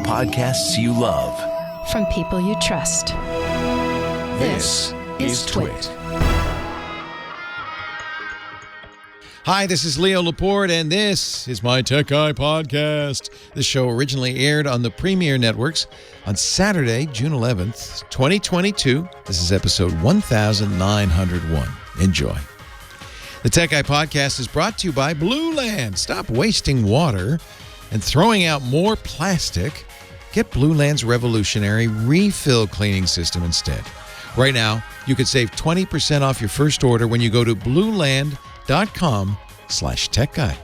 podcasts you love. From people you trust. This is Twit. Hi, this is Leo Laporte, and this is my Tech Guy podcast. This show originally aired on the Premiere Networks on Saturday, June 11th, 2022. This is episode 1901. Enjoy. The Tech Guy podcast is brought to you by Blue Land. Stop wasting water and throwing out more plastic. Get Blue Land's revolutionary refill cleaning system instead. Right now, you could save 20% off your first order when you go to blueland.com/techguy.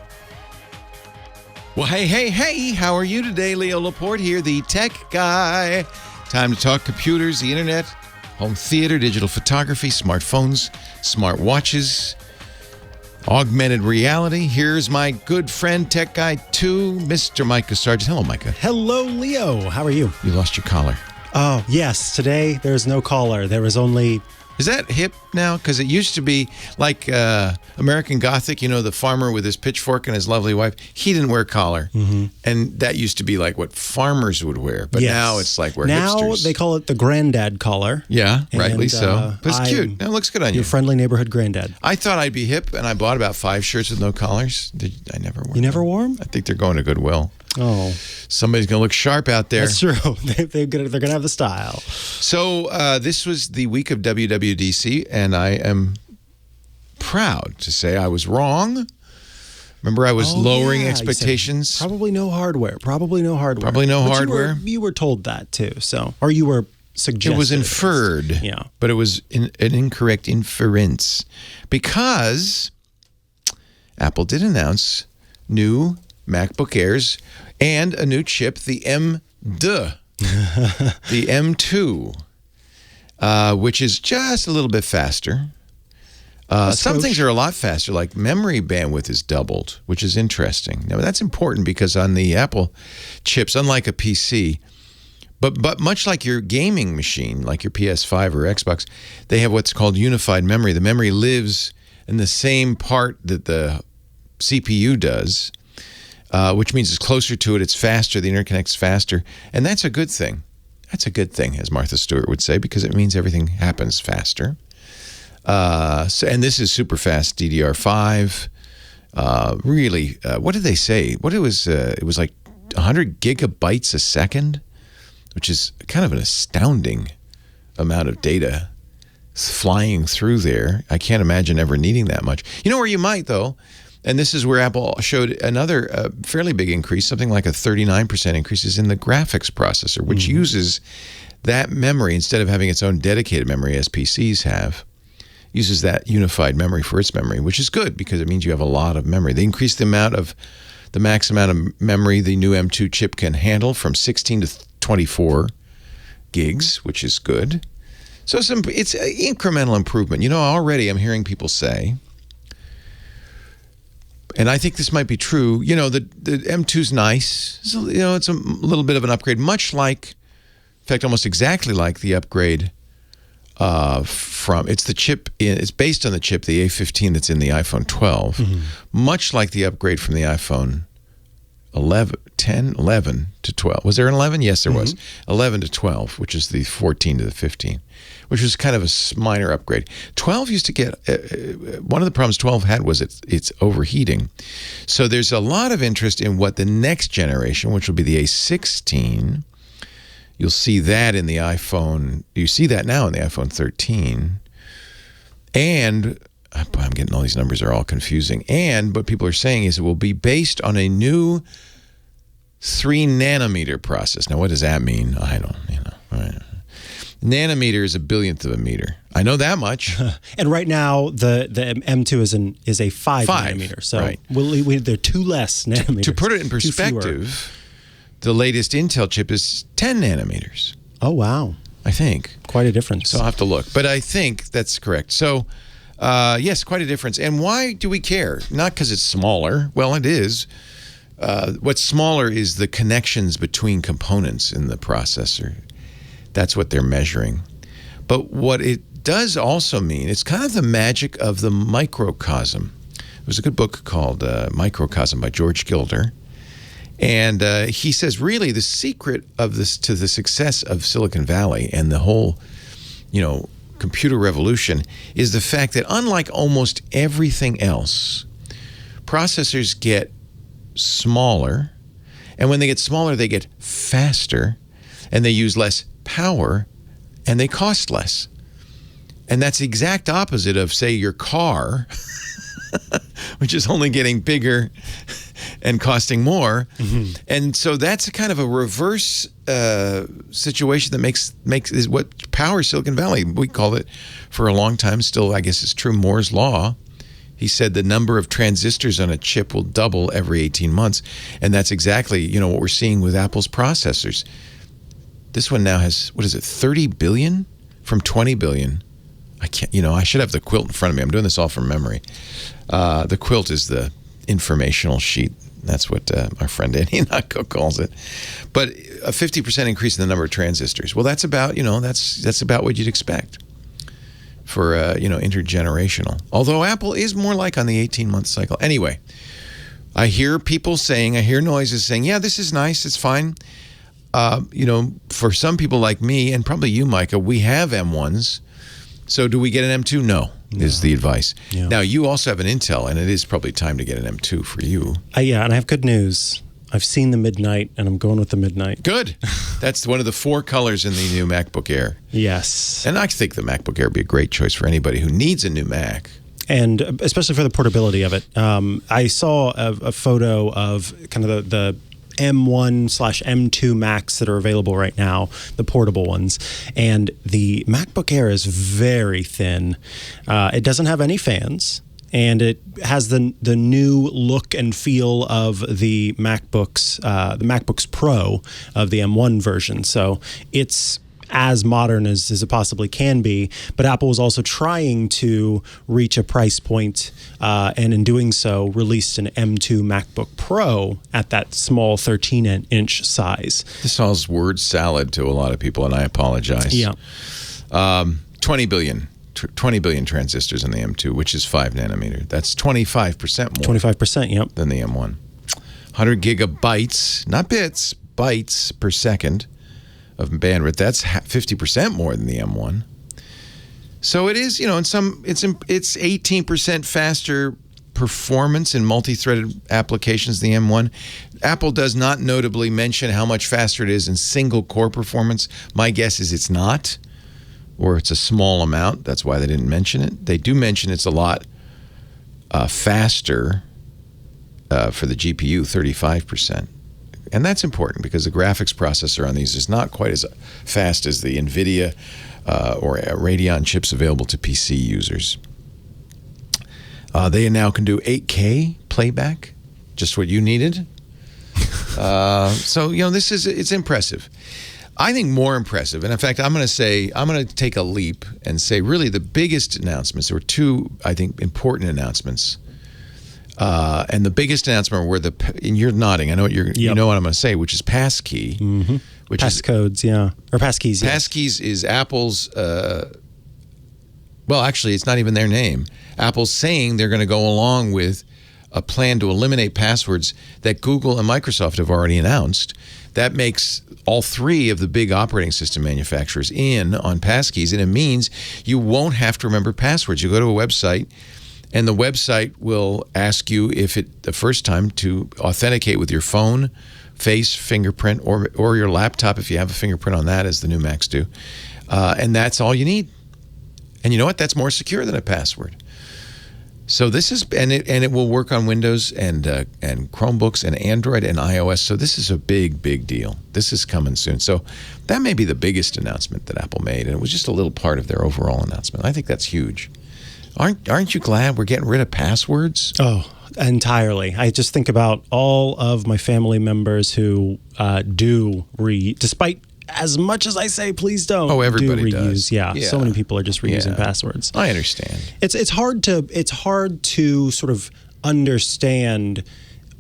Well, hey, how are you today? Leo Laporte here, the Tech Guy. Time to talk computers, the internet, home theater, digital photography, smartphones, smartwatches, augmented reality. Here's my good friend, Tech Guy 2, Mr. Micah Sargent. Hello, Micah. Hello, Leo. How are you? You lost your collar. Oh, yes. Today, there's no collar. There was only... Is that hip now? Because it used to be like American Gothic, you know, the farmer with his pitchfork and his lovely wife. He didn't wear a collar. Mm-hmm. And that used to be like what farmers would wear. But now it's like we're hipsters. Now they call it the granddad collar. Yeah, rightly so. But it's cute. It looks good on you. Your friendly neighborhood granddad. I thought I'd be hip, and I bought about 5 shirts with no collars. I never wore them. You never wore them? I think they're going to Goodwill. Oh. Somebody's going to look sharp out there. That's true. They're going to have the style. So this was the week of WWDC, and I am proud to say I was wrong. Remember, I was lowering expectations. Probably no hardware. You were told that too. Or you were suggested. It was inferred. Yeah. But it was an incorrect inference because Apple did announce new MacBook Airs and a new chip, the the M2, which is just a little bit faster. Some things are a lot faster, like memory bandwidth is doubled, which is interesting. Now, that's important because on the Apple chips, unlike a PC, but much like your gaming machine, like your PS5 or Xbox, they have what's called unified memory. The memory lives in the same part that the CPU does, which means it's closer to it, it's faster, the interconnect's faster, and that's a good thing. That's a good thing, as Martha Stewart would say, because it means everything happens faster. And this is super fast DDR5. Really, what did they say? It was like 100 gigabytes a second, which is kind of an astounding amount of data flying through there. I can't imagine ever needing that much. You know where you might, though? And this is where Apple showed another fairly big increase, something like a 39% increase is in the graphics processor, which uses that memory instead of having its own dedicated memory as PCs have, uses that unified memory for its memory, which is good because it means you have a lot of memory. They increased the max amount of memory the new M2 chip can handle from 16 to 24 gigs, which is good. So it's an incremental improvement. You know, already I'm hearing people say, and I think this might be true, you know, the M2's nice. So, you know, it's a little bit of an upgrade, much like, in fact, almost exactly like the upgrade it's based on the chip, the A15 that's in the iPhone 12, much like the upgrade from the iPhone 11 to 12. Was there an 11? Yes, there was. 11 to 12, which is the 14 to the 15, which was kind of a minor upgrade. 12 used to get, one of the problems 12 had was it's overheating. So there's a lot of interest in what the next generation, which will be the A16, you'll see that in the iPhone. You see that now in the iPhone 13. And I'm getting all these numbers are all confusing. And what people are saying is it will be based on a new 3-nanometer process. Now, what does that mean? I don't, Nanometer is a billionth of a meter. I know that much. And right now, the M2 is a 5 nanometer. So right. There are 2 less nanometers. To put it in perspective, the latest Intel chip is 10 nanometers. Oh, wow. I think. Quite a difference. So I'll have to look. But I think that's correct. So, yes, quite a difference. And why do we care? Not because it's smaller. Well, it is. What's smaller is the connections between components in the processor. That's what they're measuring. But what it does also mean, it's kind of the magic of the microcosm. There was a good book called Microcosm by George Gilder. And he says, really, the secret of this to the success of Silicon Valley and the whole, computer revolution is the fact that unlike almost everything else, processors get smaller, and when they get smaller, they get faster, and they use less power, and they cost less. And that's the exact opposite of, say, your car, which is only getting bigger and costing more. Mm-hmm. And so that's a kind of a reverse situation that makes is what powers Silicon Valley. We called it for a long time, still I guess it's true, Moore's Law. He said the number of transistors on a chip will double every 18 months. And that's exactly, what we're seeing with Apple's processors. This one now has, 30 billion from 20 billion. I can't, I should have the quilt in front of me. I'm doing this all from memory. The quilt is the informational sheet. That's what our friend Andy Nutco calls it. But a 50% increase in the number of transistors. Well, that's about, that's about what you'd expect for, intergenerational. Although Apple is more like on the 18-month cycle. Anyway, I hear noises saying, yeah, this is nice. It's fine. For some people like me, and probably you, Micah, we have M1s. So do we get an M2? No, is the advice. Yeah. Now, you also have an Intel, and it is probably time to get an M2 for you. Yeah, and I have good news. I've seen the Midnight, and I'm going with the Midnight. Good. That's one of the 4 colors in the new MacBook Air. Yes. And I think the MacBook Air would be a great choice for anybody who needs a new Mac. And especially for the portability of it. I saw a photo of kind of the M1/M2 Macs that are available right now, the portable ones. And the MacBook Air is very thin. It doesn't have any fans. And it has the new look and feel of the MacBooks Pro of the M1 version. So it's as modern as it possibly can be, but Apple was also trying to reach a price point, and in doing so, released an M2 MacBook Pro at that small 13-inch size. This all is word salad to a lot of people, and I apologize. Yeah. 20 billion transistors in the M2, which is 5 nanometer. That's 25% more. 25%, yep. Than the M1. 100 gigabytes, not bits, bytes per second of bandwidth. That's 50% more than the M1. So it is, it's 18% faster performance in multi-threaded applications than the M1. Apple does not notably mention how much faster it is in single core performance. My guess is it's not, or it's a small amount. That's why they didn't mention it. They do mention it's a lot faster for the GPU, 35%. And that's important because the graphics processor on these is not quite as fast as the NVIDIA or Radeon chips available to PC users. They now can do 8K playback, just what you needed. So, it's impressive. I think more impressive, and in fact, I'm going to take a leap and say really the biggest announcements, there were 2, I think, important announcements. And the biggest announcement were and you're nodding, I know you know what I'm going to say, which is Passkey. Mm-hmm. Which Passcodes, yeah. Or Passkeys, yeah. Passkeys is Apple's, well, actually, it's not even their name. Apple's saying they're going to go along with a plan to eliminate passwords that Google and Microsoft have already announced. That makes all 3 of the big operating system manufacturers in on Passkeys, and it means you won't have to remember passwords. You go to a website, and the website will ask you the first time to authenticate with your phone, face, fingerprint, or your laptop if you have a fingerprint on that, as the new Macs do. And that's all you need. And you know what? That's more secure than a password. So this is, and it will work on Windows and Chromebooks and Android and iOS. So this is a big, big deal. This is coming soon. So that may be the biggest announcement that Apple made, and it was just a little part of their overall announcement. I think that's huge. Aren't you glad we're getting rid of passwords? Oh, entirely. I just think about all of my family members who despite as much as I say, please don't. Oh, everybody do reuse. does. Yeah, so many people are just reusing passwords. I understand. It's hard to sort of understand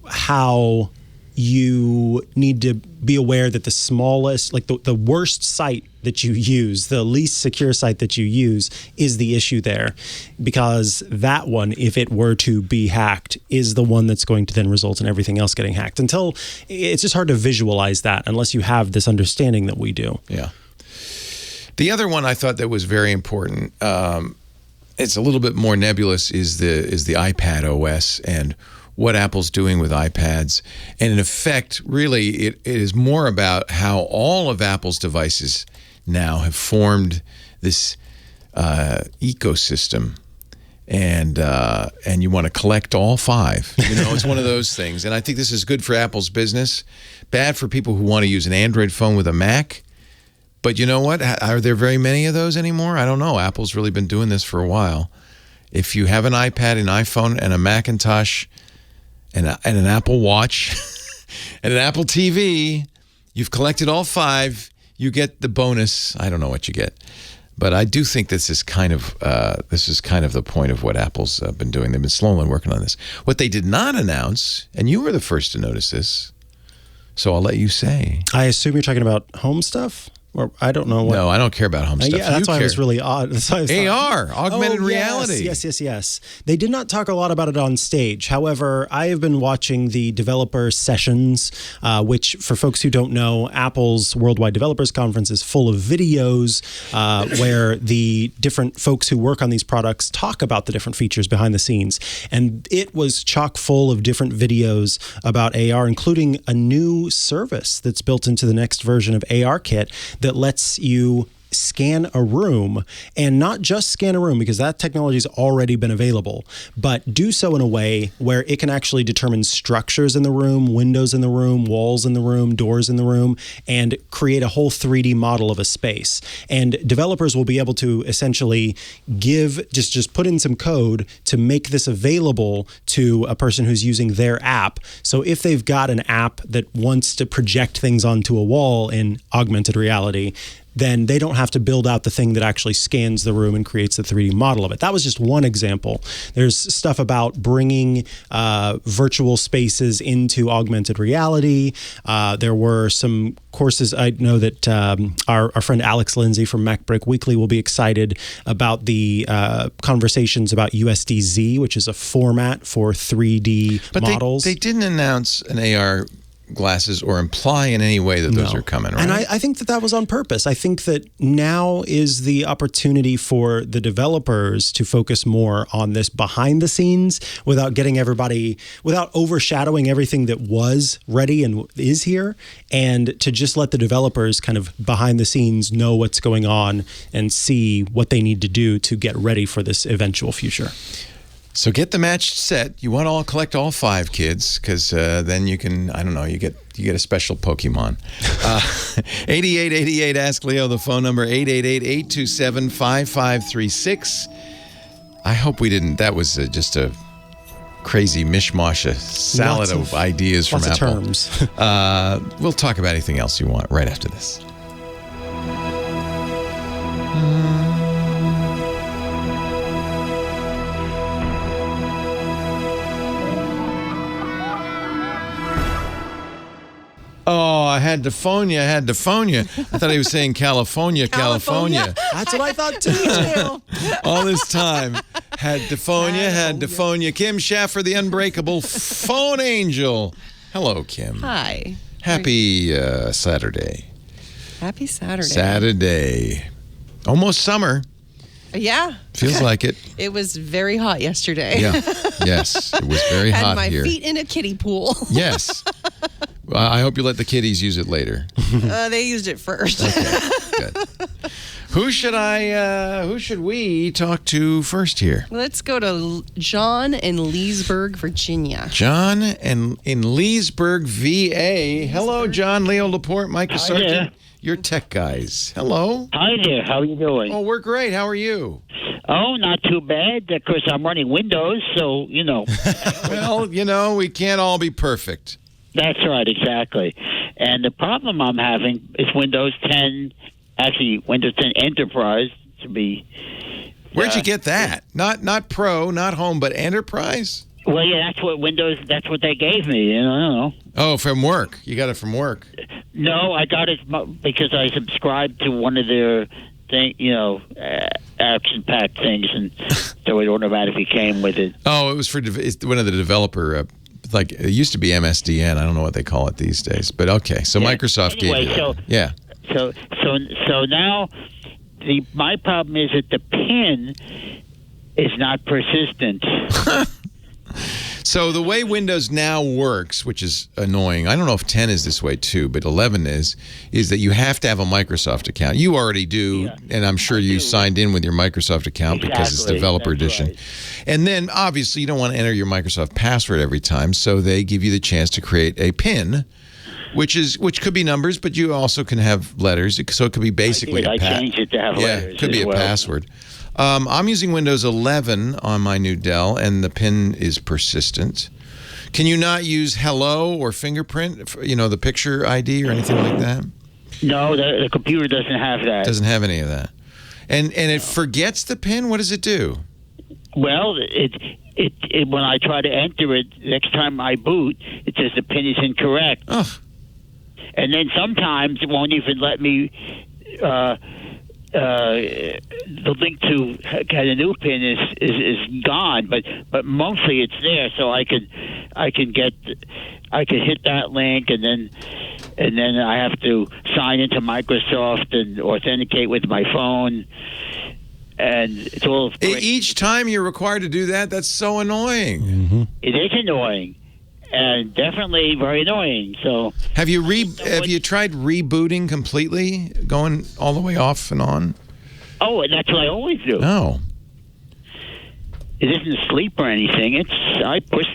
how you need to be aware that the smallest, like the worst site that you use, the least secure site that you use is the issue there, because that one, if it were to be hacked, is the one that's going to then result in everything else getting hacked. Until it's just hard to visualize that unless you have this understanding that we do. Yeah. The other one I thought that was very important, it's a little bit more nebulous, is the iPadOS and what Apple's doing with iPads. And in effect, really, it is more about how all of Apple's devices now have formed this ecosystem. And you want to collect all 5. You know, it's one of those things. And I think this is good for Apple's business, bad for people who want to use an Android phone with a Mac. But you know what? Are there very many of those anymore? I don't know. Apple's really been doing this for a while. If you have an iPad, an iPhone, and a Macintosh, and an Apple Watch, and an Apple TV, you've collected all 5. You get the bonus. I don't know what you get. But I do think this is kind of the point of what Apple's been doing. They've been slowly working on this. What they did not announce, and you were the first to notice this, so I'll let you say. I assume you're talking about home stuff? Or I don't know what. No, I don't care about home stuff. Yeah, that's why it was really odd. AR, augmented reality. Yes. They did not talk a lot about it on stage. However, I have been watching the developer sessions, which, for folks who don't know, Apple's Worldwide Developers Conference is full of videos where the different folks who work on these products talk about the different features behind the scenes. And it was chock full of different videos about AR, including a new service that's built into the next version of ARKit that lets you scan a room, and not just scan a room, because that technology has already been available, but do so in a way where it can actually determine structures in the room, windows in the room, walls in the room, doors in the room, and create a whole 3D model of a space. And developers will be able to essentially just put in some code to make this available to a person who's using their app. So if they've got an app that wants to project things onto a wall in augmented reality, then they don't have to build out the thing that actually scans the room and creates the 3D model of it. That was just one example. There's stuff about bringing virtual spaces into augmented reality. There were some courses. I know that our friend Alex Lindsay from MacBook Weekly will be excited about the conversations about USD-Z, which is a format for 3D models. They didn't announce an AR glasses or imply in any way that those are coming, right? And I think that was on purpose. I think that now is the opportunity for the developers to focus more on this behind the scenes without overshadowing everything that was ready and is here, and to just let the developers kind of behind the scenes know what's going on and see what they need to do to get ready for this eventual future. So get the matched set. You want to collect all 5 kids, because then you can, I don't know, you get a special Pokemon. 8888 Ask Leo, the phone number, 888-827-5536. I hope we didn't. That was just a crazy mishmash, a salad of ideas from Apple. Lots of terms. We'll talk about anything else you want right after this. Oh, I had to phone you. I thought he was saying California. That's what I thought too. All this time. Had to phone you. Kim Schaffer, the unbreakable phone angel. Hello, Kim. Hi. Happy Saturday. Happy Saturday. Saturday. Almost summer. Yeah. Feels like it. It was very hot yesterday. Yeah. Yes. It was very hot here. Had my feet in a kiddie pool. Yes. I hope you let the kiddies use it later. They used it first. Okay, good. Who should we talk to first here? Let's go to John in Leesburg, Virginia. John in Leesburg, VA. Hello, John. Leo Laporte, Mike Asarki. You're tech guys. Hello. Hi there. How are you doing? Oh, we're great. How are you? Oh, not too bad. Of course, I'm running Windows, so, you know. Well, you know, we can't all be perfect. That's right, exactly. And the problem I'm having is Windows 10 Enterprise to be. Where'd you get that? Not Pro, not Home, but Enterprise? Well, yeah, that's what they gave me. You know, I don't know. Oh, from work. You got it from work. No, I got it because I subscribed to one of their action-packed things, and so it automatically came with it. Oh, it was for it's one of the developer. Like it used to be MSDN. I don't know what they call it these days, but okay. So Yeah. Microsoft Anyway, gave you that. So now my problem is that the PIN is not persistent. So the way Windows now works, which is annoying, I don't know if 10 is this way too, but 11 is that you have to have a Microsoft account. You already do, and I'm sure you signed in with your Microsoft account because it's Developer Edition. Right. And then, obviously, you don't want to enter your Microsoft password every time, so they give you the chance to create a PIN, which could be numbers, but you also can have letters, so it could be basically I changed it to have letters. Yeah, it could be as a well. password. I'm using Windows 11 on my new Dell, and the PIN is persistent. Can you not use Hello or Fingerprint, the picture ID or anything like that? No, the computer doesn't have that. Doesn't have any of that. And it forgets the PIN? What does it do? Well, it when I try to enter it, next time I boot, it says the PIN is incorrect. Oh. And then sometimes it won't even let me... the link to get a new PIN is gone, but mostly it's there, so I can hit that link, and then I have to sign into Microsoft and authenticate with my phone, and it's all great. Each time you're required to do that, that's so annoying. Mm-hmm. It is annoying, and definitely very annoying. So have you tried rebooting completely, going all the way off and on? Oh, and that's what I always do. No. It isn't sleep or anything. I push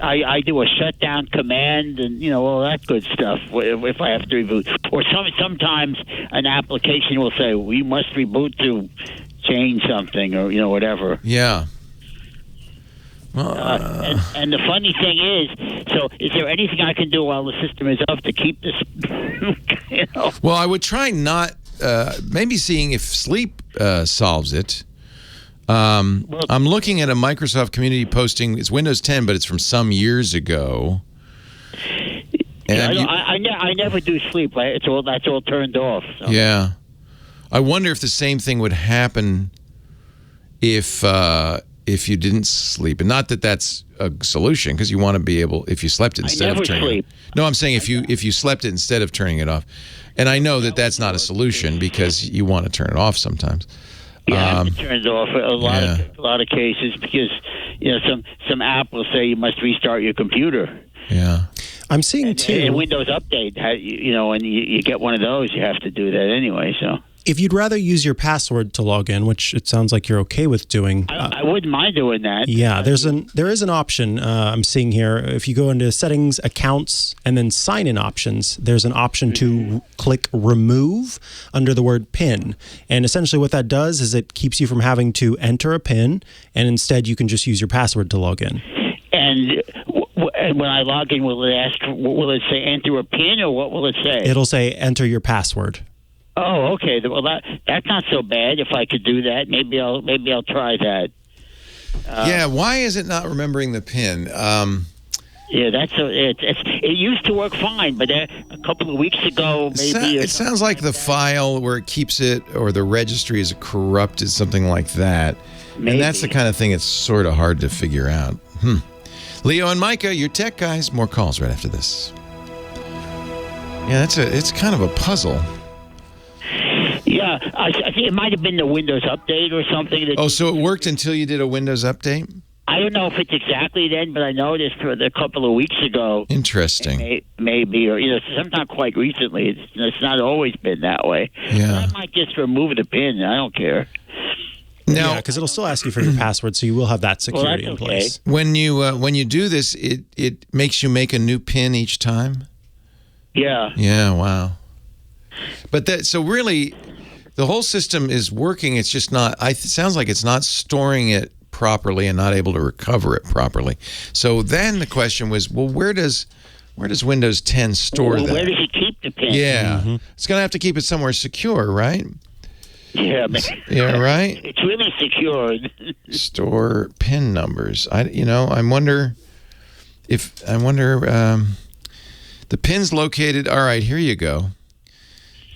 I do a shutdown command and all that good stuff if I have to reboot. Or sometimes an application will say we must reboot to change something or whatever. Yeah. Well, and the funny thing is there anything I can do while the system is up to keep this? Well, I would try not. Maybe seeing if sleep solves it. I'm looking at a Microsoft community posting. It's Windows 10, but it's from some years ago. And I never do sleep. That's all turned off. So. Yeah, I wonder if the same thing would happen if you didn't sleep. And not that that's a solution, because you want to be able, if you slept it instead of turning it. No, I'm saying if you slept it instead of turning it off. And I know that that's not a solution because you want to turn it off sometimes. Yeah, I have to turn it off a lot of cases because some app will say you must restart your computer. Yeah, I'm seeing too. And Windows Update, and you get one of those, you have to do that anyway. So if you'd rather use your password to log in, which it sounds like you're okay with doing, I wouldn't mind doing that. Yeah, there is an option I'm seeing here. If you go into Settings, Accounts, and then Sign-in Options, there's an option to click Remove under the word PIN. And essentially what that does is it keeps you from having to enter a PIN, and instead you can just use your password to log in. And when I log in, will it say enter a PIN, or what will it say? It'll say enter your password. Oh, okay. Well, that's not so bad. If I could do that, maybe I'll try that. Yeah. Why is it not remembering the PIN? Yeah, it used to work fine, but a couple of weeks ago, maybe it sounds like the file where it keeps it, or the registry is corrupted, something like that. Maybe. And that's the kind of thing it's sort of hard to figure out. Leo and Micah, your tech guys. More calls right after this. Yeah, it's kind of a puzzle. Yeah, I think it might have been the Windows Update or something. So it worked until you did a Windows Update? I don't know if it's exactly then, but I noticed a couple of weeks ago. Interesting. Maybe, or sometime quite recently. It's not always been that way. Yeah. I might just remove the PIN. I don't care. No, because it'll still ask you for your password, so you will have that security in place. When you do this, it makes you make a new PIN each time? Yeah. Yeah, wow. But so really, the whole system is working. It's just not. It sounds like it's not storing it properly and not able to recover it properly. So then the question was, well, where does Windows 10 store that? Where does it keep the PIN? Yeah, It's going to have to keep it somewhere secure, right? Yeah, man. Yeah, right. It's really secured. Store PIN numbers. I wonder. If I wonder, the pin's located. All right, here you go.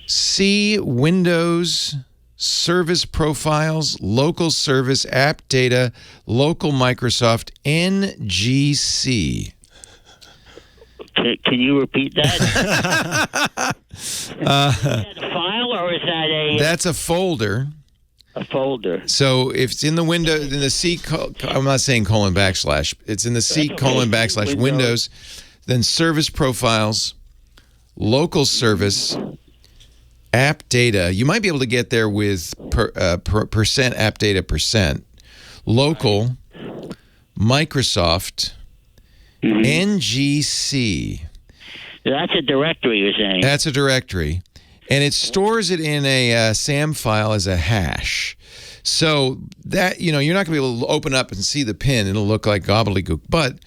See Windows Service Profiles, Local Service, App Data, Local Microsoft, NGC. Can you repeat that? Is that a file or is that a... That's a folder. A folder. So if it's in the window, in the C, I'm not saying colon backslash. It's in the C colon backslash Windows, then Service Profiles, Local Service, App Data. You might be able to get there with percent app data percent. Local, Microsoft, NGC. That's a directory, you're saying? That's a directory. And it stores it in a SAM file as a hash. So that, you're not going to be able to open up and see the pin. It'll look like gobbledygook. But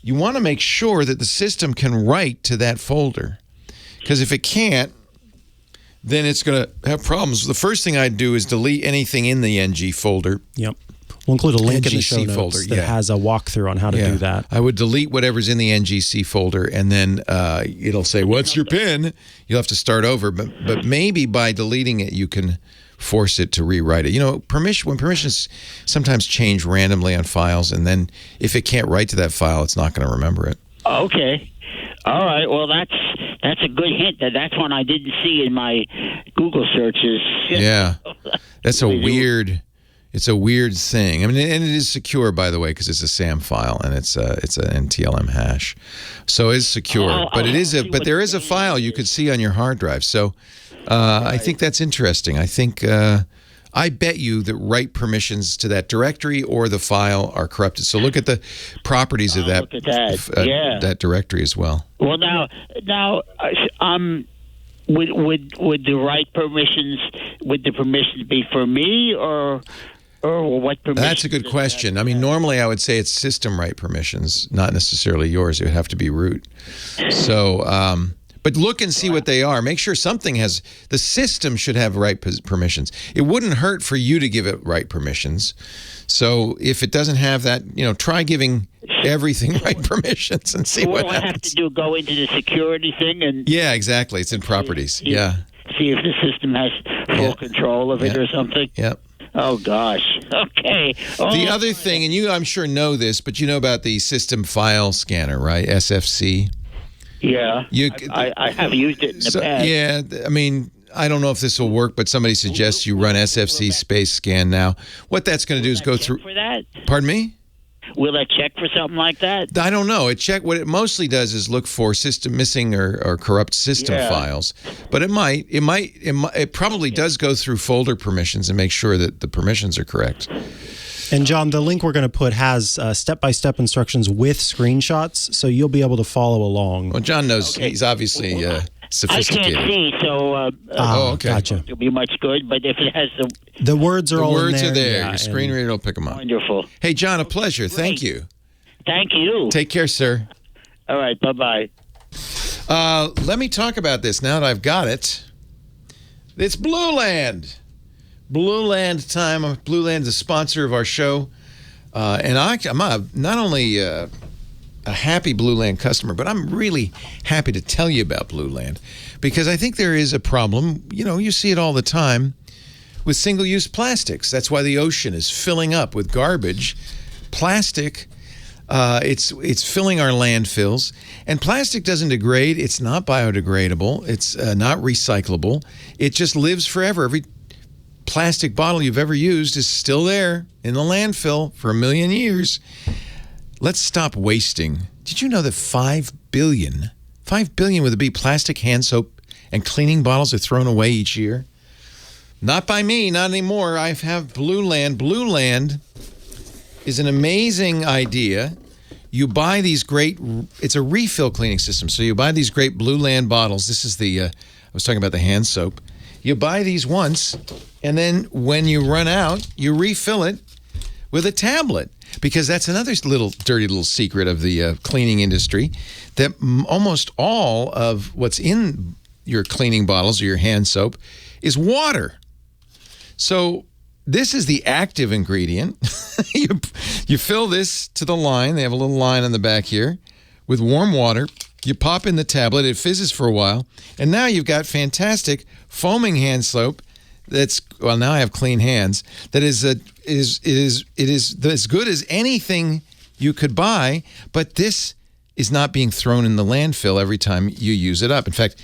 you want to make sure that the system can write to that folder. Because if it can't, then it's going to have problems. The first thing I'd do is delete anything in the NG folder. Yep. We'll include a link in the show NGC notes folder, that has a walkthrough on how to do that. I would delete whatever's in the NGC folder, and then it'll say, what's your PIN? You'll have to start over. But maybe by deleting it, you can force it to rewrite it. When permissions sometimes change randomly on files, and then if it can't write to that file, it's not going to remember it. Okay. All right. Well, that's a good hint. That's one I didn't see in my Google searches. Yeah. That's a weird... It's a weird thing. I mean, and it is secure, by the way, because it's a SAM file and it's an NTLM hash, so it's secure. But there is a file you could see on your hard drive. So I think that's interesting. I think I bet you that write permissions to that directory or the file are corrupted. So look at the properties of that that directory as well. Well, now. Would the write permissions? Would the permissions be for me or what permissions? That's a good question. I mean, normally I would say it's system write permissions, not necessarily yours. It would have to be root. So, but look and see what they are. Make sure something has. The system should have write permissions. It wouldn't hurt for you to give it write permissions. So if it doesn't have that, try giving everything write permissions and see what happens. What I have to do, go into the security thing and... Yeah, exactly. It's in properties. See if the system has full control of it or something. Yep. Oh, gosh. Okay. The other thing, and you, I'm sure, know this, but you know about the System File Scanner, right? SFC? Yeah. I have used it in the past. Yeah, I mean... I don't know if this will work, but somebody suggests you run SFC space scan now. What that's going to do is go through... For that? Pardon me? Will that check for something like that? I don't know. What it mostly does is look for system missing or corrupt system files. But it probably does go through folder permissions and make sure that the permissions are correct. And John, the link we're going to put has step-by-step instructions with screenshots, so you'll be able to follow along. Well, John knows. He's obviously sophisticated. I can't see, so okay. Gotcha. It'll be much good. But if it has the words are all in there. The words are there. Yeah, your screen reader will pick them up. Wonderful. Hey, John, a pleasure. Thank you. Thank you. Take care, sir. All right. Bye-bye. Let me talk about this now that I've got it. It's Blue Land. Blue Land time. Blue Land is a sponsor of our show. And I'm not only a happy Blue Land customer, but I'm really happy to tell you about Blue Land because I think there is a problem. You see it all the time with single-use plastics. That's why the ocean is filling up with garbage. Plastic, it's filling our landfills. And plastic doesn't degrade. It's not biodegradable. It's not recyclable. It just lives forever. Every plastic bottle you've ever used is still there in the landfill for 1 million years. Let's stop wasting. Did you know that 5 billion with a B, plastic hand soap and cleaning bottles are thrown away each year? Not by me, not anymore. I have Blue Land. Blue Land is an amazing idea. You buy these it's a refill cleaning system. So you buy these great Blue Land bottles. This is I was talking about the hand soap. You buy these once, and then when you run out, you refill it with a tablet. Because that's another dirty little secret of the cleaning industry, that almost all of what's in your cleaning bottles or your hand soap is water. So this is the active ingredient. You fill this to the line. They have a little line on the back here. with warm water. You pop in the tablet, it fizzes for a while, and now you've got fantastic foaming hand soap. Now I have clean hands. That is as good as anything you could buy, but this is not being thrown in the landfill every time you use it up. In fact,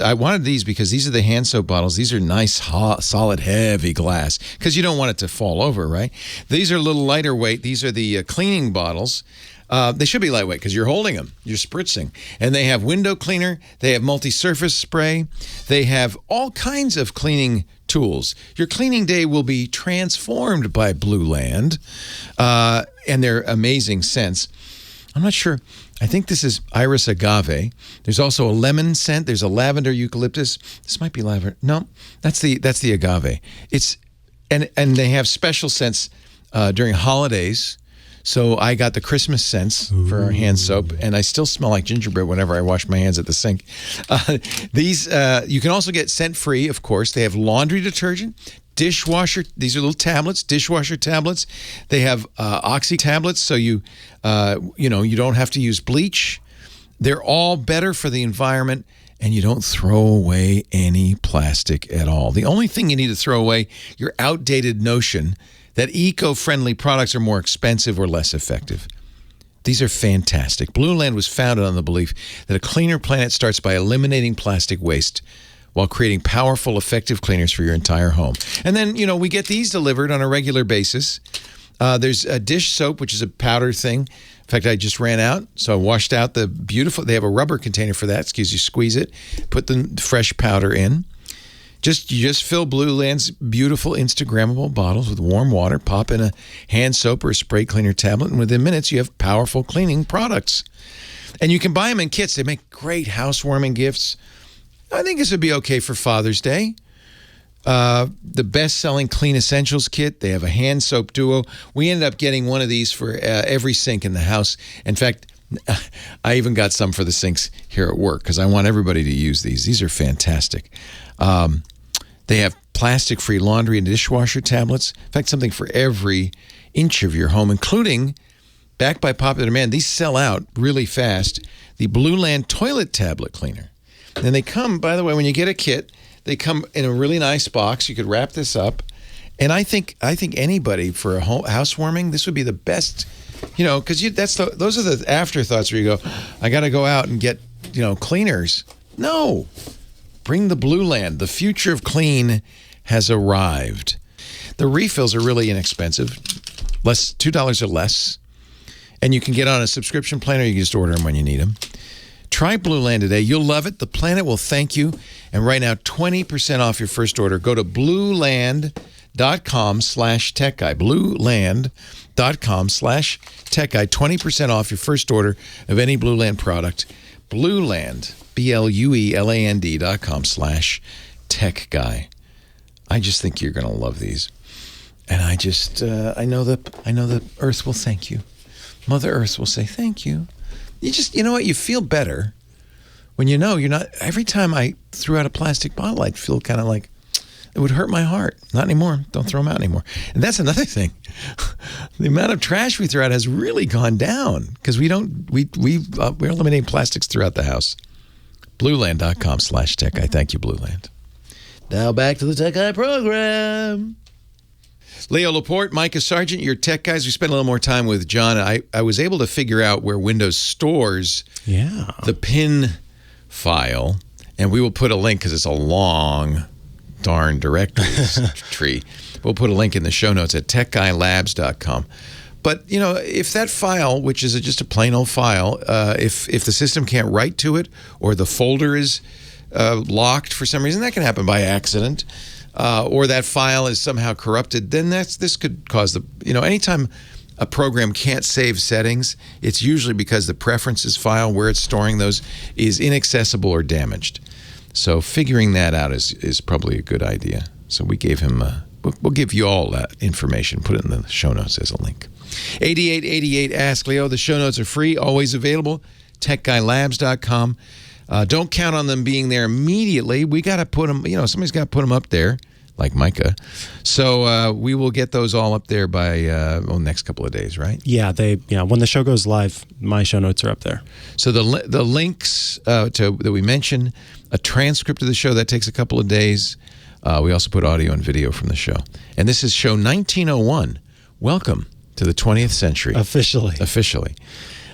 I wanted these because these are the hand soap bottles. These are nice, solid, heavy glass because you don't want it to fall over, right? These are a little lighter weight. These are the cleaning bottles. They should be lightweight because you're holding them. You're spritzing. And they have window cleaner. They have multi-surface spray. They have all kinds of cleaning tools. Your cleaning day will be transformed by Blue Land and their amazing scents. I'm not sure. I think this is Iris Agave. There's also a lemon scent. There's a lavender eucalyptus. This might be lavender. No, that's the agave. And they have special scents during holidays. So I got the Christmas scents for our hand soap, and I still smell like gingerbread whenever I wash my hands at the sink. These you can also get scent-free, of course. They have laundry detergent, dishwasher. These are little tablets, dishwasher tablets. They have oxy tablets, so you don't have to use bleach. They're all better for the environment, and you don't throw away any plastic at all. The only thing you need to throw away, your outdated notion that eco-friendly products are more expensive or less effective. These are fantastic. Blue Land was founded on the belief that a cleaner planet starts by eliminating plastic waste while creating powerful, effective cleaners for your entire home. And then, we get these delivered on a regular basis. There's a dish soap, which is a powder thing. In fact, I just ran out, so I washed out they have a rubber container for that. You squeeze it, put the fresh powder in. You just fill Blue Land's beautiful Instagrammable bottles with warm water, pop in a hand soap or a spray cleaner tablet, and within minutes you have powerful cleaning products. And you can buy them in kits. They make great housewarming gifts. I think this would be okay for Father's Day. The best-selling Clean Essentials kit. They have a hand soap duo. We ended up getting one of these for every sink in the house. In fact, I even got some for the sinks here at work because I want everybody to use these. These are fantastic. They have plastic-free laundry and dishwasher tablets. In fact, something for every inch of your home, including, backed by popular demand, these sell out really fast, the Blue Land toilet tablet cleaner. And they come, by the way, when you get a kit, they come in a really nice box. You could wrap this up. And I think anybody for a housewarming, this would be the best, because those are the afterthoughts where you go, I got to go out and get, cleaners. No. Bring the Blue Land. The future of clean has arrived. The refills are really inexpensive, $2 or less. And you can get on a subscription plan or you can just order them when you need them. Try Blue Land today. You'll love it. The planet will thank you. And right now, 20% off your first order. Go to blueland.com/techguy. Blueland.com/techguy. 20% off your first order of any Blue Land product. Blue Land. BLUELAND.com/techguy. I just think you're going to love these. And I know the earth will thank you. Mother Earth will say thank you. You know what? You feel better when you're not. Every time I threw out a plastic bottle, I'd feel kind of like it would hurt my heart. Not anymore. Don't throw them out anymore. And that's another thing. The amount of trash we throw out has really gone down because we're eliminating plastics throughout the house. Blueland.com/techguy. Thank you, Blue Land. Now back to the Tech Guy program. Leo Laporte, Micah Sargent, your tech guys. We spent a little more time with John. I was able to figure out where Windows stores the PIN file, and we will put a link because it's a long, darn directories tree. We'll put a link in the show notes at techguylabs.com. But, if that file, which is just a plain old file, if the system can't write to it or the folder is locked for some reason, that can happen by accident, or that file is somehow corrupted, then this could cause anytime a program can't save settings, it's usually because the preferences file where it's storing those is inaccessible or damaged. So figuring that out is probably a good idea. So we gave him, we'll give you all that information, put it in the show notes as a link. 8888 Ask Leo. The show notes are free, always available. TechGuyLabs.com. Don't count on them being there immediately. We got to put them, somebody's got to put them up there. like Micah. So we will get those all up there by next couple of days, right? Yeah, when the show goes live, my show notes are up there. So the links that we mentioned, a transcript of the show, that takes a couple of days. We also put audio and video from the show. And this is show 1901. Welcome to the 20th century. Officially.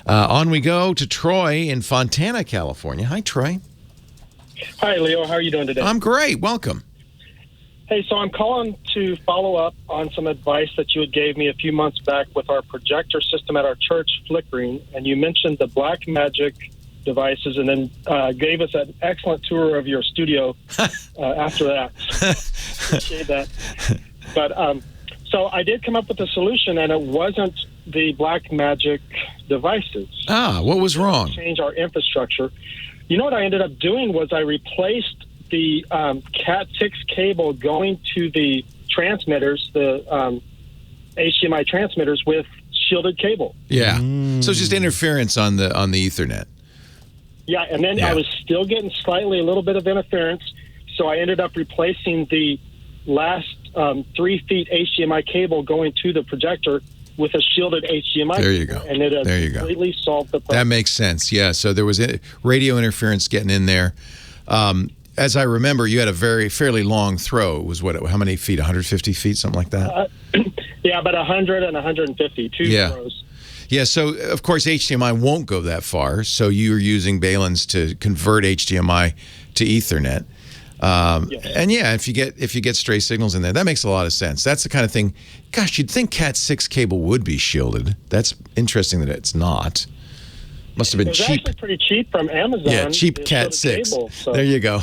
On we go to Troy in Fontana, California. Hi, Troy. Hi, Leo. How are you doing today? I'm great. Welcome. Hey, so I'm calling to follow up on some advice that you had gave me a few months back with our projector system at our church, Flickering, and you mentioned the Black Magic devices and then gave us an excellent tour of your studio after that. Appreciate that. But so I did come up with a solution, and it wasn't the Black Magic devices. What was wrong? Change our infrastructure. You know what I ended up doing was I replaced the Cat6 cable going to the transmitters, the HDMI transmitters, with shielded cable. Yeah. So it's just interference on the Ethernet. Yeah, and then I was still getting a little bit of interference, so I ended up replacing the last 3 feet HDMI cable going to the projector with a shielded HDMI. There you go. And it completely solved the problem. That makes sense. Yeah. So there was radio interference getting in there. As I remember, you had a fairly long throw. It was how many feet? 150 feet, something like that? Yeah, about 100 and 150, two throws. Yeah, so of course HDMI won't go that far. So you're using balins to convert HDMI to Ethernet. And yeah, if you get stray signals in there, that makes a lot of sense. That's the kind of thing. Gosh, you'd think Cat6 cable would be shielded. That's interesting that it's not. Must have been cheap. It was actually pretty cheap from Amazon. Yeah, cheap Cat6. Cable, so. There you go.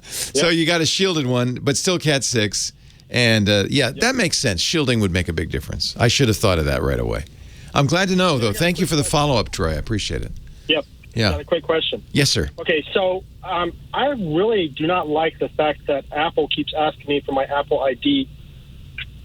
So you got a shielded one, but still Cat6. And that makes sense. Shielding would make a big difference. I should have thought of that right away. I'm glad to know, though. Thank you for the follow-up, Troy. I appreciate it. Yep. Yeah. Got a quick question. Yes, sir. Okay, so I really do not like the fact that Apple keeps asking me for my Apple ID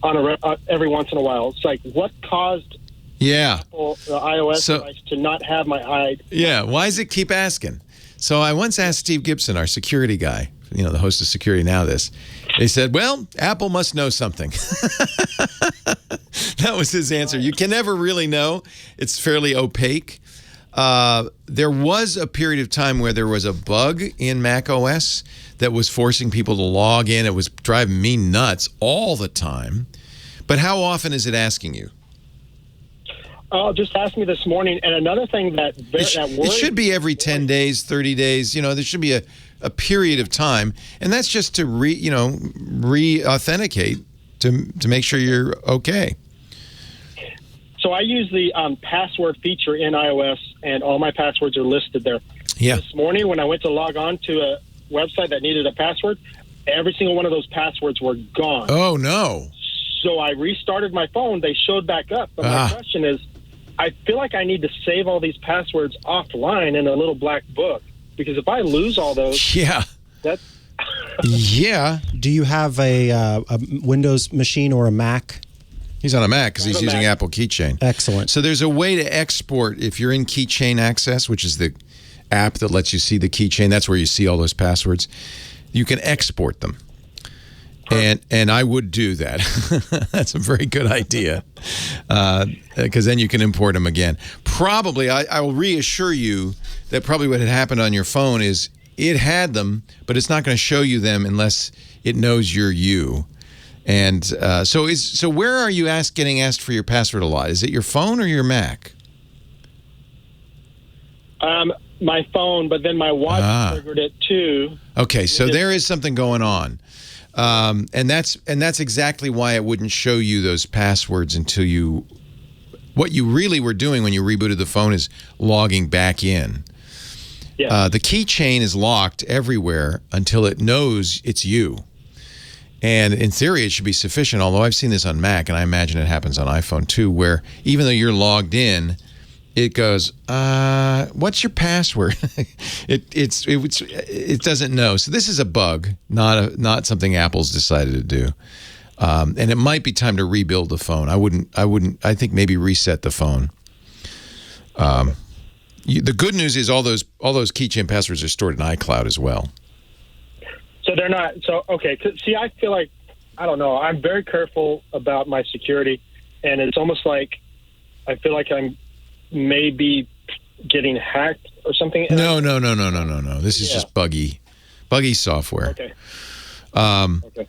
on every once in a while. It's like, what caused Apple, the iOS device, to not have my ID? Yeah, why does it keep asking? So I once asked Steve Gibson, our security guy, the host of Security Now, this. He said, well, Apple must know something. That was his answer. You can never really know. It's fairly opaque. There was a period of time where there was a bug in macOS that was forcing people to log in. It was driving me nuts all the time. But how often is it asking you? Just asked me this morning. And another thing that it should be every 10 days, 30 days. There should be a period of time. And that's just to re-authenticate to make sure you're okay. So I use the password feature in iOS, and all my passwords are listed there. Yeah. This morning, when I went to log on to a website that needed a password, every single one of those passwords were gone. Oh, no. So I restarted my phone. They showed back up. But my question is, I feel like I need to save all these passwords offline in a little black book, because if I lose all those, that's... Yeah. Do you have a Windows machine or a Mac? He's on a Mac because he's using Apple Keychain. Excellent. So there's a way to export if you're in Keychain Access, which is the app that lets you see the keychain. That's where you see all those passwords. You can export them. And I would do that. That's a very good idea because then you can import them again. Probably, I will reassure you that probably what had happened on your phone is it had them, but it's not going to show you them unless it knows you're you. And so where are you getting asked for your password a lot? Is it your phone or your Mac? My phone, but then my watch triggered it too. Okay, so there is something going on. And that's exactly why it wouldn't show you those passwords until you... What you really were doing when you rebooted the phone is logging back in. Yeah. The keychain is locked everywhere until it knows it's you. And in theory, it should be sufficient, although I've seen this on Mac, and I imagine it happens on iPhone too, where even though you're logged in, it goes, what's your password? It doesn't know. So this is a bug, not something Apple's decided to do. And it might be time to rebuild the phone. I think maybe reset the phone. The good news is all those keychain passwords are stored in iCloud as well. So they're not. So, okay. See, I feel like I don't know. I'm very careful about my security, and it's almost like I feel like I'm maybe getting hacked or something. No. This is just buggy software. Okay. Okay.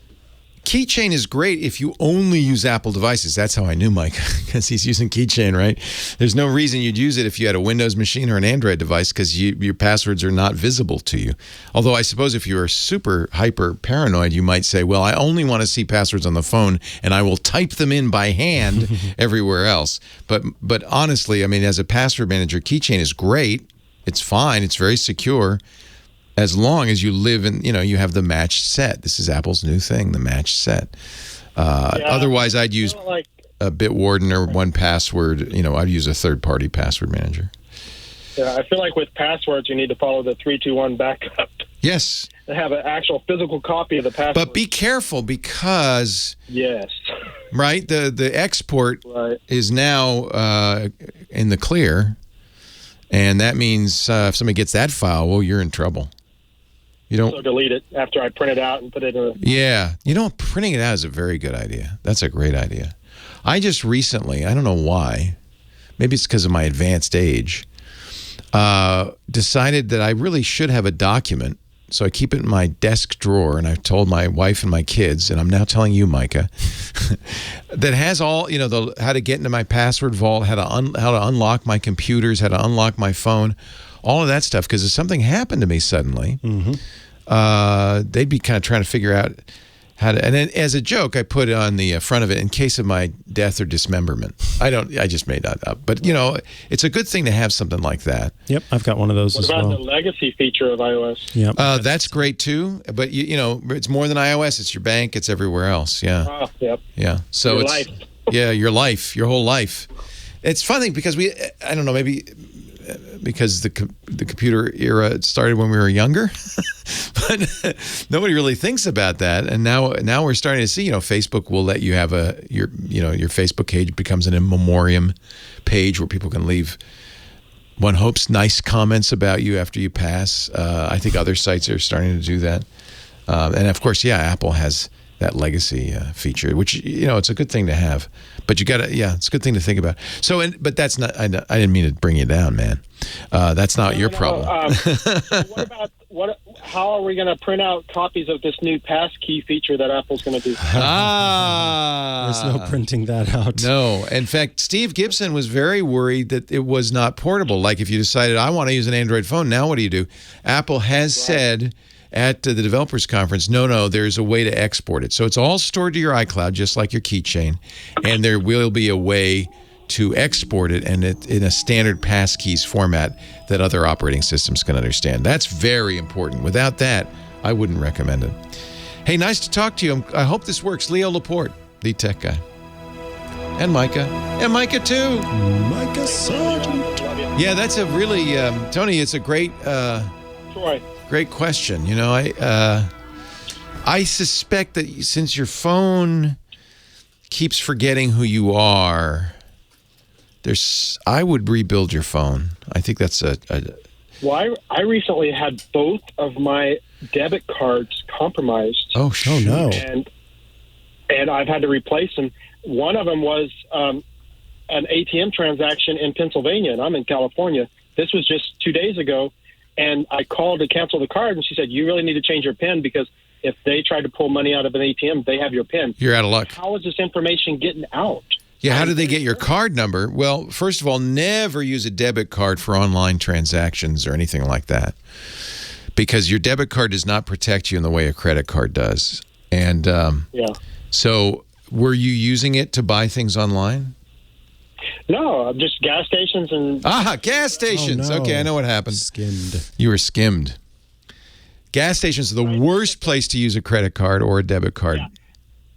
Keychain is great if you only use Apple devices. That's how I knew Mike, because he's using Keychain, right? There's no reason you'd use it if you had a Windows machine or an Android device, because your passwords are not visible to you. Although I suppose if you are super hyper paranoid, you might say, well, I only want to see passwords on the phone, and I will type them in by hand everywhere else. But honestly, I mean, as a password manager, Keychain is great. It's fine. It's very secure. As long as you live in, you have the matched set. This is Apple's new thing, the matched set. Otherwise, I'd use a Bitwarden or 1Password. I'd use a third-party password manager. Yeah, I feel like with passwords, you need to follow the 3-2-1 backup. Yes. And have an actual physical copy of the password. But be careful because... Yes. Right? The export is now in the clear. And that means if somebody gets that file, well, you're in trouble. You don't. So delete it after I print it out and put it in a... Yeah. Printing it out is a very good idea. That's a great idea. I just recently, I don't know why, maybe it's because of my advanced age, decided that I really should have a document. So I keep it in my desk drawer, and I've told my wife and my kids, and I'm now telling you, Micah, that has all, how to get into my password vault, how to unlock my computers, how to unlock my phone, all of that stuff. Because if something happened to me suddenly, they'd be kind of trying to figure out how to. And then, as a joke, I put it on the front of it in case of my death or dismemberment. I just made that up, but it's a good thing to have something like that. Yep, I've got one of those as well. What about the legacy feature of iOS? Yep, that's great too. But it's more than iOS. It's your bank. It's everywhere else. Yeah. Yep. Yeah. So Your it's life. Yeah, your life, your whole life. It's funny because I don't know, maybe because the computer era started when we were younger, but nobody really thinks about that. And now we're starting to see, Facebook will let you have your Facebook page becomes an in memoriam page where people can leave, one hopes, nice comments about you after you pass. I think other sites are starting to do that. And of course, Apple has that legacy feature, which, it's a good thing to have. But you got to, it's a good thing to think about. So, but that's not, I didn't mean to bring you down, man. That's not your problem. How are we going to print out copies of this new passkey feature that Apple's going to do? There's no printing that out. No. In fact, Steve Gibson was very worried that it was not portable. Like if you decided, I want to use an Android phone, now what do? Apple has said at the developers conference, no, there's a way to export it. So it's all stored to your iCloud, just like your keychain, and there will be a way to export it and in a standard Passkeys format that other operating systems can understand. That's very important. Without that, I wouldn't recommend it. Hey, nice to talk to you. I hope this works. Leo Laporte, the tech guy. And Micah. And Micah, too. Micah Sargent. Yeah, that's a really, Tony, it's a great... Troy. Great question. I suspect that since your phone keeps forgetting who you are, I would rebuild your phone. I think that's Well, I recently had both of my debit cards compromised. Oh no! And I've had to replace them. One of them was an ATM transaction in Pennsylvania, and I'm in California. This was just 2 days ago. And I called to cancel the card, and she said, you really need to change your PIN because if they try to pull money out of an ATM, they have your PIN. You're out of luck. How is this information getting out? Yeah, how did they get your card number? Well, first of all, never use a debit card for online transactions or anything like that because your debit card does not protect you in the way a credit card does. And so were you using it to buy things online? No, just gas stations and... gas stations. Oh, no. Okay, I know what happened. Skimmed. You were skimmed. Gas stations are the worst place to use a credit card or a debit card. Yeah.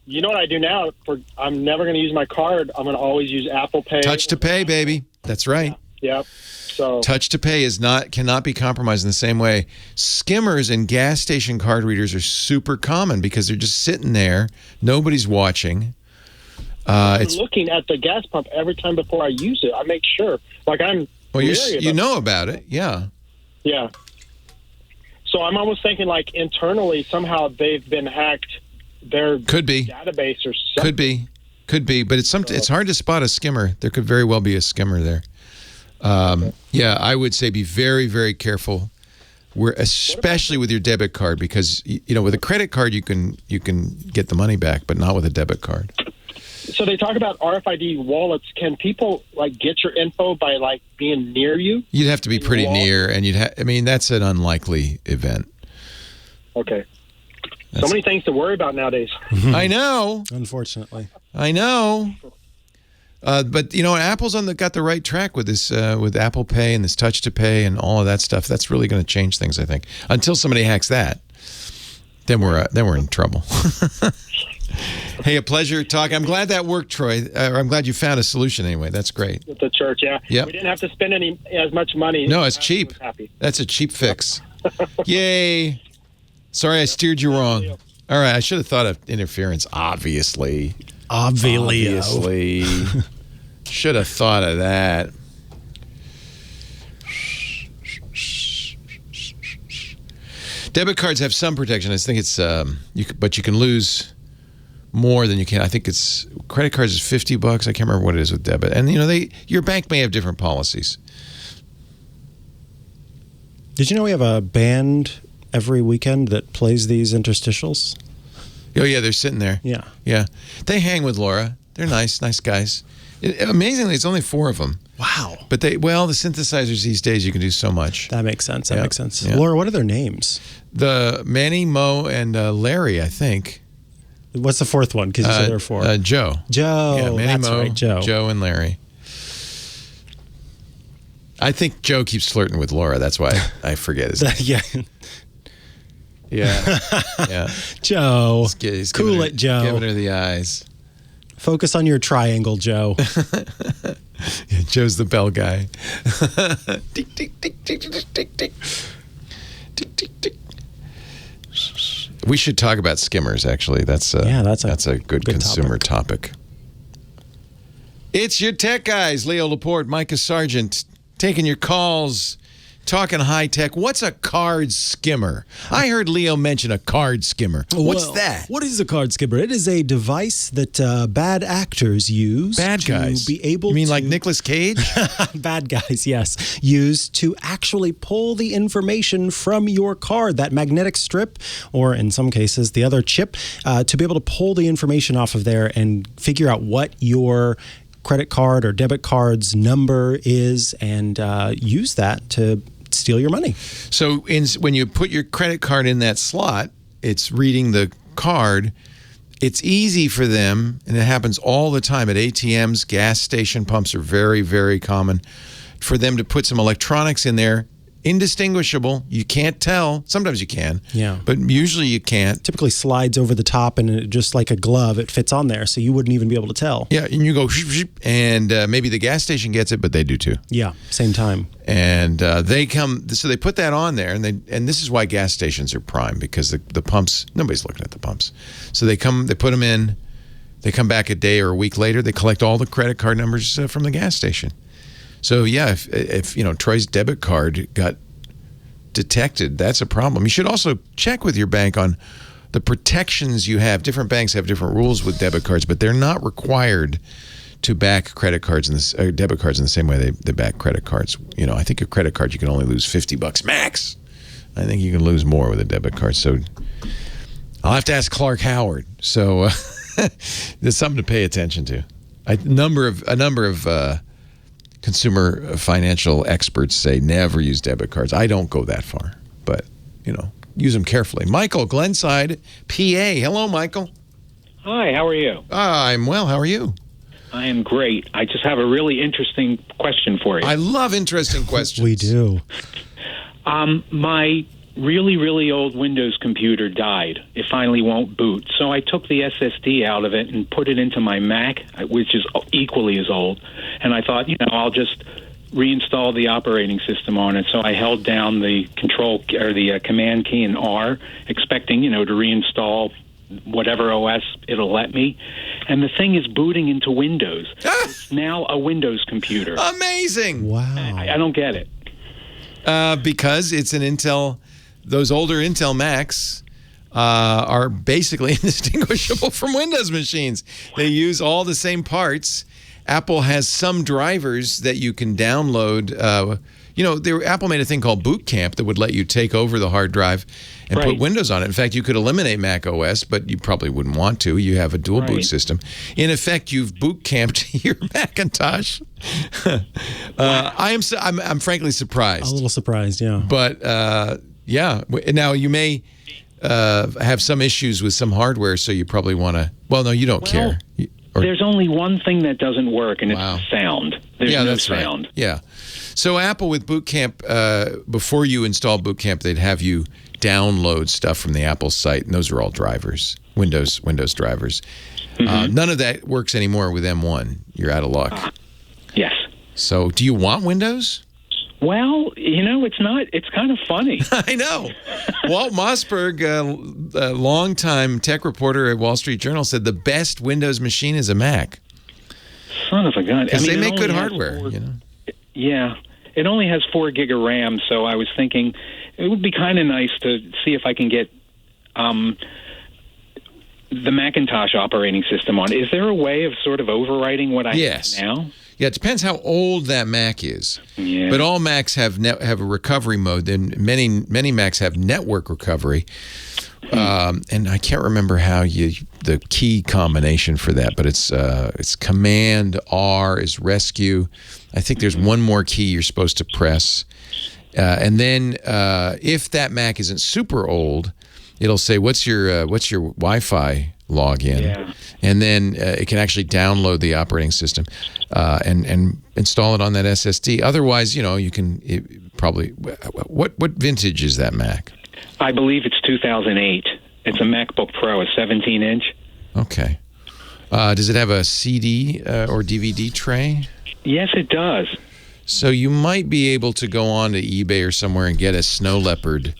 You know what I do now? I'm never going to use my card. I'm going to always use Apple Pay. Touch to pay, baby. That's right. Yep. So touch to pay cannot be compromised in the same way. Skimmers and gas station card readers are super common because they're just sitting there. Nobody's watching. I'm looking at the gas pump every time before I use it. I make sure. Like you know about it. Yeah. Yeah. So I'm almost thinking like internally somehow they've been hacked their Could be. database or something. Could be, but it's hard to spot a skimmer. There could very well be a skimmer there. Yeah, I would say be very, very careful. Especially with your debit card, because with a credit card you can get the money back, but not with a debit card. So they talk about RFID wallets. Can people get your info by being near you? You'd have to be pretty near, and that's an unlikely event. Okay. So many things to worry about nowadays. I know. Unfortunately. I know. But Apple's got the right track with this, with Apple Pay and this Touch to Pay and all of that stuff. That's really going to change things, I think. Until somebody hacks that, then we're in trouble. Hey, a pleasure talking. I'm glad that worked, Troy. I'm glad you found a solution anyway. That's great. With the church, yeah. Yep. We didn't have to spend as much money. No, it's cheap. That's a cheap fix. Yay. Sorry, I steered you wrong. All right, I should have thought of interference, obviously. Obviously. Should have thought of that. Debit cards have some protection. I think it's, but you can lose more than you can. I think it's credit cards is $50. I can't remember what it is with debit. And your bank may have different policies. Did you know we have a band every weekend that plays these interstitials? Oh yeah, they're sitting there. Yeah. They hang with Laura. They're nice guys. Amazingly, it's only 4 of them. Wow. But the synthesizers these days, you can do so much. That makes sense. That makes sense. Yeah. Laura, what are their names? The Manny, Mo, and Larry, I think. What's the 4th one? Because you said there are 4. Joe. Yeah, Manny, that's Mo, right. Joe and Larry. I think Joe keeps flirting with Laura. That's why I forget his name. Yeah. Joe. He's cool it, Joe. Giving her the eyes. Focus on your triangle, Joe. Yeah, Joe's the bell guy. Tick, tick, tick, tick, tick, tick, tick. Tick, tick, tick. We should talk about skimmers, actually. That's a good consumer topic. It's your tech guys, Leo Laporte, Micah Sargent, taking your calls, talking high tech. What's a card skimmer? I heard Leo mention a card skimmer. What's that? What is a card skimmer? It is a device that bad actors use to be able to... You mean like Nicolas Cage? Bad guys, yes. Use to actually pull the information from your card, that magnetic strip, or in some cases, the other chip, to be able to pull the information off of there and figure out what your credit card or debit card's number is, and use that to steal your money. So when you put your credit card in that slot, it's reading the card. It's easy for them, and it happens all the time at ATMs. Gas station pumps are very, very common, for them to put some electronics in there. Indistinguishable. You can't tell. Sometimes you can. Yeah. But usually you can't. Typically slides over the top, and it, just like a glove, it fits on there, so you wouldn't even be able to tell. Yeah, and you go, and maybe the gas station gets it, but they do too. Yeah, same time. And they put that on there, and this is why gas stations are prime, because the pumps, nobody's looking at the pumps. So they put them in, they come back a day or a week later, they collect all the credit card numbers from the gas station. So yeah, if Troy's debit card got detected, that's a problem. You should also check with your bank on the protections you have. Different banks have different rules with debit cards, but they're not required to back credit cards debit cards in the same way they back credit cards. I think a credit card you can only lose $50 max. I think you can lose more with a debit card. So I'll have to ask Clark Howard. So there's something to pay attention to. A number of consumer financial experts say never use debit cards. I don't go that far, but use them carefully. Michael, Glenside, PA. Hello, Michael. Hi, how are you? I'm well. How are you? I am great. I just have a really interesting question for you. I love interesting questions. We do. My really, really old Windows computer died. It finally won't boot. So I took the SSD out of it and put it into my Mac, which is equally as old. And I thought, I'll just reinstall the operating system on it. So I held down the control or the command key and R, expecting, to reinstall whatever OS it'll let me. And the thing is booting into Windows. It's now a Windows computer. Amazing. Wow. I don't get it. Because it's an Intel, those older Intel Macs are basically indistinguishable from Windows machines. They use all the same parts. Apple has some drivers that you can download. Apple made a thing called Boot Camp that would let you take over the hard drive and put Windows on it. In fact, you could eliminate Mac OS, but you probably wouldn't want to. You have a dual boot system. In effect, you've boot camped your Macintosh. I'm frankly surprised. A little surprised, yeah. But yeah, now you may have some issues with some hardware, so you probably want to. Well, no, you don't care. There's only one thing that doesn't work, and it's the sound. There's no that's sound. Right. Yeah. So Apple with Boot Camp, before you install Boot Camp, they'd have you download stuff from the Apple site, and those are all drivers, Windows drivers. None of that works anymore with M1. You're out of luck. Yes. So do you want Windows? Well, it's not. It's kind of funny. I know. Walt Mossberg, a longtime tech reporter at Wall Street Journal, said the best Windows machine is a Mac. Son of a gun. Because they make good hardware. Yeah. It only has 4 gig of RAM, so I was thinking it would be kind of nice to see if I can get the Macintosh operating system on. Is there a way of sort of overwriting what I have now? Yeah, it depends how old that Mac is. Yeah. But all Macs have a recovery mode, and many Macs have network recovery. And I can't remember how the key combination for that, but it's Command R is rescue. I think there's one more key you're supposed to press, and then if that Mac isn't super old, it'll say what's your Wi-Fi login, and then it can actually download the operating system and install it on that SSD. Otherwise, you can probably. What vintage is that Mac? I believe it's 2008. It's a MacBook Pro, a 17-inch. Okay. Does it have a CD or DVD tray? Yes, it does. So you might be able to go on to eBay or somewhere and get a Snow Leopard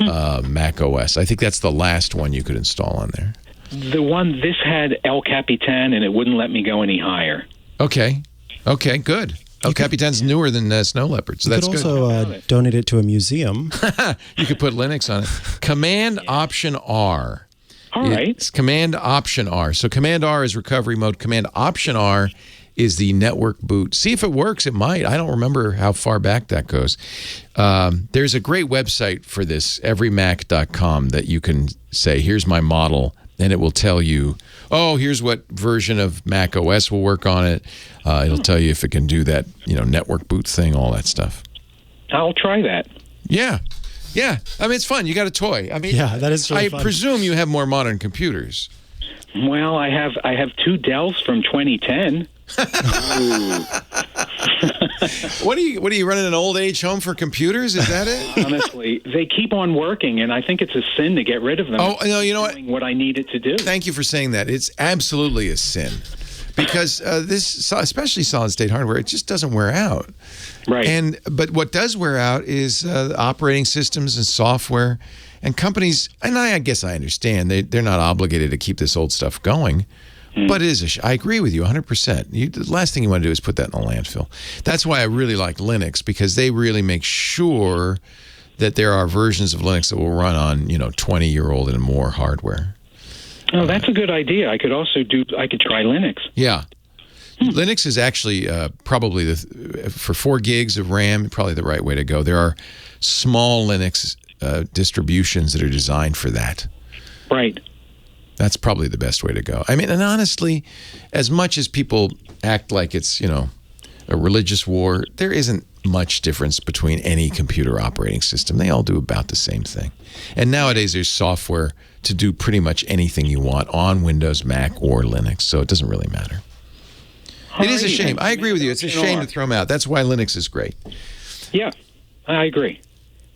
Mac OS. I think that's the last one you could install on there. This had El Capitan, and it wouldn't let me go any higher. Okay, good. El Capitan's newer than Snow Leopard, so that's good. You could also donate it to a museum. You could put Linux on it. Command Option R. All right. It's Command Option R. So Command R is recovery mode. Command Option R is the network boot. See if it works. It might. I don't remember how far back that goes. There's a great website for this, everymac.com, that you can say, here's my model, and it will tell you, here's what version of Mac OS will work on it. It'll tell you if it can do that, network boot thing, all that stuff. I'll try that. Yeah. I mean, it's fun. You got a toy. I mean, that is really fun. I presume you have more modern computers. Well, I have 2 Dells from 2010. What are you running an old age home for computers? Is that it? Honestly, they keep on working, and I think it's a sin to get rid of them. Oh no, you know what? What I need it to do. Thank you for saying that. It's absolutely a sin because this, especially solid state hardware, it just doesn't wear out. Right. But what does wear out is operating systems and software, and companies. And I guess I understand they're not obligated to keep this old stuff going. But it is I agree with you 100%. The last thing you want to do is put that in a landfill. That's why I really like Linux, because they really make sure that there are versions of Linux that will run on, 20-year-old and more hardware. Oh, that's a good idea. I could try Linux. Yeah. Linux is actually probably for 4 gigs of RAM, probably the right way to go. There are small Linux distributions that are designed for that. Right. That's probably the best way to go. I mean, and honestly, as much as people act like it's, a religious war, there isn't much difference between any computer operating system. They all do about the same thing. And nowadays, there's software to do pretty much anything you want on Windows, Mac, or Linux, so it doesn't really matter. It is a shame. I agree with you. It's a shame to throw them out. That's why Linux is great. Yeah, I agree.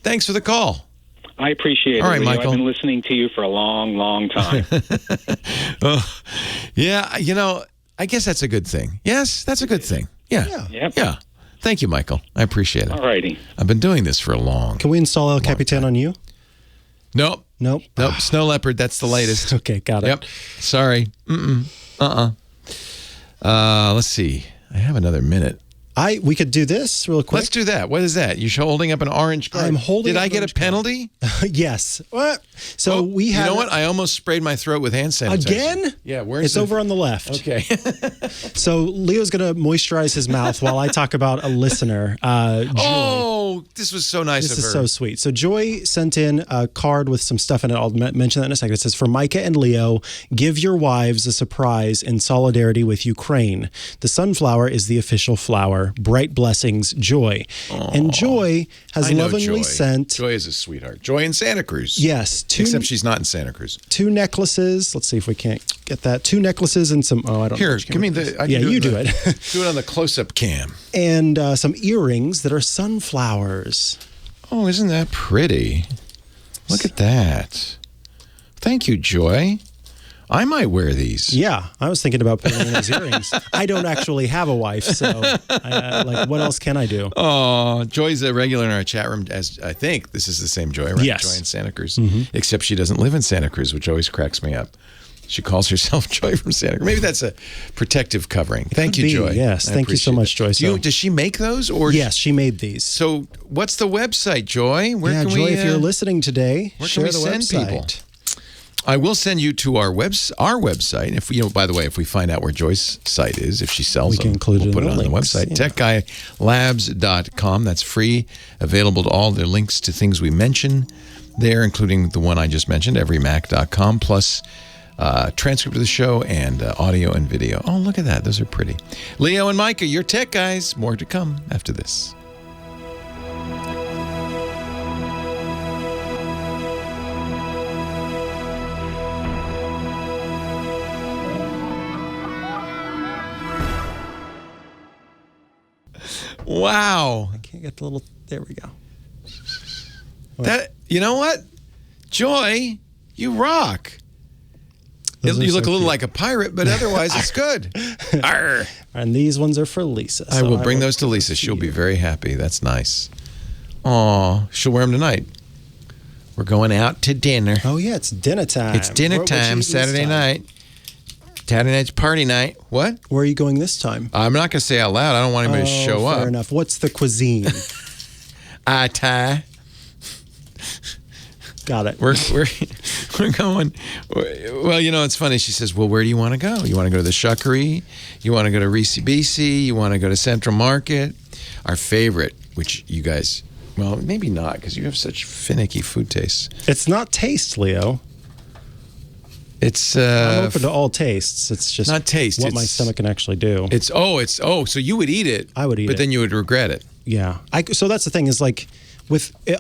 Thanks for the call. I appreciate it. All right, Michael. I've been listening to you for a long, long time. Yeah, I guess that's a good thing. Yes, that's a good thing. Yeah. Yep. Yeah. Thank you, Michael. I appreciate it. All righty. I've been doing this for a long. Can we install El Capitan on you? Nope. Nope. Snow Leopard, that's the latest. Okay, got it. Yep. Sorry. Let's see. I have another minute. We could do this real quick. Let's do that. What is that? You're holding up an orange card. I'm holding Did up I an get a orange card. penalty? Yes. What? So we have. You know what? I almost sprayed my throat with hand sanitizer. Again? Yeah, where's It's over on the left. Okay. So Leo's going to moisturize his mouth while I talk about a listener. Joy. Oh, this was so nice This of is her. so sweet. So Joy sent in a card with some stuff in it. I'll mention that in a second. It says, for Micah and Leo, give your wives a surprise in solidarity with Ukraine. The sunflower is the official flower. Bright blessings, Joy. And Joy has I know lovingly Joy. sent... Joy is a sweetheart. Joy in Santa Cruz. Yes. Except she's not in Santa Cruz. 2 necklaces. Let's see if we can't get that. 2 necklaces and some... Oh, I don't know. Here, which give me camera. the... I can Yeah, you do the- it. Do it on the close-up cam. And some earrings that are sunflowers. Oh, isn't that pretty? Look at that. Thank you, Joy. I might wear these. Yeah, I was thinking about putting in those earrings. I don't actually have a wife, so what else can I do? Oh, Joy's a regular in our chat room. As I think this is the same Joy, right? Yes. Joy in Santa Cruz, except she doesn't live in Santa Cruz, which always cracks me up. She calls herself Joy from Santa Cruz. Maybe that's a protective covering. Thank you, Could be, Joy. yes. I Thank you so appreciate much, that. Joy. So- Does she make those, or Yes, she made these. So, what's the website, Joy? Where Yeah, can Joy, we? if you're listening today, where share can we the send website. people? I will send you to our website. If by the way, if we find out where Joy's site is, if she sells We them, can include it we'll in put the it on the links, website. yeah. TechGuyLabs.com. That's free, available to all. The links to things we mention there, including the one I just mentioned, everymac.com, plus transcript of the show and audio and video. Oh, look at that. Those are pretty. Leo and Micah, you're tech guys. More to come after this. Wow. Can't get the little... There we go. That, you know what? Joy, you rock. Those You are look so a little cute. like a pirate, but otherwise it's good. Arr. And these ones are for Lisa. I so will bring those to give Lisa. those She'll be you. very happy. That's nice. Aw, she'll wear them tonight. We're going out to dinner. Oh, yeah, it's dinner time. It's dinner What you eating time, this Saturday time? night. Saturday night's party night. What? Where are you going this time? I'm not going to say out loud. I don't want anybody to show fair up. enough. What's the cuisine? Thai. Got it. We're going. Well, it's funny. She says, "Well, where do you want to go? You want to go to the Shuckery? You want to go to Reese BC? You want to go to Central Market? Our favorite, which you guys, well, maybe not because you have such finicky food tastes. It's not taste, Leo. It's I'm open to all tastes. It's just not taste, what my it's- stomach can actually do. So you would eat it. I would eat but it. then you would regret it. Yeah. So that's the thing is like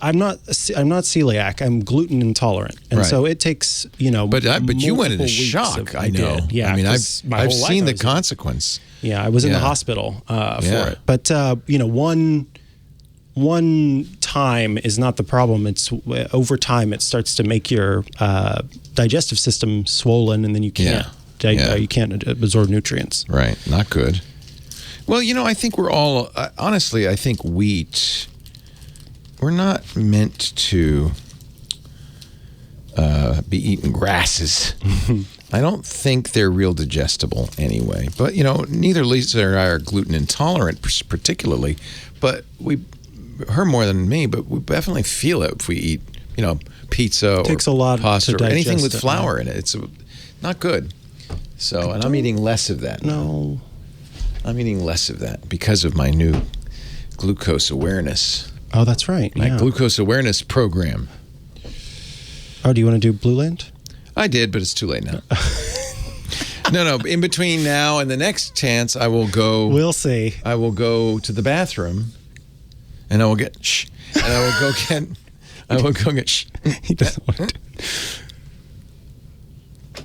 I'm not celiac. I'm gluten intolerant, and Right. so it takes But you went into multiple weeks shock. of- I know. did. Yeah. I mean, 'cause my I've whole life seen I the was- consequence. Yeah, I was in the Yeah. hospital Yeah. for it. But one time is not the problem. It's over time it starts to make your digestive system swollen, and then you can't you can't absorb nutrients. Right. Not good. Well, I think we're all, honestly, I think wheat, we're not meant to be eating grasses. I don't think they're real digestible anyway. But, neither Lisa or I are gluten intolerant particularly, but her more than me, but we definitely feel it if we eat, pizza Takes or a lot pasta to or anything digest with it, flour in it. It's not good. So, and I'm eating less of that. No. I'm eating less of that because of my new glucose awareness. Oh, that's right. My Yeah. glucose awareness program. Oh, do you want to do Blue Land? I did, but it's too late now. No. In between now and the next chance, I will go. We'll see. I will go to the bathroom, and I will get. And I will go get. I will go get. He doesn't want to.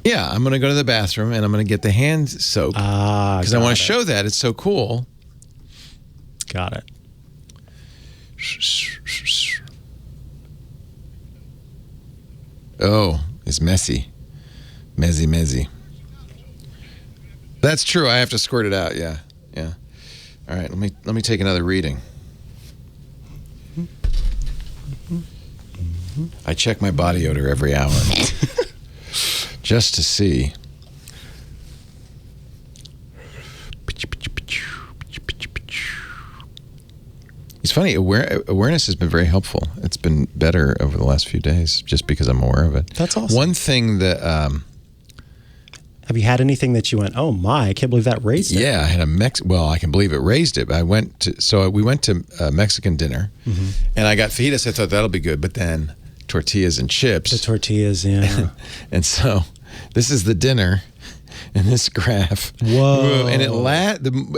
Yeah, I'm going to go to the bathroom, and I'm going to get the hand soap because I want to show that it's so cool. Got it. Oh, it's messy. Mezzy. That's true. I have to squirt it out. Yeah. All right. Let me take another reading. I check my body odor every hour just to see. funny. Awareness has been very helpful. It's been better over the last few days just because I'm aware of it. That's awesome. One thing that... have you had anything that you went, oh my, I can't believe that raised it? Yeah, I had well, I can believe it raised it. We went to Mexican dinner, and I got fajitas. I thought that'll be good, but then tortillas and chips. The tortillas, yeah. And so this is the dinner in this graph. Whoa. And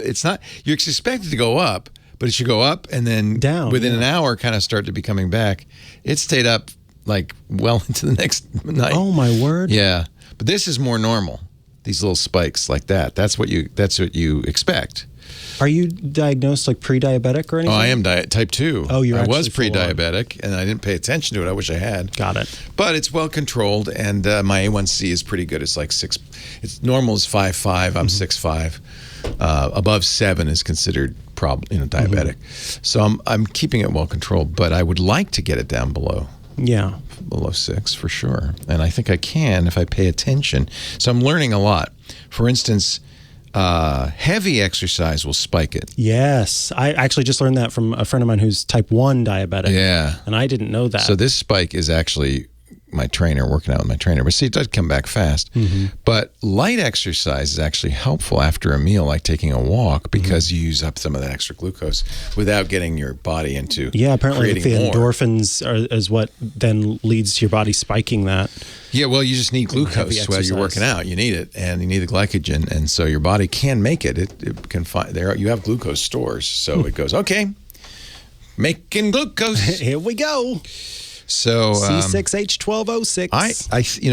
it's not, you're expected to go up, but it should go up and then down within an hour kind of start to be coming back. It stayed up like well into the next night. Oh my word. Yeah. But this is more normal. These little spikes like that. That's what you expect. Are you diagnosed like pre-diabetic or anything? Oh, I am type 2. Oh, you're I was actually pre-diabetic, and I didn't pay attention to it. I wish I had. Got it. But it's well controlled, and my A1C is pretty good. It's like 6. It's normal is 5.5. I'm 6.5. Above 7 is considered diabetic. So I'm keeping it well controlled, but I would like to get it down below. Yeah. Below 6 for sure. And I think I can if I pay attention. So I'm learning a lot. For instance, heavy exercise will spike it. Yes. I actually just learned that from a friend of mine who's type 1 diabetic. Yeah. And I didn't know that. So this spike is actually my trainer, working out with my trainer. But see, it does come back fast. But light exercise is actually helpful after a meal, like taking a walk, because you use up some of that extra glucose without getting your body into apparently the creating more. endorphins is what then leads to your body spiking that. Yeah, well, you just need glucose while you're working out. You need it, and you need the glycogen, and so your body can make it. It can find there. You have glucose stores, so it goes, okay, making glucose. Here we go. So C6H1206.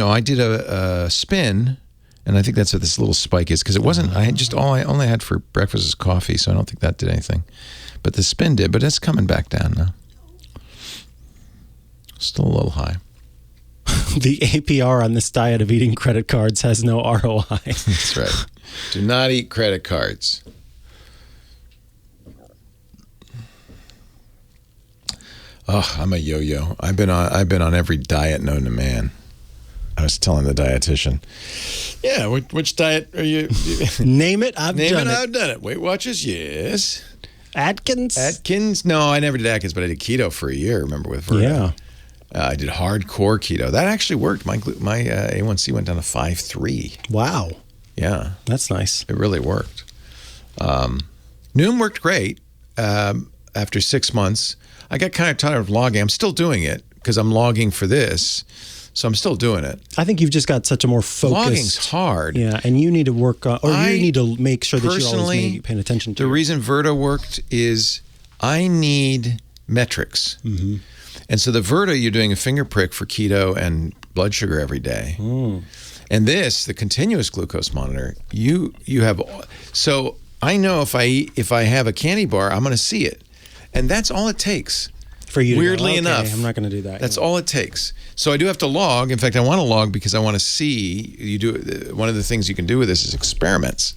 I did a spin, and I think that's what this little spike is, because it wasn't. I only had for breakfast is coffee, so I don't think that did anything. But the spin did. But it's coming back down now. Still a little high. The APR on this diet of eating credit cards has no ROI. That's right. Do not eat credit cards. Oh, I'm a yo-yo. I've been on every diet known to man. I was telling the dietitian, yeah, which diet are you? Name it, I've done it. I've done it. Weight Watchers, yes. Atkins? No, I never did Atkins, but I did keto for a year, remember, with Verda. Yeah. I did hardcore keto. That actually worked. My A1C went down to 5.3. Wow. Yeah. That's nice. It really worked. Noom worked great. After 6 months, I got kind of tired of logging. I'm still doing it because I'm logging for this. So I'm still doing it. I think you've just got such a more focused... Logging's hard. Yeah, and you need to work on... Or you need to make sure that you're always paying attention to the it. reason Verda worked is I need metrics. And so the Verda, you're doing a finger prick for keto and blood sugar every day. And this, the continuous glucose monitor, you have... So I know if I have a candy bar, I'm going to see it. And that's all it takes. For you to Weirdly go, enough. I'm not going to do that. That's all it takes. So I do have to log. In fact, I want to log because I want to see. One of the things you can do with this is experiments.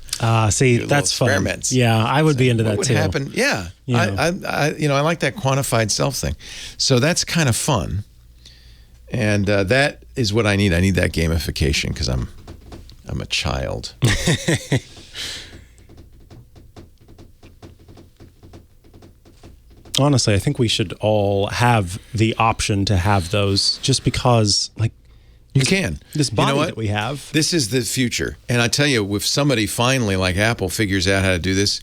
See, that's fun. Experiments. Yeah, I would be into that too. What would happen? Yeah. I like that quantified self thing. So that's kind of fun. And that is what I need. I need that gamification because I'm a child. Honestly, I think we should all have the option to have those just because, like, you can. This body that we have. This is the future. And I tell you, if somebody finally, like Apple, figures out how to do this,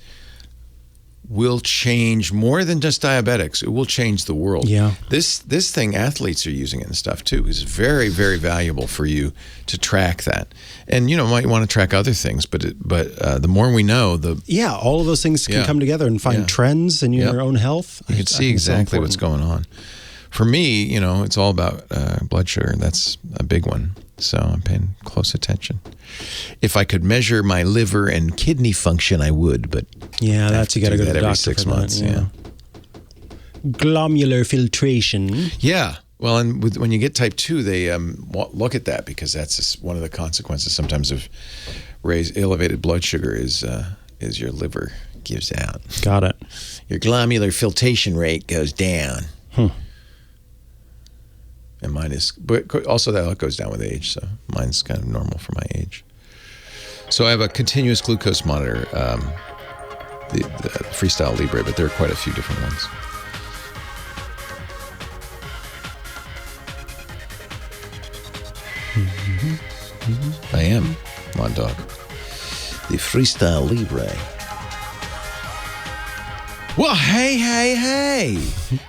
will change more than just diabetics. It will change the world. Yeah. This thing, athletes are using it and stuff too. Is very, very valuable for you to track that. And might want to track other things, but the more we know, all of those things can come together and find trends in your own health. You can see exactly what's going on. For me, it's all about blood sugar. That's a big one. So I'm paying close attention. If I could measure my liver and kidney function, I would, but you got to go to the doctor every 6 months. Yeah. Glomerular filtration. Yeah. Well, and when you get type 2, they look at that because that's just one of the consequences sometimes of elevated blood sugar is your liver gives out. Got it. Your glomerular filtration rate goes down. And mine is, but also that goes down with age, so mine's kind of normal for my age. So I have a continuous glucose monitor, the Freestyle Libre, but there are quite a few different ones. I am. Come on, dog. The Freestyle Libre. Well, hey.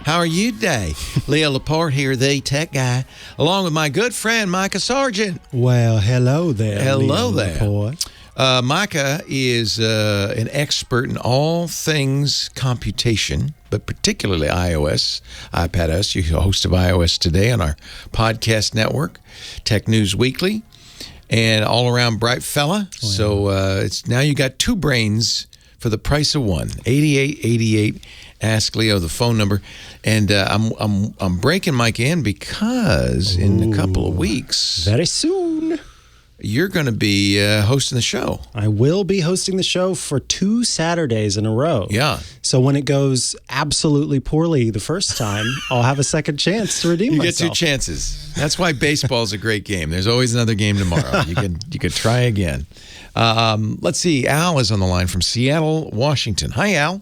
How are you today? Leo Laporte here, the tech guy, along with my good friend, Micah Sargent. Well, hello there. Hello Leo there. Laporte. Micah is an expert in all things computation, but particularly iOS, iPadOS. You're a host of iOS Today on our podcast network, Tech News Weekly, and all-around bright fella. Oh, yeah. So it's now you got two brains for the price of one. 8888. Ask Leo the phone number, and I'm breaking Mike in because in a couple of weeks, very soon, you're going to be hosting the show. I will be hosting the show for 2 Saturdays in a row. Yeah. So when it goes absolutely poorly the first time, I'll have a second chance to redeem myself. You get 2 chances. That's why baseball's a great game. There's always another game tomorrow. You could try again. Let's see. Al is on the line from Seattle, Washington. Hi, Al.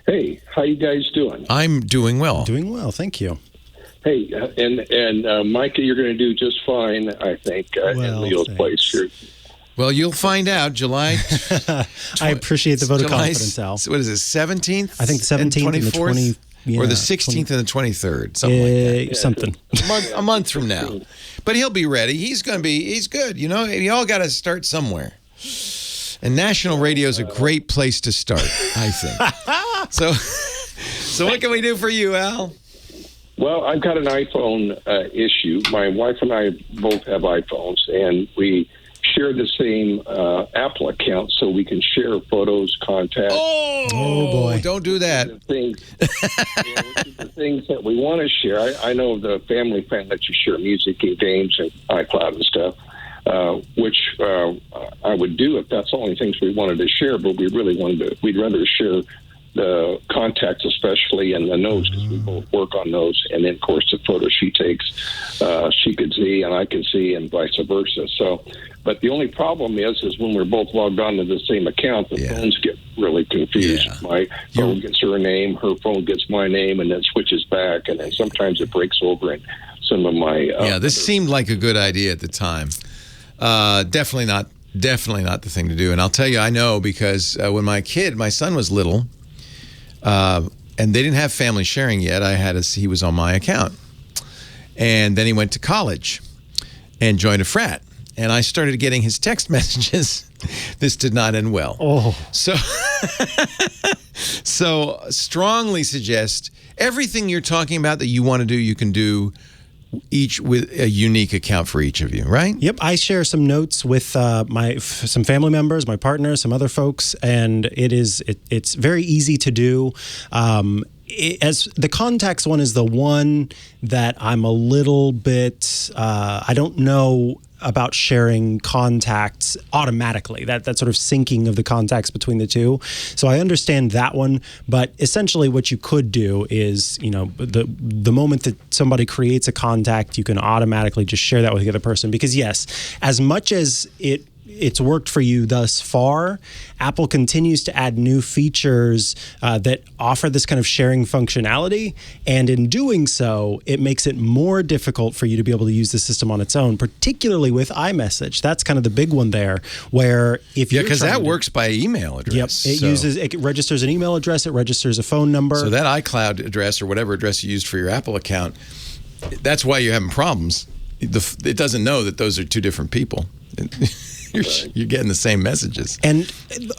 Hey, how you guys doing? I'm doing well. Doing well, thank you. Hey, and Micah, you're going to do just fine, I think, in Leo's place. Well, you'll find out July. I appreciate the vote of confidence, Al. What is it, 17th? I think the 17th and the 20th. Or the 16th and the 23rd, something like that. Something. A month from now. But he'll be ready. He's good. You know, you all got to start somewhere. And national radio is a great place to start, I think. So what can we do for you, Al? Well, I've got an iPhone issue. My wife and I both have iPhones, and we share the same Apple account so we can share photos, contacts. Oh boy. Don't do that. The things that we want to share. I know the family plan lets you share music and games and iCloud and stuff, which I would do if that's the only things we wanted to share, but we'd rather share the contacts, especially, and the notes, because we both work on those. And then, of course, the photos she takes, she could see and I can see, and vice versa. So, but the only problem is when we're both logged on to the same account, the phones get really confused. Yeah. My phone gets her name, her phone gets my name, and then switches back, and then sometimes it breaks over in some of my. This seemed like a good idea at the time. Definitely not the thing to do. And I'll tell you, I know, because when my son was little. And they didn't have family sharing yet. He was on my account. And then he went to college and joined a frat. And I started getting his text messages. This did not end well. Oh. So strongly suggest everything you're talking about that you want to do, you can do each with a unique account for each of you, right? Yep. I share some notes with some family members, my partner, some other folks, and it's very easy to do. As the contacts one is the one that I'm a little bit I don't know about sharing contacts automatically, that sort of syncing of the contacts between the two. So I understand that one, but essentially what you could do is, the moment that somebody creates a contact, you can automatically just share that with the other person. Because yes, as much as it's worked for you thus far, Apple continues to add new features that offer this kind of sharing functionality. And in doing so, it makes it more difficult for you to be able to use the system on its own, particularly with iMessage. That's kind of the big one there, where if you're because that works by email address. Yep, it registers an email address, it registers a phone number. So that iCloud address or whatever address you used for your Apple account, that's why you're having problems. It doesn't know that those are two different people. You're getting the same messages. And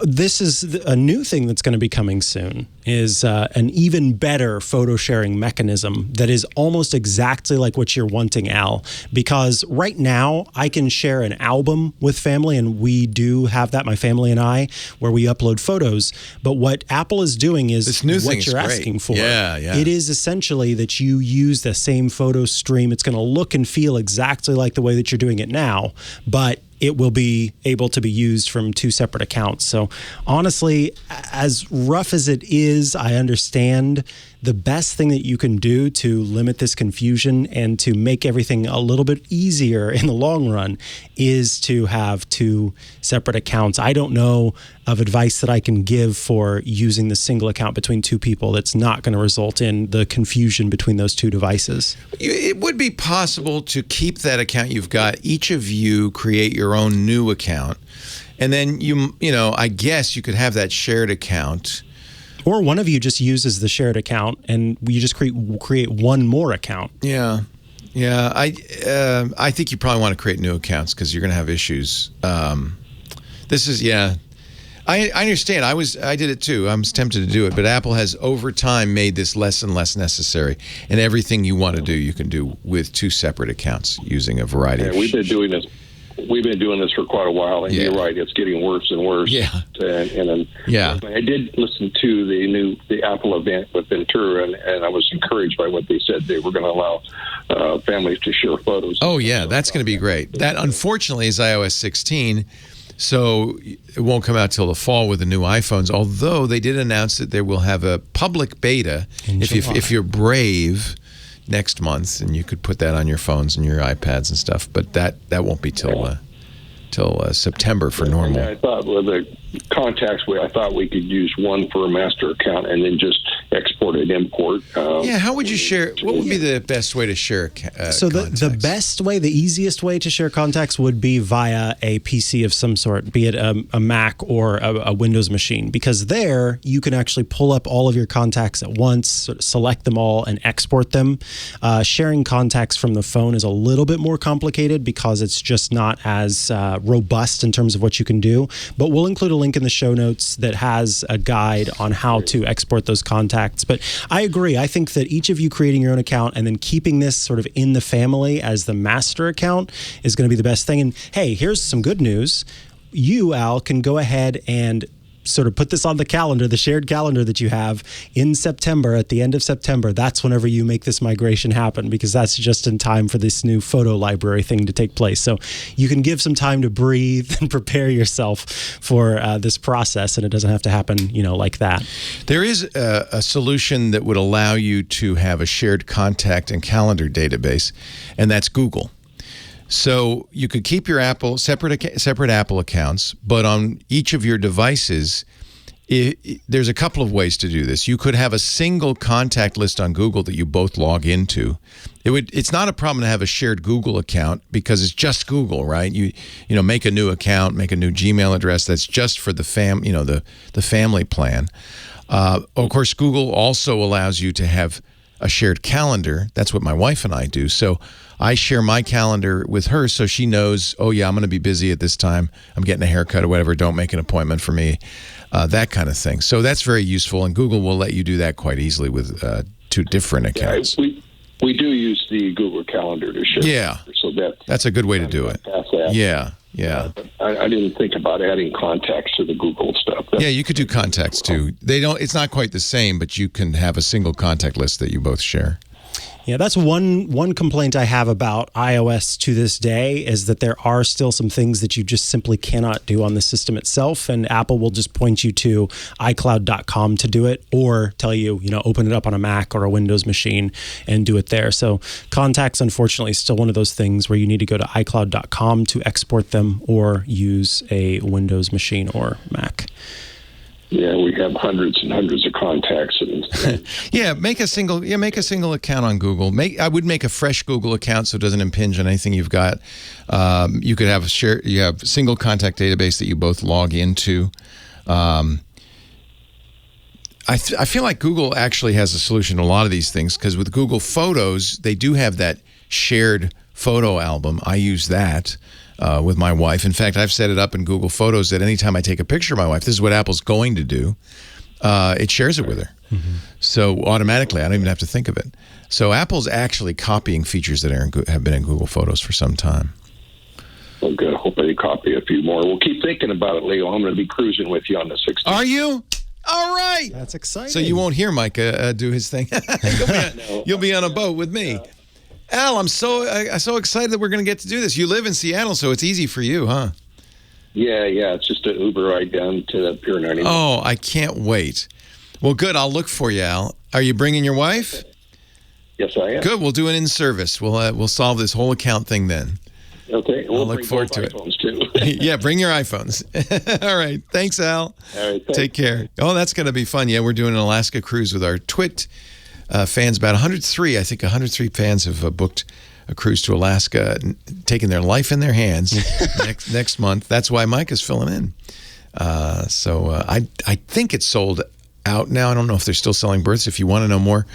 this is a new thing that's going to be coming soon, is an even better photo sharing mechanism that is almost exactly like what you're wanting, Al. Because right now, I can share an album with family, and we do have that, my family and I, where we upload photos. But what Apple is doing is this new what you're asking for. Yeah. It is essentially that you use the same photo stream. It's going to look and feel exactly like the way that you're doing it now, but it will be able to be used from 2 separate accounts. So honestly, as rough as it is is. I understand. The best thing that you can do to limit this confusion and to make everything a little bit easier in the long run is to have two separate accounts. I don't know of advice that I can give for using the single account between two people that's not going to result in the confusion between those two devices. It would be possible to keep that account you've got. Each of you create your own new account. And then, I guess you could have that shared account. Or one of you just uses the shared account and you just create one more account. Yeah. Yeah. I think you probably want to create new accounts because you're going to have issues. I understand. I did it too. I was tempted to do it, but Apple has over time made this less and less necessary. And everything you want to do, you can do with two separate accounts using a variety of we've been doing this. We've been doing this for quite a while, and you're right. It's getting worse and worse. Yeah. I did listen to the Apple event with Ventura, and I was encouraged by what they said. They were going to allow families to share photos. Oh, yeah. That's going to be great. That, unfortunately, is iOS 16, so it won't come out till the fall with the new iPhones, although they did announce that they will have a public beta if you're brave next month, and you could put that on your phones and your iPads and stuff. But that won't be till September for normal. I thought with the contacts, I thought we could use one for a master account and then just export and import. How would you share? What would be the best way to share So the best way, the easiest way to share contacts would be via a PC of some sort, be it a Mac or a Windows machine, because there you can actually pull up all of your contacts at once, sort of select them all, and export them. Sharing contacts from the phone is a little bit more complicated because it's just not as robust in terms of what you can do. But we'll include a link in the show notes that has a guide on how to export those contacts. But I agree. I think that each of you creating your own account and then keeping this sort of in the family as the master account is going to be the best thing. And hey, here's some good news. You, Al, can go ahead and sort of put this on the calendar, the shared calendar that you have in September, at the end of September. That's whenever you make this migration happen, because that's just in time for this new photo library thing to take place. So you can give some time to breathe and prepare yourself for this process, and it doesn't have to happen, like that. There is a solution that would allow you to have a shared contact and calendar database, and that's Google. So you could keep your separate Apple accounts, but on each of your devices, there's a couple of ways to do this. You could have a single contact list on Google that you both log into. It's not a problem to have a shared Google account because it's just Google, right? You make a new account, make a new Gmail address that's just for the family plan. Of course, Google also allows you to have a shared calendar. That's what my wife and I do. So I share my calendar with her so she knows, oh, yeah, I'm going to be busy at this time. I'm getting a haircut or whatever. Don't make an appointment for me, that kind of thing. So that's very useful, and Google will let you do that quite easily with two different accounts. Yeah, we do use the Google Calendar to share. Yeah, so that's a good way to do it. Yeah. I didn't think about adding contacts to the Google stuff. You could do contacts too. It's not quite the same, but you can have a single contact list that you both share. Yeah, that's one complaint I have about iOS to this day, is that there are still some things that you just simply cannot do on the system itself, and Apple will just point you to iCloud.com to do it, or tell you, open it up on a Mac or a Windows machine and do it there. So contacts, unfortunately, is still one of those things where you need to go to iCloud.com to export them, or use a Windows machine or Mac. Yeah, we have hundreds and hundreds of contacts. Make a single account on Google. I would make a fresh Google account so it doesn't impinge on anything you've got. You could have you have a single contact database that you both log into. I feel like Google actually has a solution to a lot of these things, because with Google Photos, they do have that shared photo album. I use that with my wife. In fact, I've set it up in Google Photos that anytime I take a picture of my wife, this is what Apple's going to do, it shares it with her. Mm-hmm. So automatically, I don't even have to think of it. So Apple's actually copying features that have been in Google Photos for some time. Well, good. I hope they copy a few more. We'll keep thinking about it, Leo. I'm going to be cruising with you on the 16th. Are you? All right. That's exciting. So you won't hear Micah do his thing. You'll be on a boat with me. Al, I'm so excited that we're going to get to do this. You live in Seattle, so it's easy for you, huh? Yeah. It's just an Uber ride down to the Pier 91. Oh, I can't wait. Well, good. I'll look for you, Al. Are you bringing your wife? Yes, I am. Good. We'll do an in-service. We'll solve this whole account thing then. Okay. I'll look forward to it. Too. Yeah, bring your iPhones. All right. Thanks, Al. All right. Take care. Oh, that's going to be fun. Yeah, we're doing an Alaska cruise with our Twit fans. About 103, I think 103 fans have booked a cruise to Alaska, taking their life in their hands next month. That's why Mike is filling in. I think it's sold out now. I don't know if they're still selling berths. If you want to know more,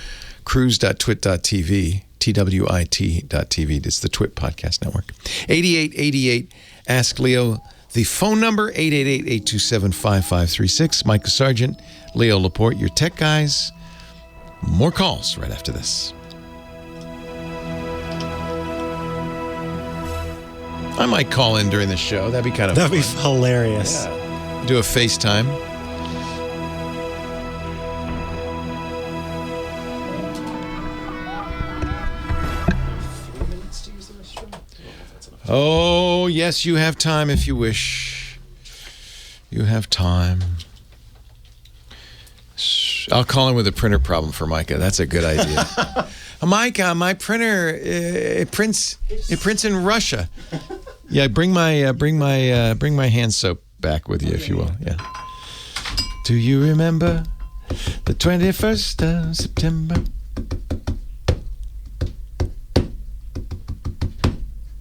cruise.twit.tv, TWIT.tv. It's the Twit Podcast Network. 8888 Ask Leo. The phone number, 888-827-5536. Micah Sargent, Leo Laporte, your tech guys. More calls right after this. I might call in during the show. That'd be kind of fun. That'd be hilarious. Yeah. Do a FaceTime. Oh, yes, you have time if you wish. You have time. I'll call in with a printer problem for Micah. That's a good idea. Micah, my printer it prints in Russia. Yeah, bring my hand soap back with you if you will. Yeah. Do you remember the 21st of September?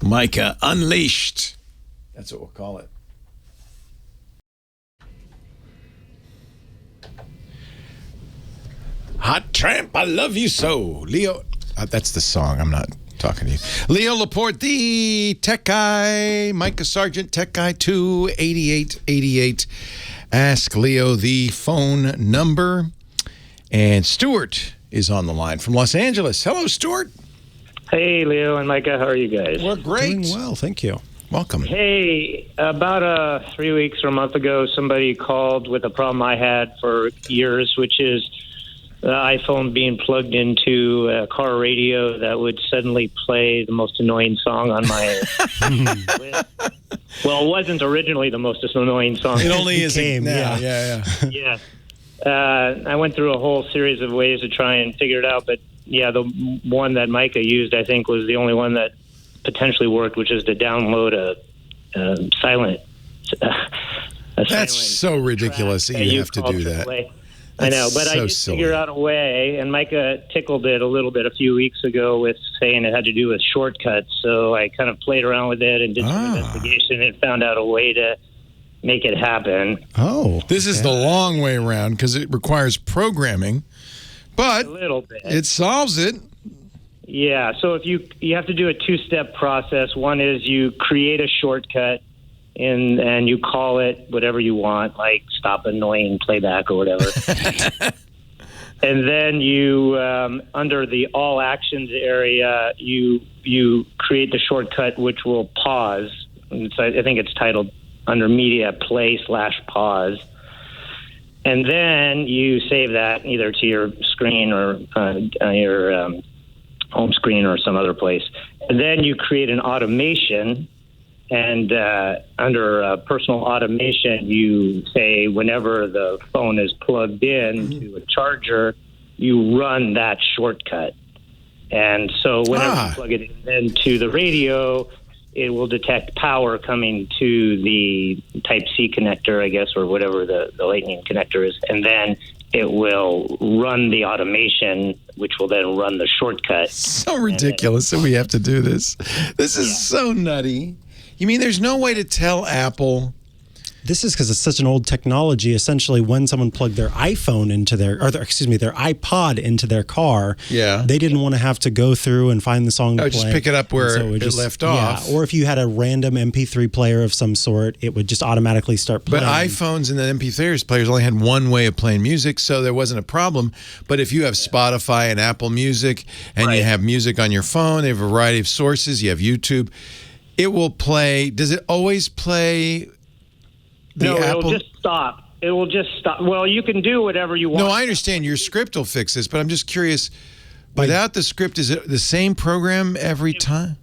Micah Unleashed. That's what we'll call it. Hot Tramp, I love you so. Leo, that's the song. I'm not talking to you. Leo Laporte, the tech guy. Micah Sargent, tech guy 28888. Ask Leo the phone number. And Stuart is on the line from Los Angeles. Hello, Stuart. Hey, Leo and Micah. How are you guys? We're great. Doing well, thank you. Welcome. Hey, about 3 weeks or a month ago, somebody called with a problem I had for years, which is the iPhone being plugged into a car radio that would suddenly play the most annoying song on my list. Well, it wasn't originally the most annoying song. It only is now. Yeah. I went through a whole series of ways to try and figure it out, but yeah, the one that Micah used, I think, was the only one that potentially worked, which is to download a silent. That's so ridiculous that you have to do that. I know, but I did figure out a way, and Micah tickled it a little bit a few weeks ago with saying it had to do with shortcuts. So I kind of played around with it and did some investigation and found out a way to make it happen. Oh, this is the long way around because it requires programming, but a little bit. It solves it. Yeah, so if you have to do a two-step process. One is you create a shortcut and you call it whatever you want, like stop annoying playback or whatever. And then you, under the all actions area, you create the shortcut which will pause. I think it's titled under media play/pause. And then you save that either to your screen or your home screen or some other place. And then you create an automation. And under personal automation, you say whenever the phone is plugged in to a charger, you run that shortcut. And so whenever you plug it into the radio, it will detect power coming to the Type-C connector, I guess, or whatever the Lightning connector is. And then it will run the automation, which will then run the shortcut. So ridiculous that we have to do this. This is so nutty. You mean there's no way to tell Apple? This is because it's such an old technology. Essentially, when someone plugged their iPhone into their iPod into their car, they didn't want to have to go through and find the song to play. Just pick it up where it left off. Or if you had a random MP3 player of some sort, it would just automatically start playing. But iPhones and the MP3 players only had one way of playing music, so there wasn't a problem. But if you have Spotify and Apple Music, and you have music on your phone, they have a variety of sources, you have YouTube, it will play. Does it always play? No, it'll just stop. It will just stop. Well, you can do whatever you want. No, I understand your script will fix this, but I'm just curious, without the script, is it the same program every time?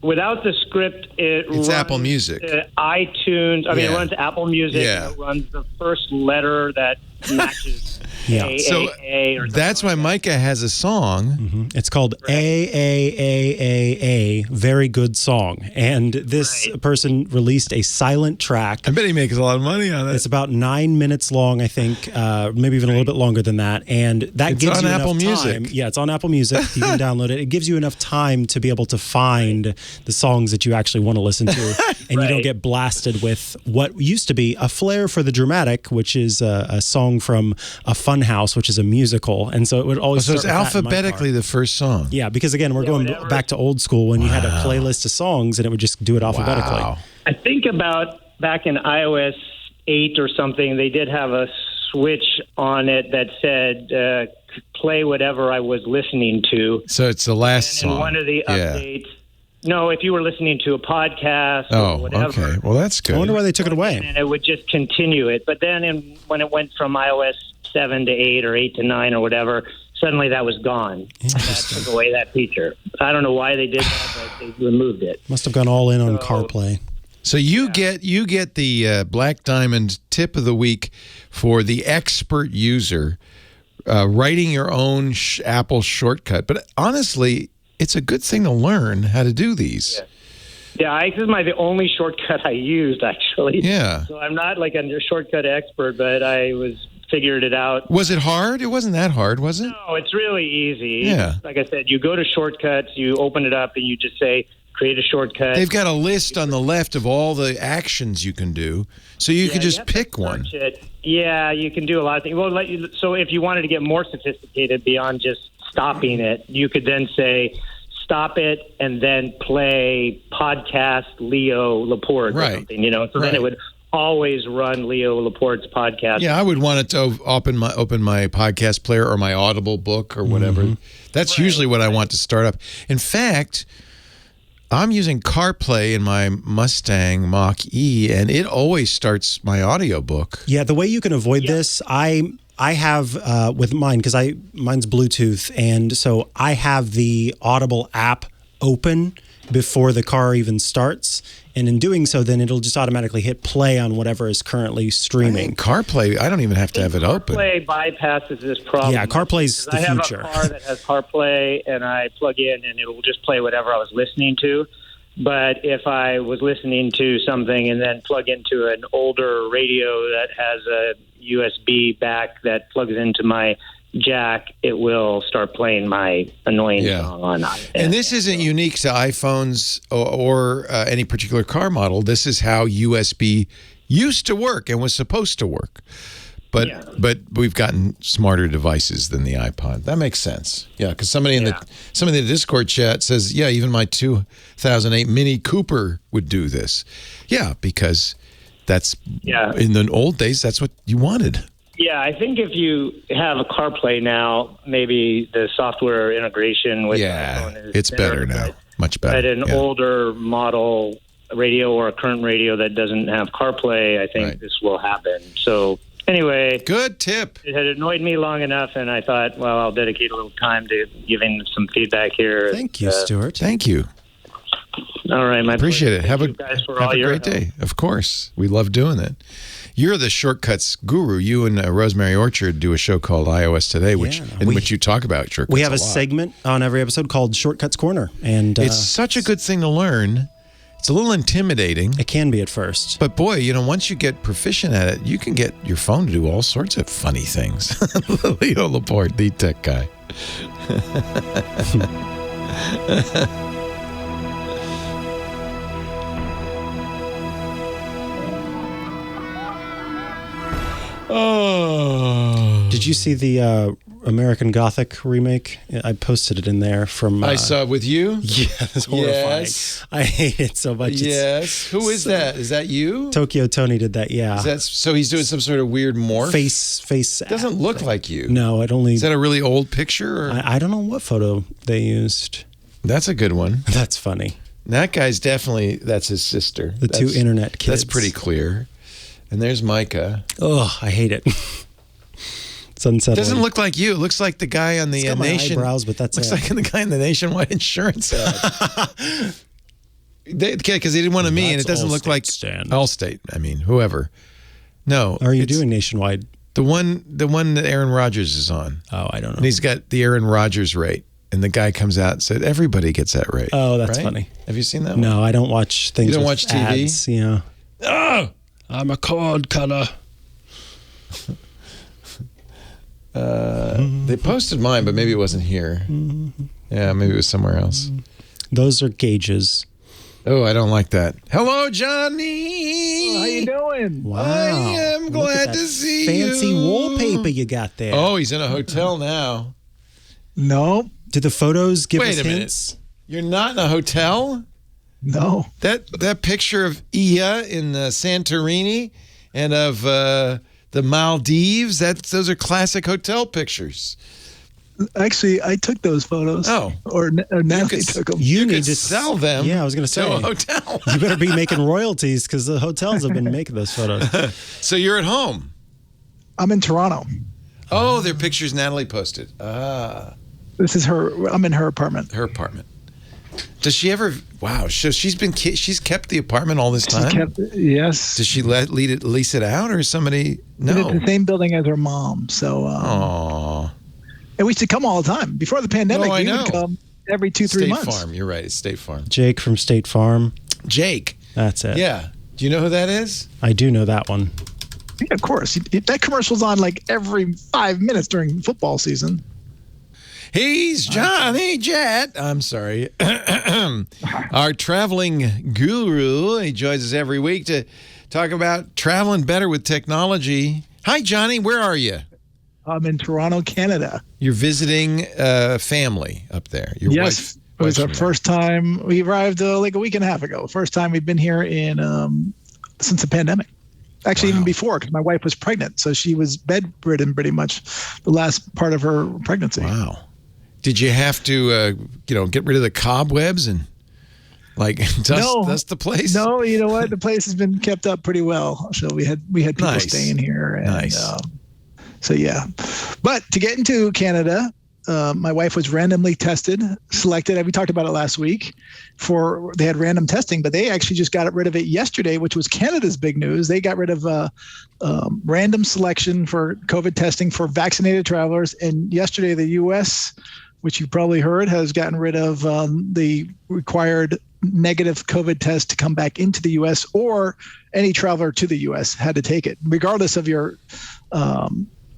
Without the script, it's runs Apple Music. iTunes. It runs Apple Music. Yeah. It runs the first letter that matches Yeah. So that's why Micah has a song. It's called A. Very good song. And this person released a silent track. I bet he makes a lot of money on it. It's about 9 minutes long, I think, maybe even a little bit longer than that. And that gives you Apple enough Music. time. Yeah, it's on Apple Music. You can download it. It gives you enough time to be able to find the songs that you actually want to listen to. And you don't get blasted with what used to be A Flair for the Dramatic, which is a song from A Funhouse, which is a musical. And so it would always So it's start with that in my car. alphabetically the first song. Yeah, because again, we're going back to old school when you had a playlist of songs and it would just do it alphabetically. Wow. I think about back in iOS 8 or something, they did have a switch on it that said play whatever I was listening to. So it's the last And in song. one of the updates, no, if you were listening to a podcast or whatever. Okay. Well, that's good. I wonder why they took it away. And it would just continue it. But then when it went from iOS 7 to 8 or 8 to 9 or whatever, suddenly that was gone. That took away that feature. I don't know why they did that, but they removed it. Must have gone all in on CarPlay. So you get the Black Diamond tip of the week for the expert user writing your own Apple shortcut. But honestly, it's a good thing to learn how to do these. Yeah, this is the only shortcut I used, actually. Yeah. So I'm not like a shortcut expert, but I figured it out. Was it hard? It wasn't that hard, was it? No, it's really easy. Yeah. Like I said, you go to shortcuts, you open it up, and you just say, create a shortcut. They've got a list on the left of all the actions you can do, so you can just pick one. Yeah, you can do a lot of things. Well, so if you wanted to get more sophisticated beyond just stopping it, you could then say, stop it and then play podcast Leo Laporte or something, So then it would always run Leo Laporte's podcast. Yeah, I would want it to open my podcast player or my Audible book or whatever. That's usually what I want to start up. In fact, I'm using CarPlay in my Mustang Mach-E, and it always starts my audiobook. Yeah, the way you can avoid this, I have with mine, because mine's Bluetooth, and so I have the Audible app open before the car even starts, and in doing so, then it'll just automatically hit play on whatever is currently streaming. CarPlay, I don't even have to have it open. CarPlay bypasses this problem. Yeah, CarPlay's the future. I have a car that has CarPlay, and I plug in, and it will just play whatever I was listening to. But if I was listening to something and then plug into an older radio that has a USB back that plugs into my jack, it will start playing my annoying song on it. And this isn't unique to iPhones or any particular car model. This is how USB used to work and was supposed to work. But we've gotten smarter devices than the iPod. That makes sense. Yeah, because somebody in the Discord chat says, yeah, even my 2008 Mini Cooper would do this. Yeah, because that's in the old days, that's what you wanted. Yeah, I think if you have a CarPlay now, maybe the software integration with iPhone is it's better now. Much better. But an older model radio or a current radio that doesn't have CarPlay, I think this will happen. So anyway, good tip. It had annoyed me long enough, and I thought, well, I'll dedicate a little time to giving some feedback here. Thank you, Stuart. Thank you. All right, my appreciate pleasure. it. Have Thank you a great day. Of course, we love doing it. You're the shortcuts guru. You and Rosemary Orchard do a show called iOS Today, in which you talk about shortcuts. We have a lot. segment on every episode called Shortcuts Corner, and it's such a good thing to learn. It's a little intimidating. It can be at first. But boy, once you get proficient at it, you can get your phone to do all sorts of funny things. Leo Laporte, the tech guy. Oh. Did you see the American Gothic remake? I posted it in there from... I saw it with you? Yeah, it's horrifying. Yes. I hate it so much. Yes. Who is that? Is that you? Tokyo Tony did that, yeah. So he's doing some sort of weird morph? Face It doesn't look like you. No, it only... Is that a really old picture? Or? I don't know what photo they used. That's a good one. That's funny. That guy's definitely... That's his sister. That's two internet kids. That's pretty clear. And there's Micah. Oh, I hate it. It's unsettling. It doesn't look like you. It looks like the guy on the it's got my eyebrows, but that's looks like the guy in the Nationwide Insurance ad. Because they didn't want to me, and it doesn't look like Stand. Allstate. I mean, whoever. No. Are you doing Nationwide? The one that Aaron Rodgers is on. Oh, I don't know. And he's got the Aaron Rodgers rate. And the guy comes out and said, everybody gets that rate. Oh, that's right? funny. Have you seen that one? No, I don't watch things. You don't with watch TV? ads, yeah. Oh! I'm a cord cutter. They posted mine, but maybe it wasn't here. Yeah, maybe it was somewhere else. Those are gauges. Oh, I don't like that. Hello, Johnny. How you doing? Wow. I am Look glad at to that see fancy you. wallpaper you got there. Oh, he's in a hotel now. No, Did the photos give Wait us a hints? minute. You're not in a hotel? no. That picture of Ia in Santorini and of the Maldives, those are classic hotel pictures. Actually, I took those photos. Oh. Or Natalie took them. You could need to sell them. Yeah, I was going to say. to a hotel. You better be making royalties because the hotels have been making those photos. So you're at home. I'm in Toronto. Oh, they're pictures Natalie posted. This is her. I'm in her apartment. Her apartment. Does she ever? Wow. So she's kept the apartment all this time. Yes. Does she lease it out, or somebody? No. It's the same building as her mom. So. Aww. And we used to come all the time before the pandemic. I we know. would come every 2-3 State months. Farm. You're right. It's State Farm. Jake from State Farm. Jake. That's it. Yeah. Do you know who that is? I do know that one. Yeah, of course. That commercial's on like every 5 minutes during football season. He's Johnny Jet. I'm sorry. Our traveling guru. He joins us every week to talk about traveling better with technology. Hi, Johnny. Where are you? I'm in Toronto, Canada. You're visiting family up there. Your Yes. It was our first time. We arrived like a week and a half ago. First time we've been here since the pandemic. Actually, even before, because my wife was pregnant. So she was bedridden pretty much the last part of her pregnancy. Wow. Did you have to, get rid of the cobwebs and dust the place? No, you know what? The place has been kept up pretty well. So we had people Nice. staying here. And, Nice. So yeah, but to get into Canada, my wife was randomly selected. We talked about it last week. They had random testing, but they actually just got rid of it yesterday, which was Canada's big news. They got rid of random selection for COVID testing for vaccinated travelers. And yesterday, the U.S., which you probably heard, has gotten rid of the required negative COVID test to come back into the U.S., or any traveler to the U.S. had to take it, regardless of your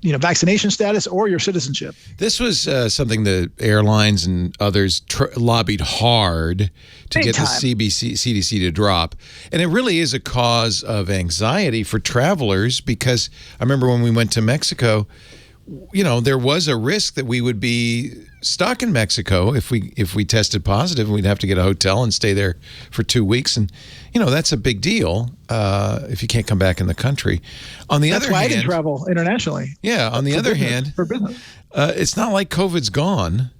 vaccination status or your citizenship. This was something the airlines and others lobbied hard to get the CDC to drop. And it really is a cause of anxiety for travelers, because I remember when we went to Mexico, there was a risk that we would be stuck in Mexico if we tested positive, and we'd have to get a hotel and stay there for 2 weeks. And, that's a big deal if you can't come back in the country. On the other hand, that's why I didn't travel internationally. Yeah. On the other hand, for business, it's not like COVID's gone.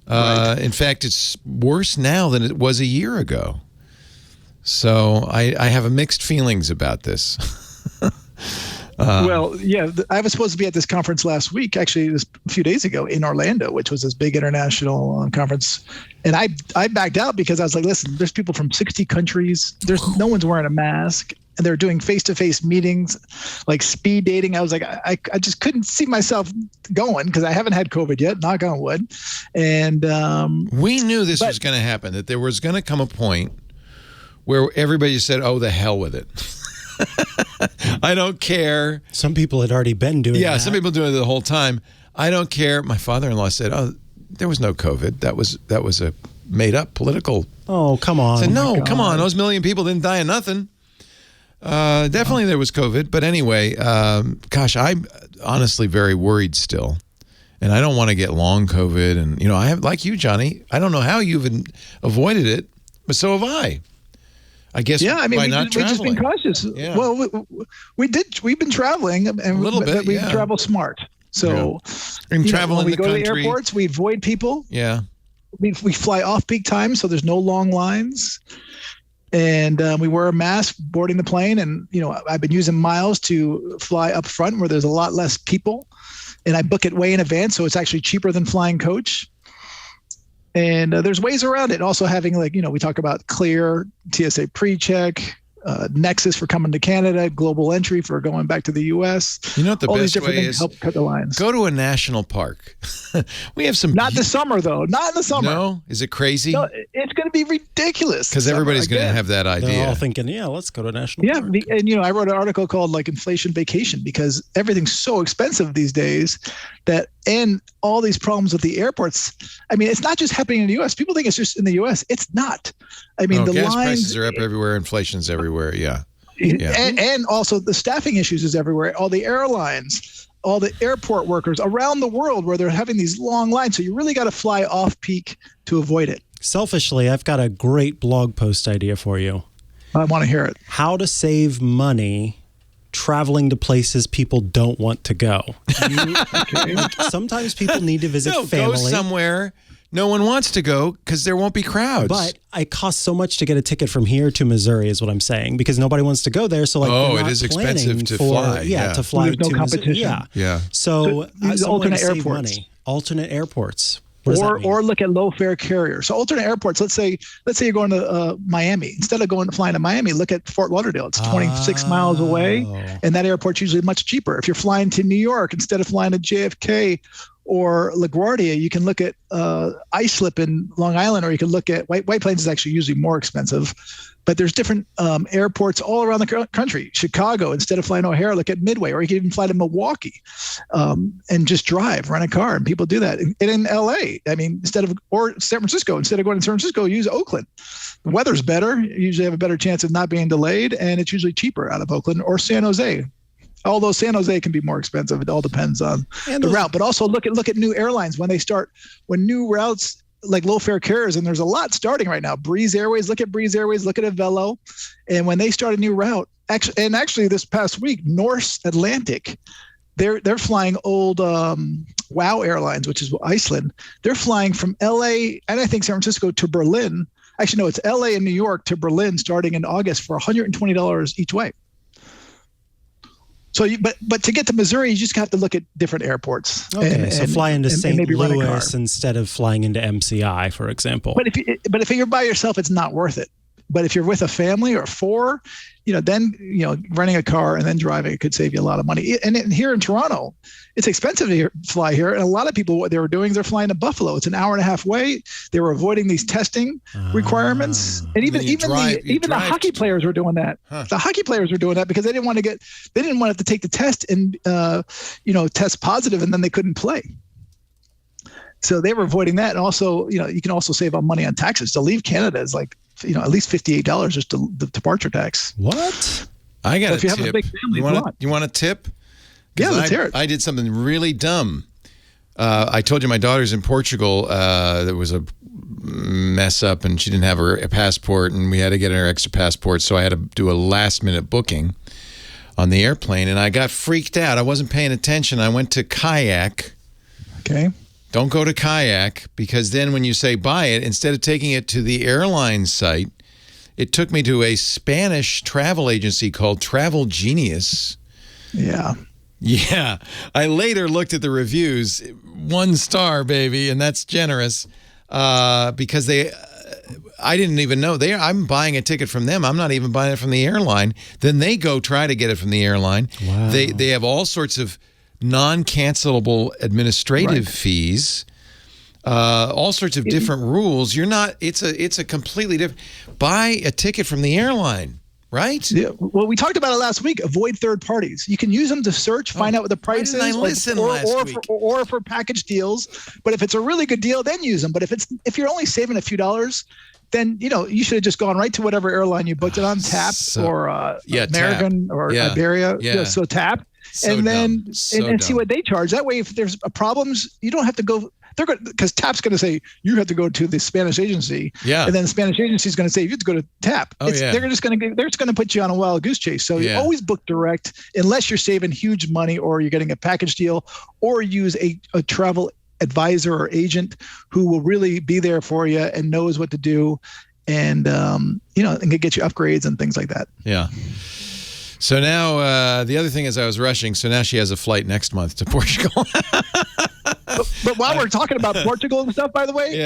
Right. In fact, it's worse now than it was a year ago. So I have mixed feelings about this. Well, yeah, I was supposed to be at this conference last week, actually it was a few days ago in Orlando, which was this big international conference. And I backed out because I was like, listen, there's people from 60 countries. No one's wearing a mask. And they're doing face-to-face meetings, like speed dating. I was like, I just couldn't see myself going, because I haven't had COVID yet, knock on wood. And we knew this was going to happen, that there was going to come a point where everybody said, oh, the hell with it. I don't care. Some people had already been doing it. Yeah, some people doing it the whole time. I don't care. My father-in-law said, oh, there was no COVID. That was a made-up political. Oh, come on. I said, no, come on. Those million people didn't die of nothing. Definitely there was COVID. But anyway, gosh, I'm honestly very worried still. And I don't want to get long COVID. And, I have, like you, Johnny, I don't know how you've avoided it, but so have I. I guess by not traveling. We've just been cautious. Yeah. Well, we've been traveling, and a little bit. We travel smart. So, and travel when in we go country. to the airports, we avoid people. Yeah. We fly off peak time, so there's no long lines. And we wear a mask boarding the plane. And, I've been using miles to fly up front where there's a lot less people. And I book it way in advance, so it's actually cheaper than flying coach. And there's ways around it. Also having we talk about clear TSA pre-check, Nexus for coming to Canada, global entry for going back to the U.S. You know what the All these best different way things is? help cut the lines. Go to a national park. We have some. Not the summer, though. Not in the summer. No? Is it crazy? No, it's going to be ridiculous. Because everybody's going to again. have that They're idea. all thinking, yeah, let's go to a national Yeah, park. and I wrote an article called like Inflation Vacation because everything's so expensive these days that, and all these problems with the airports. I mean, it's not just happening in the U.S. People think it's just in the U.S. It's not. I mean, the gas lines prices are up everywhere. Inflation's everywhere. Yeah. Yeah. And also the staffing issues is everywhere. All the airlines, all the airport workers around the world where they're having these long lines. So you really got to fly off peak to avoid it. Selfishly, I've got a great blog post idea for you. I want to hear it. How to save money traveling to places people don't want to go. Sometimes people need to visit family. Go somewhere no one wants to go because there won't be crowds. But it costs so much to get a ticket from here to Missouri is what I'm saying, because nobody wants to go there. So they're not it is planning expensive to for, fly. Yeah, to fly There's no to competition. Missouri. Yeah. So use alternate save airports. money. Alternate airports. What does that mean? Or look at low fare carriers. So alternate airports. Let's say you're going to Miami. Instead of flying to Miami, look at Fort Lauderdale. It's 26 miles away, and that airport's usually much cheaper. If you're flying to New York instead of flying to JFK or LaGuardia, you can look at Islip in Long Island, or you can look at White Plains is actually usually more expensive. But there's different airports all around the country. Chicago, instead of flying to O'Hare, look at Midway, or you can even fly to Milwaukee and just rent a car. And people do that. And in LA, I mean, or San Francisco, instead of going to San Francisco, use Oakland. The weather's better. You usually have a better chance of not being delayed, and it's usually cheaper out of Oakland or San Jose. Although San Jose can be more expensive. It all depends on the route. But also look at new airlines when new routes like low fare carriers, and there's a lot starting right now. Breeze Airways, look at Breeze Airways, look at Avelo. And when they start a new route, actually this past week, Norse Atlantic, they're flying old WOW Airlines, which is Iceland. They're flying from LA and I think San Francisco to Berlin. Actually, no, it's LA and New York to Berlin starting in August for $120 each way. So, but to get to Missouri, you just have to look at different airports. Okay, so fly into St. maybe rent a car. Louis instead of flying into MCI, for example. But if you're by yourself, it's not worth it. But if you're with a family or four, then renting a car and then driving, it could save you a lot of money. And here in Toronto, it's expensive to fly here. And a lot of people, what they were doing, they're flying to Buffalo. It's an hour and a half away. They were avoiding these testing requirements. And even the hockey players were doing that. Huh. The hockey players were doing that because they didn't want to have to take the test and, test positive, and then they couldn't play. So they were avoiding that. And also, you can also save on money on taxes. To leave Canada is like, at least $58 just the departure tax. What? I got a tip. If you have a big family, you want a tip? Yeah, let's hear it. I did something really dumb. I told you my daughter's in Portugal. There was a mess up, and she didn't have her passport, and we had to get her extra passport, so I had to do a last-minute booking on the airplane, and I got freaked out. I wasn't paying attention. I went to Kayak. Okay. Don't go to Kayak, because then when you say buy it, instead of taking it to the airline site, it took me to a Spanish travel agency called Travel Genius. Yeah. Yeah. I later looked at the reviews. 1 star, baby, and that's generous because I didn't even know. I'm buying a ticket from them. I'm not even buying it from the airline. Then they go try to get it from the airline. Wow. They have all sorts of non-cancelable administrative fees, all sorts of different rules. It's a completely different. Buy a ticket from the airline, right? Yeah. Well, we talked about it last week. Avoid third parties. You can use them to search, find out what the price is, or for package deals. But if it's a really good deal, then use them. But if you're only saving a few dollars, then you should have just gone right to whatever airline you booked it on, TAP or American TAP. or Iberia. Yeah. So TAP. And then see what they charge. That way, if there's problems, you don't have to go. They're going because TAP's going to say you have to go to the Spanish agency. Yeah. And then the Spanish agency is going to say you have to go to TAP. They're just going to put you on a wild goose chase. So you always book direct unless you're saving huge money or you're getting a package deal, or use a travel advisor or agent who will really be there for you and knows what to do, and and can get you upgrades and things like that. Yeah. So now the other thing is I was rushing. So now she has a flight next month to Portugal. but while we're talking about Portugal and stuff, by the way,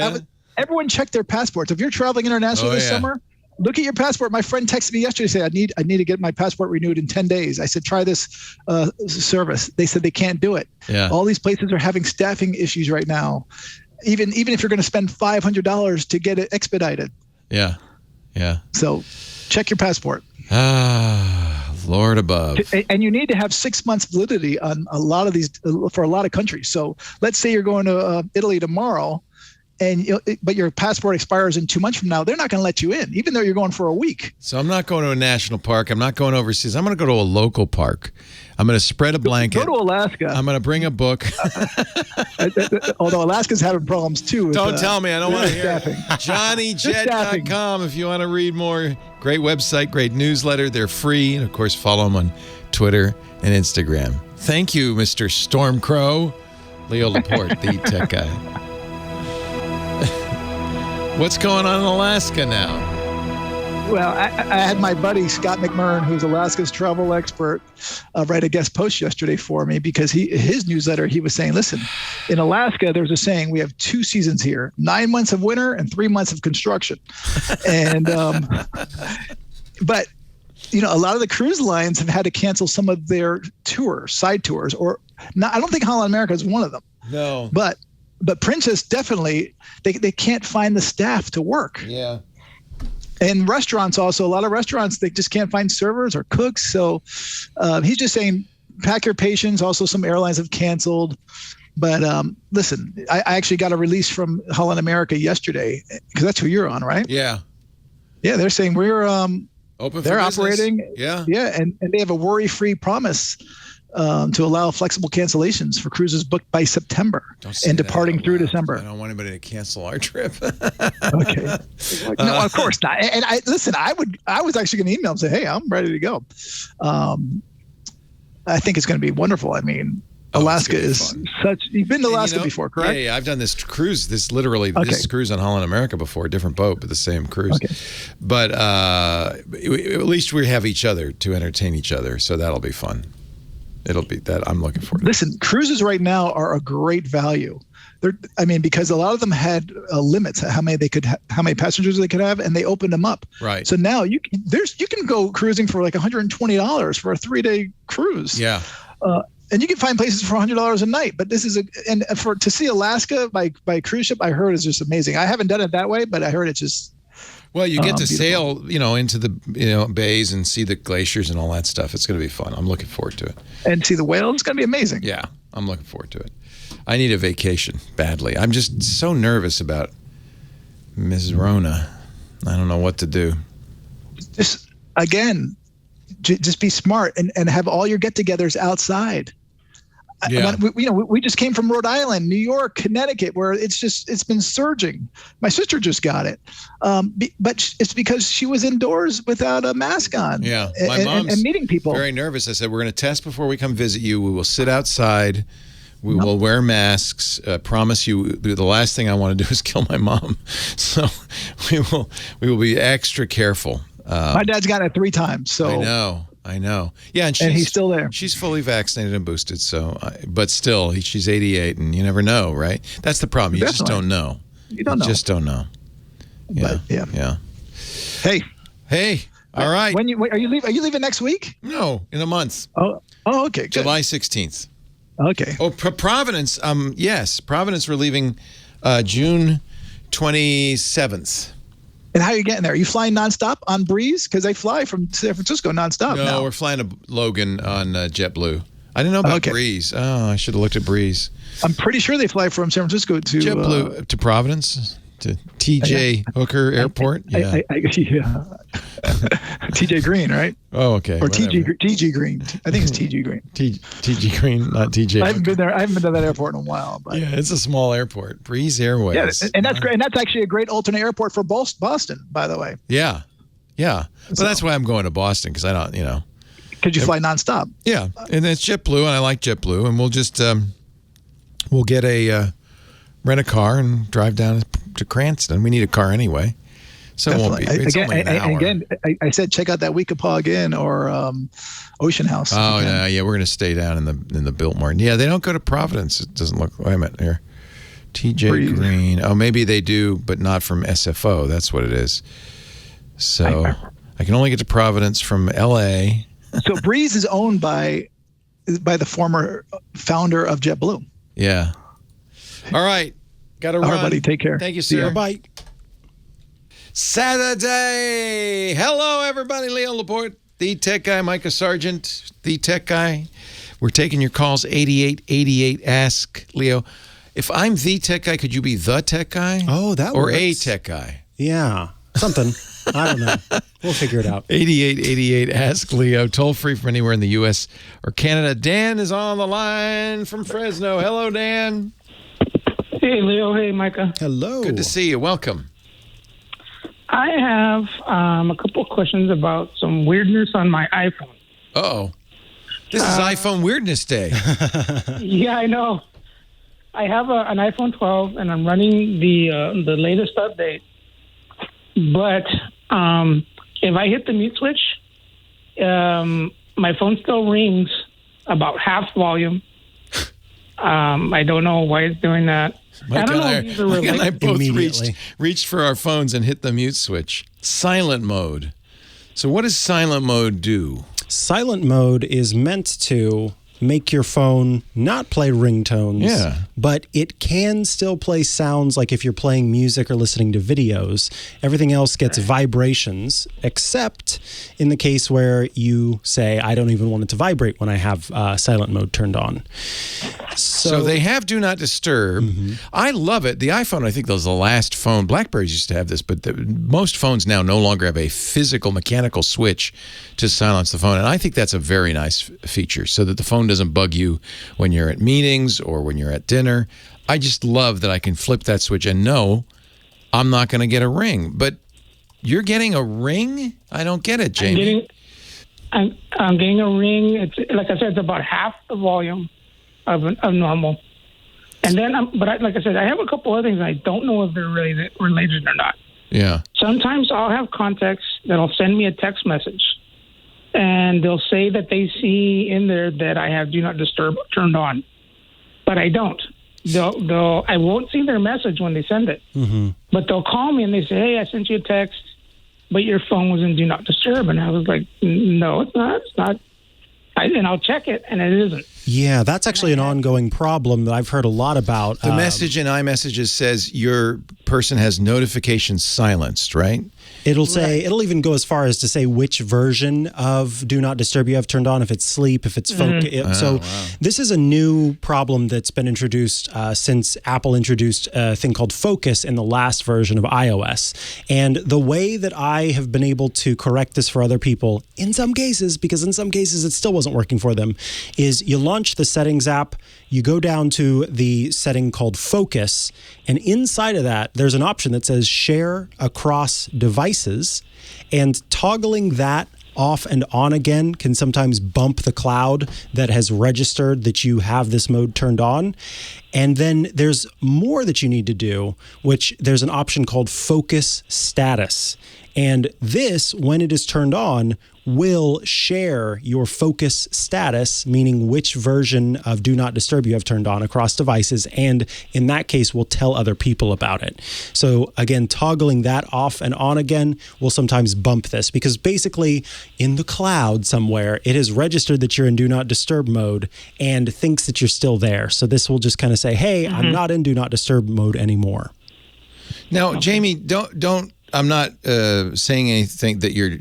everyone check their passports. If you're traveling internationally this summer, Look at your passport. My friend texted me yesterday, said, I need to get my passport renewed in 10 days. I said, try this service. They said they can't do it. Yeah. All these places are having staffing issues right now. Even if you're going to spend $500 to get it expedited. Yeah. Yeah. So check your passport. Lord above. And you need to have 6 months validity on a lot of these, for a lot of countries. So let's say you're going to Italy tomorrow, but your passport expires in 2 months from now. They're not going to let you in, even though you're going for a week. So I'm not going to a national park. I'm not going overseas. I'm going to go to a local park. I'm going to spread a blanket. Go to Alaska. I'm going to bring a book. Although Alaska's having problems too. Don't tell me. I don't want to hear staffing. JohnnyJet.com if you want to read more. Great website, great newsletter. They're free. And, of course, follow them on Twitter and Instagram. Thank you, Mr. Stormcrow. Leo Laporte, the tech guy. What's going on in Alaska now? Well, I had my buddy Scott McMurrin, who's Alaska's travel expert, write a guest post yesterday for me because his newsletter, he was saying, listen, in Alaska, there's a saying, we have 2 seasons here, 9 months of winter and 3 months of construction. And, but, you know, a lot of the cruise lines have had to cancel some of their side tours, or not. I don't think Holland America is one of them. No. But Princess definitely, they can't find the staff to work. Yeah. And restaurants also, a lot of restaurants, they just can't find servers or cooks. So he's just saying, pack your patience. Also, some airlines have canceled. But listen, I actually got a release from Holland America yesterday, because that's who you're on, right? Yeah. Yeah, they're saying we're open for they're business. operating. Yeah. Yeah, and they have a worry-free promise to allow flexible cancellations for cruises booked by September and departing through December. I don't want anybody to cancel our trip. Okay. No, of course not. And I was actually going to email and say, hey, I'm ready to go. I think it's going to be wonderful. I mean, Alaska is such. You've been to Alaska before, correct? Yeah. I've done this cruise. This cruise on Holland America before, a different boat, but the same cruise. Okay. But at least we have each other to entertain each other, so that'll be fun. It'll be that I'm looking forward to. Listen, cruises right now are a great value. Because a lot of them had limits how many passengers they could have, and they opened them up. Right. So now you can go cruising for like $120 for a 3-day cruise. Yeah. And you can find places for $100 a night. But this is to see Alaska by cruise ship, I heard is just amazing. I haven't done it that way, but I heard it's just. Well, you get to beautiful. sail, into the bays and see the glaciers and all that stuff. It's going to be fun. I'm looking forward to it. And see the whales. It's going to be amazing. Yeah, I'm looking forward to it. I need a vacation badly. I'm just so nervous about Ms. Rona. I don't know what to do. Just be smart and have all your get-togethers outside. Yeah. We just came from Rhode Island, New York, Connecticut, where it's been surging. My sister just got it, but it's because she was indoors without a mask on. Yeah, my mom's and meeting people. Very nervous. I said, we're going to test before we come visit you. We will sit outside. We will wear masks. Promise you, the last thing I want to do is kill my mom. So we will be extra careful. My dad's got it 3 times. So I know. Yeah, and he's still there. She's fully vaccinated and boosted. So, but still, she's 88, and you never know, right? That's the problem. You just don't know. You don't know. Just don't know. Yeah. But, yeah. Hey. All right. When are you leaving? Are you leaving next week? No, in a month. Oh, okay. Good. July 16th. Okay. Oh, Providence. Yes, Providence. We're leaving June 27th. And how are you getting there? Are you flying nonstop on Breeze? Because they fly from San Francisco nonstop now. No, we're flying to Logan on JetBlue. I didn't know about Breeze. Oh, I should have looked at Breeze. I'm pretty sure they fly from San Francisco to JetBlue to Providence, to TJ Hooker Airport. Yeah. TJ Green, right? Oh, okay. Or TG Green. I think it's TG Green. TG Green, not TJ. I haven't been there. I haven't been to that airport in a while. But. Yeah, it's a small airport. Breeze Airways. Yeah, and that's great. And that's actually a great alternate airport for Boston, by the way. Yeah. But that's why I'm going to Boston, because I don't, Because you fly nonstop. Yeah, and it's JetBlue, and I like JetBlue, and we'll just we'll get rent a car and drive down to Cranston. We need a car anyway, so Definitely. It won't be. It's only an hour. Again, I said check out that Weekapaug Inn or Ocean House. Oh yeah, we're going to stay down in the Biltmore. Yeah, they don't go to Providence. It doesn't look. Wait a minute here. TJ Green. Oh, maybe they do, but not from SFO. That's what it is. So I can only get to Providence from L.A. So Breeze is owned by the former founder of JetBlue. Yeah. All right. Got to run. All right, buddy. Take care. Thank you, sir. Bye. Saturday. Hello, everybody. Leo Laporte, the tech guy. Micah Sargent, the tech guy. We're taking your calls. 8888. Ask Leo. If I'm the tech guy, could you be the tech guy? Oh, that or works. a tech guy? Yeah, something. I don't know. We'll figure it out. 8888. Ask Leo. Toll free from anywhere in the U.S. or Canada. Dan is on the line from Fresno. Hello, Dan. Hey, Leo. Hey, Micah. Hello. Good to see you. Welcome. I have a couple of questions about some weirdness on my iPhone. Uh-oh. This is iPhone Weirdness Day. Yeah, I know. I have an iPhone 12, and I'm running the latest update. But if I hit the mute switch, my phone still rings about half volume. I don't know why it's doing that. Mike and I both reached for our phones and hit the mute switch. Silent mode. So what does silent mode do? Silent mode is meant to make your phone not play ringtones, but it can still play sounds like if you're playing music or listening to videos. Everything else gets vibrations, except in the case where you say, I don't even want it to vibrate when I have silent mode turned on. So they have Do Not Disturb. Mm-hmm. I love it. The iPhone, I think that was the last phone. BlackBerries used to have this, but most phones now no longer have a physical mechanical switch to silence the phone. And I think that's a very nice feature so that the phone doesn't bug you when you're at meetings or when you're at dinner. I just love that I can flip that switch and know I'm not going to get a ring. But you're getting a ring? I don't get it, Jamie. I'm getting a ring. It's like I said, it's about half the volume of normal. And then, like I said, I have a couple other things. I don't know if they're really related or not. Yeah. Sometimes I'll have contacts that'll send me a text message, and they'll say that they see in there that I have Do Not Disturb turned on, but I don't. I won't see their message when they send it, but they'll call me and they say, "Hey, I sent you a text, but your phone was in Do Not Disturb," and I was like, "No, it's not. It's not." And I'll check it, and it isn't. Yeah, that's actually an ongoing problem that I've heard a lot about. The message in iMessages says your person has notifications silenced, right? It'll say, it'll even go as far as to say which version of Do Not Disturb you have turned on, if it's sleep, if it's focus. This is a new problem that's been introduced since Apple introduced a thing called Focus in the last version of iOS. And the way that I have been able to correct this for other people, in some cases, because in some cases it still wasn't working for them, is you launch the Settings app, you go down to the setting called Focus, and inside of that, there's an option that says Share Across Devices, and toggling that off and on again can sometimes bump the cloud that has registered that you have this mode turned on. And then there's more that you need to do, which there's an option called Focus Status. And this, when it is turned on, will share your focus status, meaning which version of Do Not Disturb you have turned on across devices, and in that case, will tell other people about it. So again, toggling that off and on again will sometimes bump this, because basically in the cloud somewhere, it has registered that you're in Do Not Disturb mode and thinks that you're still there. So this will just kind of say, hey, I'm not in Do Not Disturb mode anymore. Now, Jamie, don't. I'm not saying anything that you're.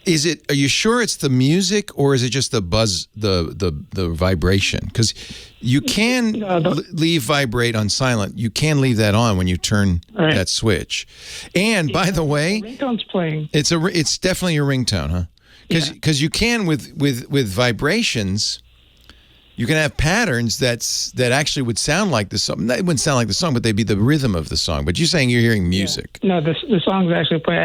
Is it? Are you sure it's the music, or is it just the buzz, the vibration? Because you can leave vibrate on silent. You can leave that on when you turn that switch. And by the way, the ringtone's playing. It's definitely your ringtone, huh? Because you can with vibrations. You can have patterns that actually would sound like the song. It wouldn't sound like the song, but they'd be the rhythm of the song. But you're saying you're hearing music. Yeah. No, the song's actually playing.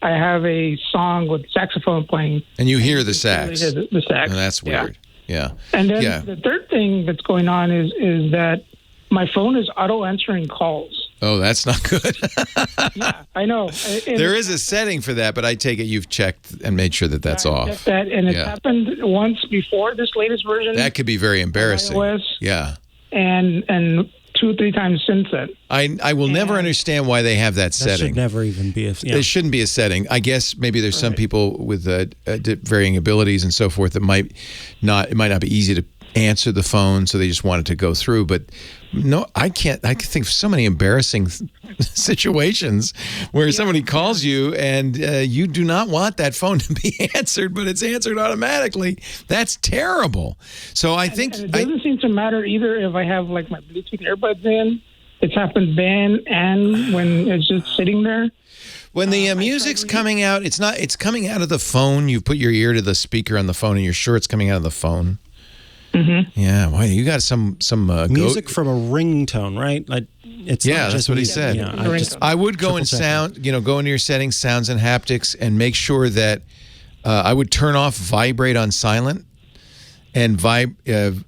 I have a song with saxophone playing. And you hear the sax. The sax. Oh, that's weird. Yeah. And then the third thing that's going on is that my phone is auto-answering calls. Oh, that's not good. Yeah, I know. There is a setting for that, but I take it you've checked and made sure that that's off. Checked that, and it's happened once before this latest version. That could be very embarrassing. iOS. Yeah. And 2 or 3 times since then. I will never understand why they have that setting. That should never even be a... Yeah. It shouldn't be a setting. I guess maybe there's some people with varying abilities and so forth that it might not be easy to answer the phone, so they just want it to go through. But no, I can't. I can think of so many embarrassing situations where somebody calls you and you do not want that phone to be answered, but it's answered automatically. That's terrible. So I think it doesn't seem to matter either if I have like my Bluetooth earbuds in. It's happened then and when it's just sitting there. When the music's coming out, it's coming out of the phone. You put your ear to the speaker on the phone and you're sure it's coming out of the phone. Mm-hmm. Yeah, well, you got some music from a ringtone, right? It's not just that's what he music. said. Yeah, I would go in sound, go into your settings, sounds and haptics, and make sure that I would turn off vibrate on silent, and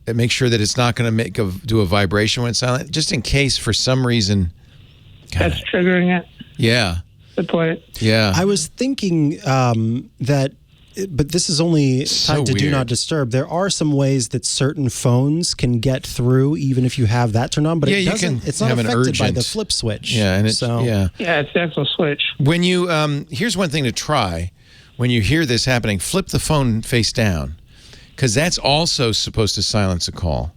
make sure that it's not going to do a vibration when it's silent, just in case for some reason. That's triggering it. Yeah. Good point. Yeah. I was thinking that. But this is only tied to Do Not Disturb. There are some ways that certain phones can get through, even if you have that turned on. But it doesn't. It's not affected by the flip switch. Yeah, and it's the actual switch. When you here's one thing to try: when you hear this happening, flip the phone face down, because that's also supposed to silence a call.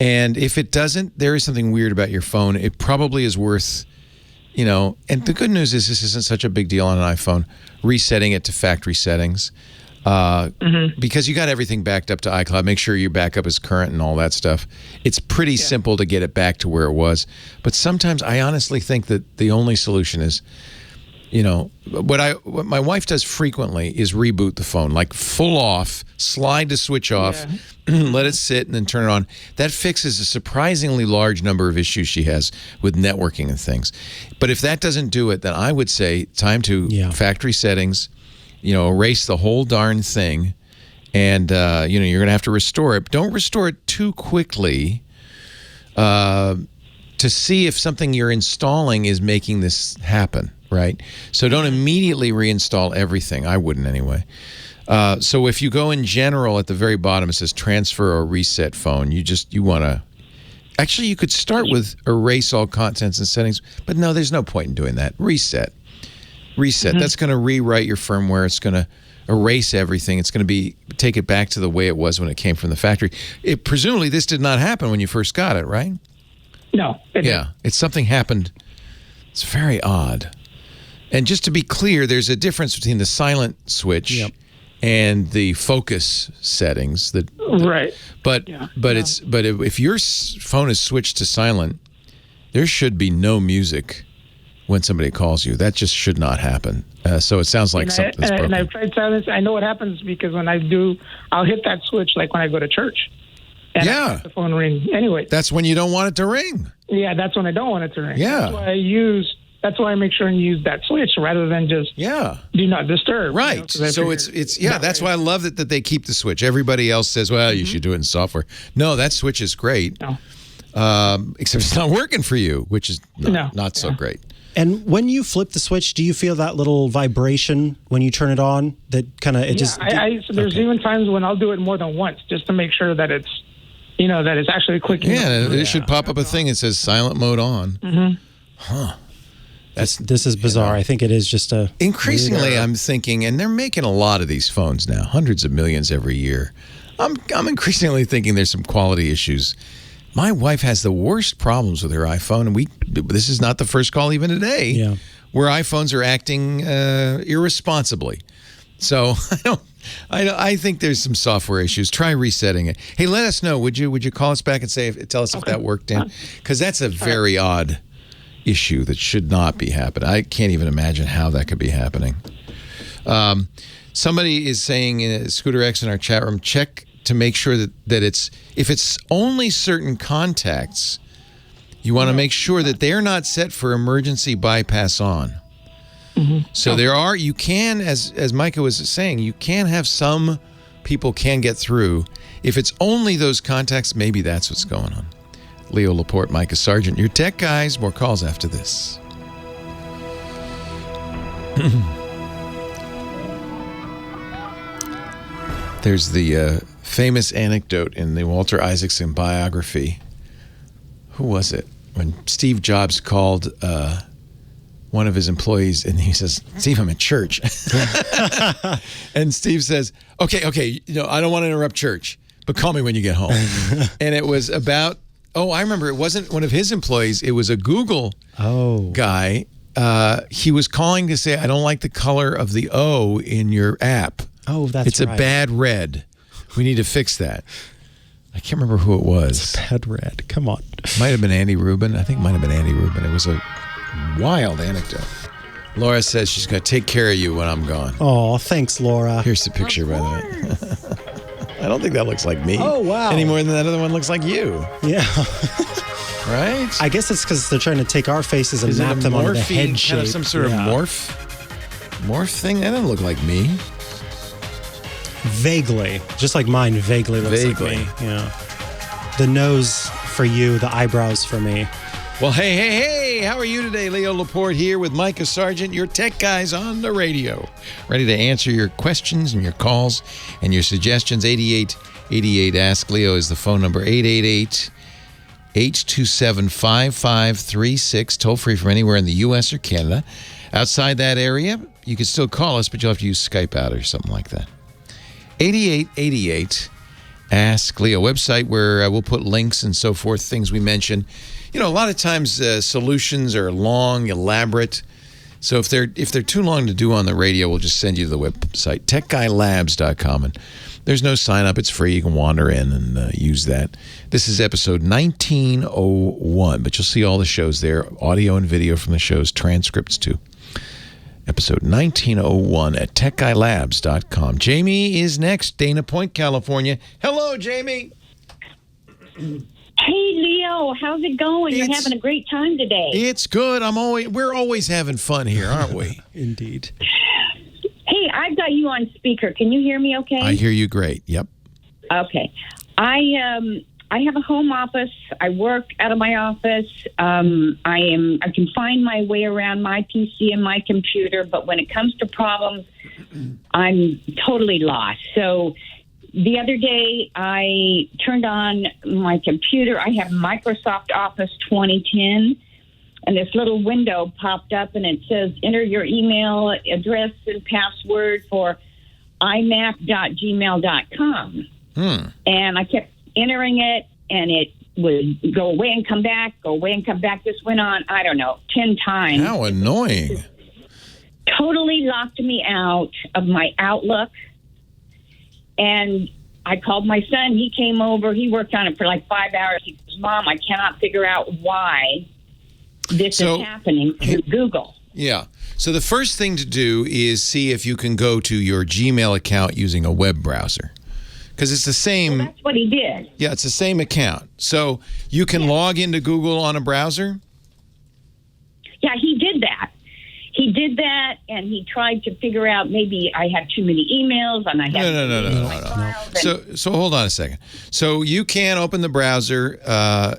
And if it doesn't, there is something weird about your phone. It probably is worth. And the good news is this isn't such a big deal on an iPhone, resetting it to factory settings, because you got everything backed up to iCloud. Make sure your backup is current and all that stuff. It's pretty simple to get it back to where it was. But sometimes I honestly think that the only solution is, what my wife does frequently is reboot the phone, like full off, slide the switch off, let it sit, and then turn it on. That fixes a surprisingly large number of issues she has with networking and things. But if that doesn't do it, then I would say time to factory settings, erase the whole darn thing, and you're going to have to restore it. But don't restore it too quickly to see if something you're installing is making this happen. Right? So don't immediately reinstall everything. I wouldn't anyway. So if you go in general at the very bottom, it says transfer or reset phone. You want to... Actually, you could start with erase all contents and settings, but no, there's no point in doing that. Reset. That's going to rewrite your firmware. It's going to erase everything. It's going to take it back to the way it was when it came from the factory. Presumably, this did not happen when you first got it, right? No. It's something happened. It's very odd. And just to be clear, there's a difference between the silent switch and the focus settings. Right. But if your phone is switched to silent, there should be no music when somebody calls you. That just should not happen. So it sounds like something's broken. And I've tried silence. I know what happens because when I do, I'll hit that switch like when I go to church. And I let the phone ring anyway. That's when you don't want it to ring. Yeah, that's when I don't want it to ring. Yeah. That's why I make sure and use that switch rather than just do not disturb. Right. So that's why I love that they keep the switch. Everybody else says, well, you should do it in software. No, that switch is great. No. Except it's not working for you, which is not so great. And when you flip the switch, do you feel that little vibration when you turn it on? That kind of there's even times when I'll do it more than once just to make sure that it's that it's actually clicking. Yeah, it should pop up a thing that says silent mode on. Mm-hmm. Huh. This is bizarre. I think it is just a... Increasingly, I'm thinking, and they're making a lot of these phones now, hundreds of millions every year. I'm increasingly thinking there's some quality issues. My wife has the worst problems with her iPhone, and this is not the first call even today, where iPhones are acting irresponsibly. So I think there's some software issues. Try resetting it. Hey, let us know. Would you call us back and tell us if that worked, Dan? Because that's a very odd issue that should not be happening. I can't even imagine how that could be happening. Somebody is saying, Scooter X in our chat room, check to make sure that if it's only certain contacts, you want to make sure that they're not set for emergency bypass on. So you can, as Micah was saying, you can have some people can get through. If it's only those contacts, maybe that's what's going on. Leo Laporte, Micah Sargent, your tech guys. More calls after this. There's the famous anecdote in the Walter Isaacson biography who was it? When Steve Jobs called one of his employees and he says, Steve, I'm at church. And Steve says, okay, I don't want to interrupt church, but call me when you get home. And it was about, I remember it wasn't one of his employees. It was a Google guy. He was calling to say, I don't like the color of the O in your app. Oh, that's It's a bad red. We need to fix that. I can't remember who it was. It's bad red. Come on. Might have been Andy Rubin. I think it might have been Andy Rubin. It was a wild anecdote. Laura says she's going to take care of you when I'm gone. Oh, thanks, Laura. Here's the picture, by the way. I don't think that looks like me. Oh, wow. Any more than that other one looks like you. Yeah. Right? I guess it's because they're trying to take our faces and map them onto the head shape. Kind of some sort of morph thing? That doesn't look like me. Vaguely. Just like mine vaguely looks like me. Yeah. The nose for you, the eyebrows for me. Well, hey, how are you today? Leo Laporte here with Micah Sargent, your tech guys on the radio. Ready to answer your questions and your calls and your suggestions. 8888 Ask Leo is the phone number. 888-827-5536. Toll free from anywhere in the U.S. or Canada. Outside that area, you can still call us, but you'll have to use Skype out or something like that. 8888 Ask Leo, website where we'll put links and so forth, things we mention. A lot of times solutions are long, elaborate. So if they're too long to do on the radio, we'll just send you to the website, techguylabs.com. And there's no sign up. It's free. You can wander in and use that. This is episode 1901, but you'll see all the shows there, audio and video from the shows, transcripts too. Episode 1901 at techguylabs.com. Jamie is next, Dana Point, California. Hello, Jamie. Hey, Leo, how's it going? You're having a great time today. It's good. We're always having fun here, aren't we? Indeed. Hey, I've got you on speaker. Can you hear me okay? I hear you great. Yep. Okay. I have a home office. I work out of my office. I can find my way around my PC and my computer, but when it comes to problems, I'm totally lost. So the other day, I turned on my computer. I have Microsoft Office 2010, and this little window popped up, and it says, enter your email address and password for imap.gmail.com. And I kept entering it, and it would go away and come back, go away and come back. This went on, 10 times. How annoying. Totally locked me out of my Outlook. And I called my son. He came over. He worked on it for like 5 hours. He says, Mom, I cannot figure out why this is happening through Google. Yeah. So the first thing to do is see if you can go to your Gmail account using a web browser. Because it's the same. Well, that's what he did. Yeah, it's the same account. So you can log into Google on a browser? Yeah, he did that. He did that, and he tried to figure out maybe I have too many emails, and I have No. So hold on a second. So you can open the browser.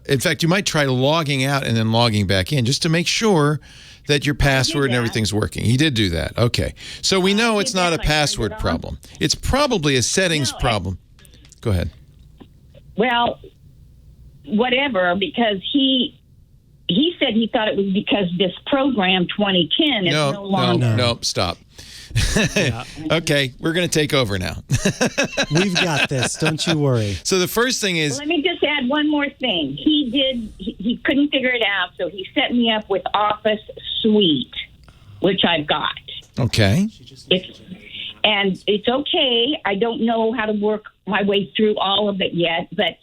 In fact, you might try logging out and then logging back in just to make sure that your password and everything's working. He did do that. Okay. So we know it's not a password problem. It's probably a settings problem. Go ahead. Well, whatever, because he said he thought it was because this program 2010 is no longer. No, stop. Okay, we're going to take over now. We've got this. Don't you worry. So the first thing is... Well, let me just add one more thing. He couldn't figure it out, so he set me up with Office Suite, which I've got. Okay. It's okay. I don't know how to work my way through all of it yet, but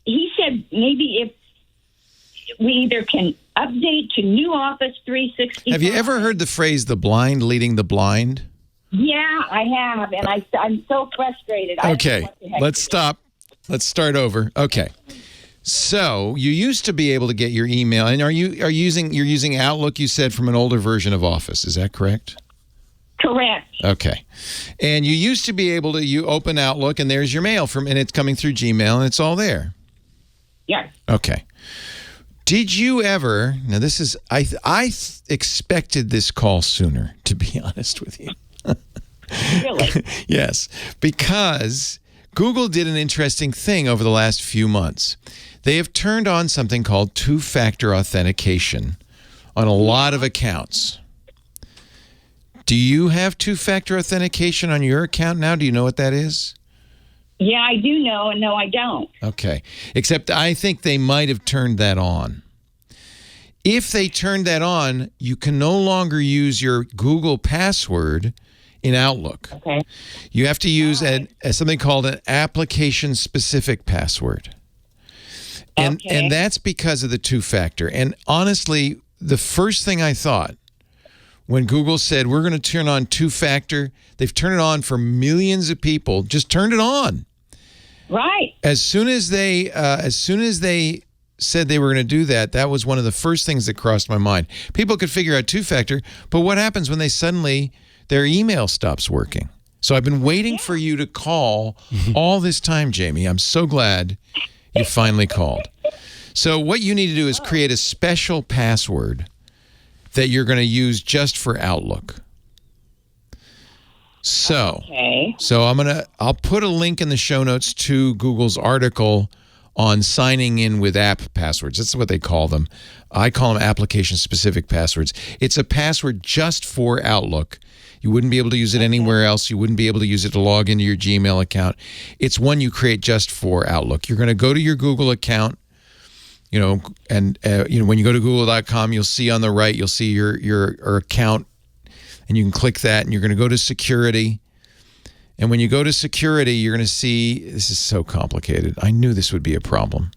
he said maybe if we either can update to new Office 365. Have you ever heard the phrase, the blind leading the blind? Yeah, I have, and I'm so frustrated. Okay, let's stop. Let's start over. Okay. So you used to be able to get your email, and you're using Outlook, you said, from an older version of Office. Is that correct? Correct. Okay. And you used to be able to, you open Outlook, and there's your mail and it's coming through Gmail, and it's all there. Yes. Okay. Did you ever, now this is, I expected this call sooner, to be honest with you. Really? Yes, because Google did an interesting thing over the last few months. They have turned on something called two-factor authentication on a lot of accounts. Do you have two-factor authentication on your account now? Do you know what that is? Yeah, I do know, and no, I don't. Okay. Except I think they might have turned that on. If they turned that on, you can no longer use your Google password in Outlook. Okay. You have to use something called an application-specific password. And that's because of the two-factor. And honestly, the first thing I thought when Google said, we're going to turn on two-factor, they've turned it on for millions of people, just turned it on. Right. As soon as they said they were going to do that, that was one of the first things that crossed my mind. People could figure out two-factor, but what happens when their email stops working? So I've been waiting for you to call all this time, Jamie. I'm so glad you finally called. So what you need to do is create a special password that you're going to use just for Outlook. So I'll put a link in the show notes to Google's article on signing in with app passwords. That's what they call them. I call them application-specific passwords. It's a password just for Outlook. You wouldn't be able to use it anywhere else. You wouldn't be able to use it to log into your Gmail account. It's one you create just for Outlook. You're going to go to your Google account, and when you go to google.com, you'll see on the right, you'll see your account, and you can click that, and you're going to go to security. And when you go to security, you're going to see, this is so complicated. I knew this would be a problem.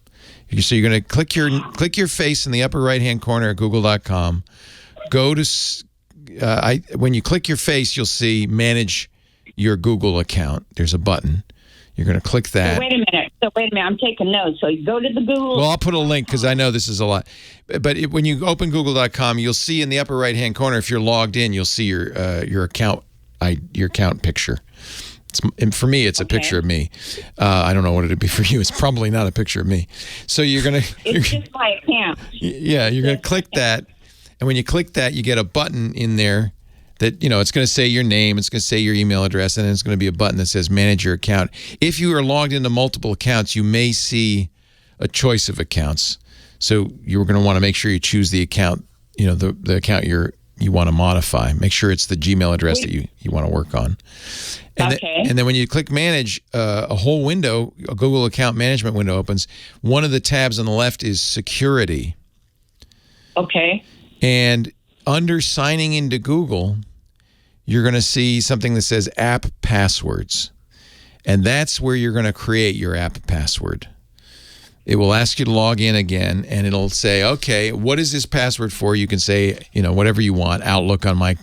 So you're going to click your face in the upper right-hand corner at google.com. Go to, when you click your face, you'll see manage your Google account. There's a button. You're going to click that. So wait a minute. I'm taking notes. So you go to the Google. Well, I'll put a link because I know this is a lot. But when you open google.com, you'll see in the upper right-hand corner, if you're logged in, you'll see your account picture. For me, it's a picture of me. I don't know what it'd be for you. It's probably not a picture of me. So you're going to... It's just my account. Yeah, you're going to click that. And when you click that, you get a button in there that, it's going to say your name, it's going to say your email address, and then it's going to be a button that says manage your account. If you are logged into multiple accounts, you may see a choice of accounts. So you're going to want to make sure you choose the account, the account you want to modify. Make sure it's the Gmail address that you want to work on. And then when you click manage, a whole window, a Google account management window opens. One of the tabs on the left is security. Okay. And under signing into Google, you're going to see something that says app passwords. And that's where you're going to create your app password. It will ask you to log in again, and it'll say, okay, what is this password for? You can say, whatever you want, Outlook on my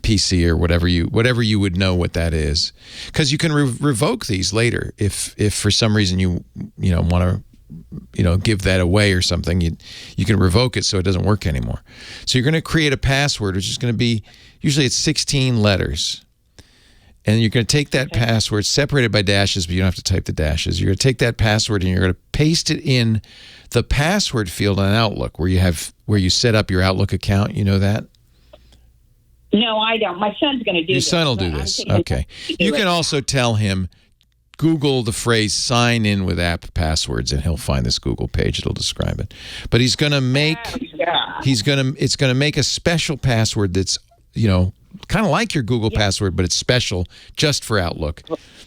PC or whatever you would know what that is. Because you can revoke these later if for some reason you want to give that away or something. You can revoke it so it doesn't work anymore. So you're going to create a password, which is going to be, usually it's 16 letters. And you're going to take that password, separated by dashes, but you don't have to type the dashes. You're going to take that password and you're going to paste it in the password field on Outlook where you set up your Outlook account. You know that? No, I don't. My son's going to do this. Your son will do this. Okay. You can also tell him, Google the phrase sign in with app passwords, and he'll find this Google page. It'll describe it. But he's going to make, it's going to make a special password that's, kind of like your Google password, but it's special just for Outlook.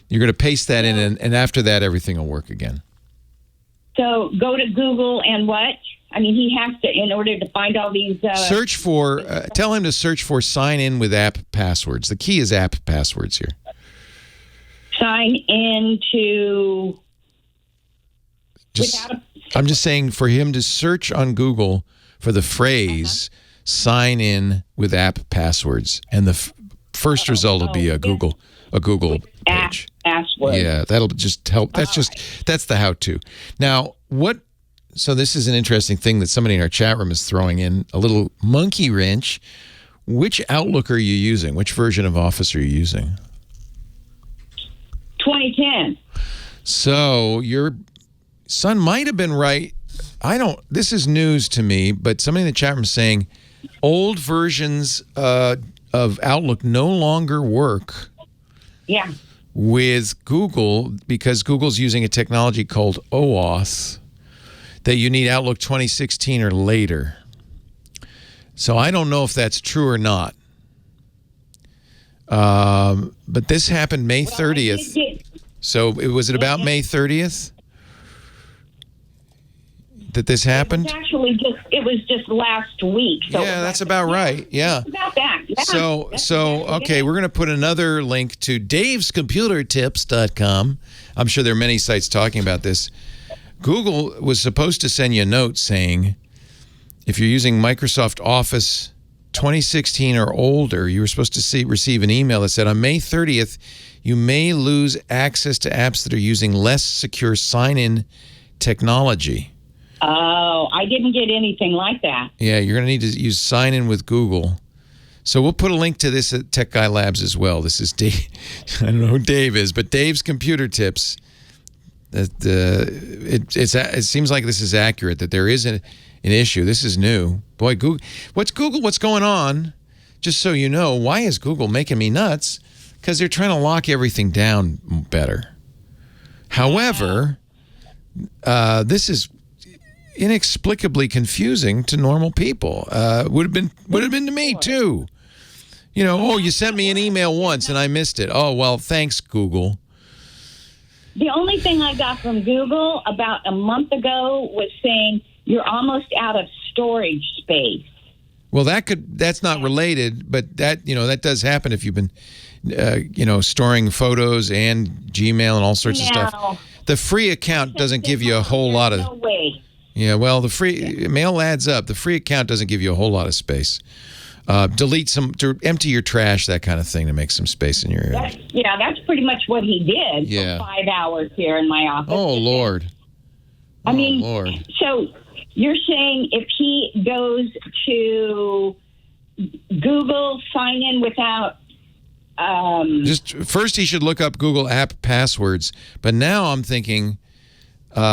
You're going to paste that in, and after that, everything will work again. So go to Google and what? I mean, he has to, in order to find all these... tell him to search for sign in with app passwords. The key is app passwords here. Sign in to... I'm just saying for him to search on Google for the phrase... sign in with app passwords, and the first result will be a Google page. Password. Yeah, that'll just help. That's the how-to. Now, so this is an interesting thing that somebody in our chat room is throwing in, a little monkey wrench. Which Outlook are you using? Which version of Office are you using? 2010. So your son might have been right. This is news to me, but somebody in the chat room is saying old versions of Outlook no longer work with Google because Google's using a technology called OAuth that you need Outlook 2016 or later. So I don't know if that's true or not. But this happened May 30th. So was it about May 30th that this happened? It was just last week. So yeah, that's about right. Yeah. About that. Yeah. So okay, we're going to put another link to davescomputertips.com. I'm sure there are many sites talking about this. Google was supposed to send you a note saying if you're using Microsoft Office 2016 or older, you were supposed to receive an email that said on May 30th, you may lose access to apps that are using less secure sign-in technology. Oh, I didn't get anything like that. Yeah, you're going to need to use sign-in with Google. So we'll put a link to this at Tech Guy Labs as well. This is Dave. I don't know who Dave is, but Dave's Computer Tips. It seems like this is accurate, that there is an issue. This is new. Boy, Google, what's going on? Just so you know, why is Google making me nuts? Because they're trying to lock everything down better. However, this is inexplicably confusing to normal people. Would have been to me too. You know, you sent me an email once and I missed it. Oh, well, thanks, Google. The only thing I got from Google about a month ago was saying you're almost out of storage space. Well, that's not related, but that does happen if you've been storing photos and Gmail and all sorts of stuff. The free account doesn't give you a whole lot of. No way. Yeah, well, the free mail adds up. The free account doesn't give you a whole lot of space. Delete to empty your trash, that kind of thing, to make some space in your. That's pretty much what he did for 5 hours here in my office. Oh Lord. Lord. So you're saying if he goes to Google, sign in without. Just first, he should look up Google app passwords. But now I'm thinking, set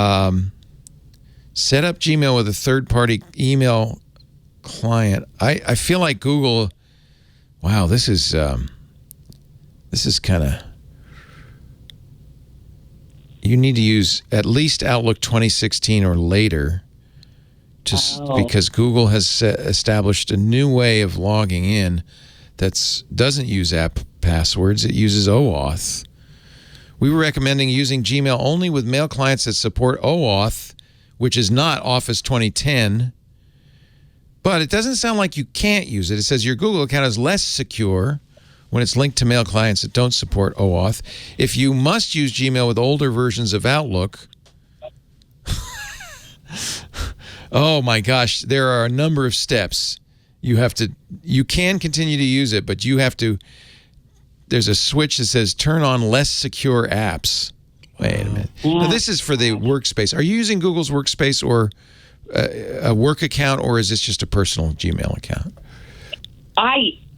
up Gmail with a third-party email client. I feel like Google. Wow, this is kind of. You need to use at least Outlook 2016 or later, because Google has established a new way of logging in that doesn't use app passwords. It uses OAuth. We were recommending using Gmail only with mail clients that support OAuth, which is not Office 2010. But it doesn't sound like you can't use it. It says your Google account is less secure when it's linked to mail clients that don't support OAuth. If you must use Gmail with older versions of Outlook, oh my gosh, there are a number of steps. You can continue to use it, but there's a switch that says turn on less secure apps. Wait a minute. Now, this is for the workspace. Are you using Google's workspace or a work account, or is this just a personal Gmail account?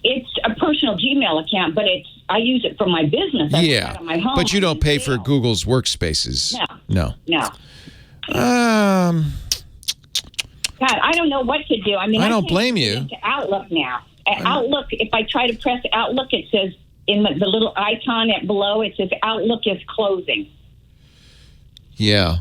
It's a personal Gmail account, but I use it for my business. Yeah, my home. But you don't pay for Google's workspaces. No. God, I don't know what to do. I mean, I don't blame you. Into Outlook now. Outlook, if I try to press Outlook, it says in the little icon below, it says Outlook is closing. Yeah.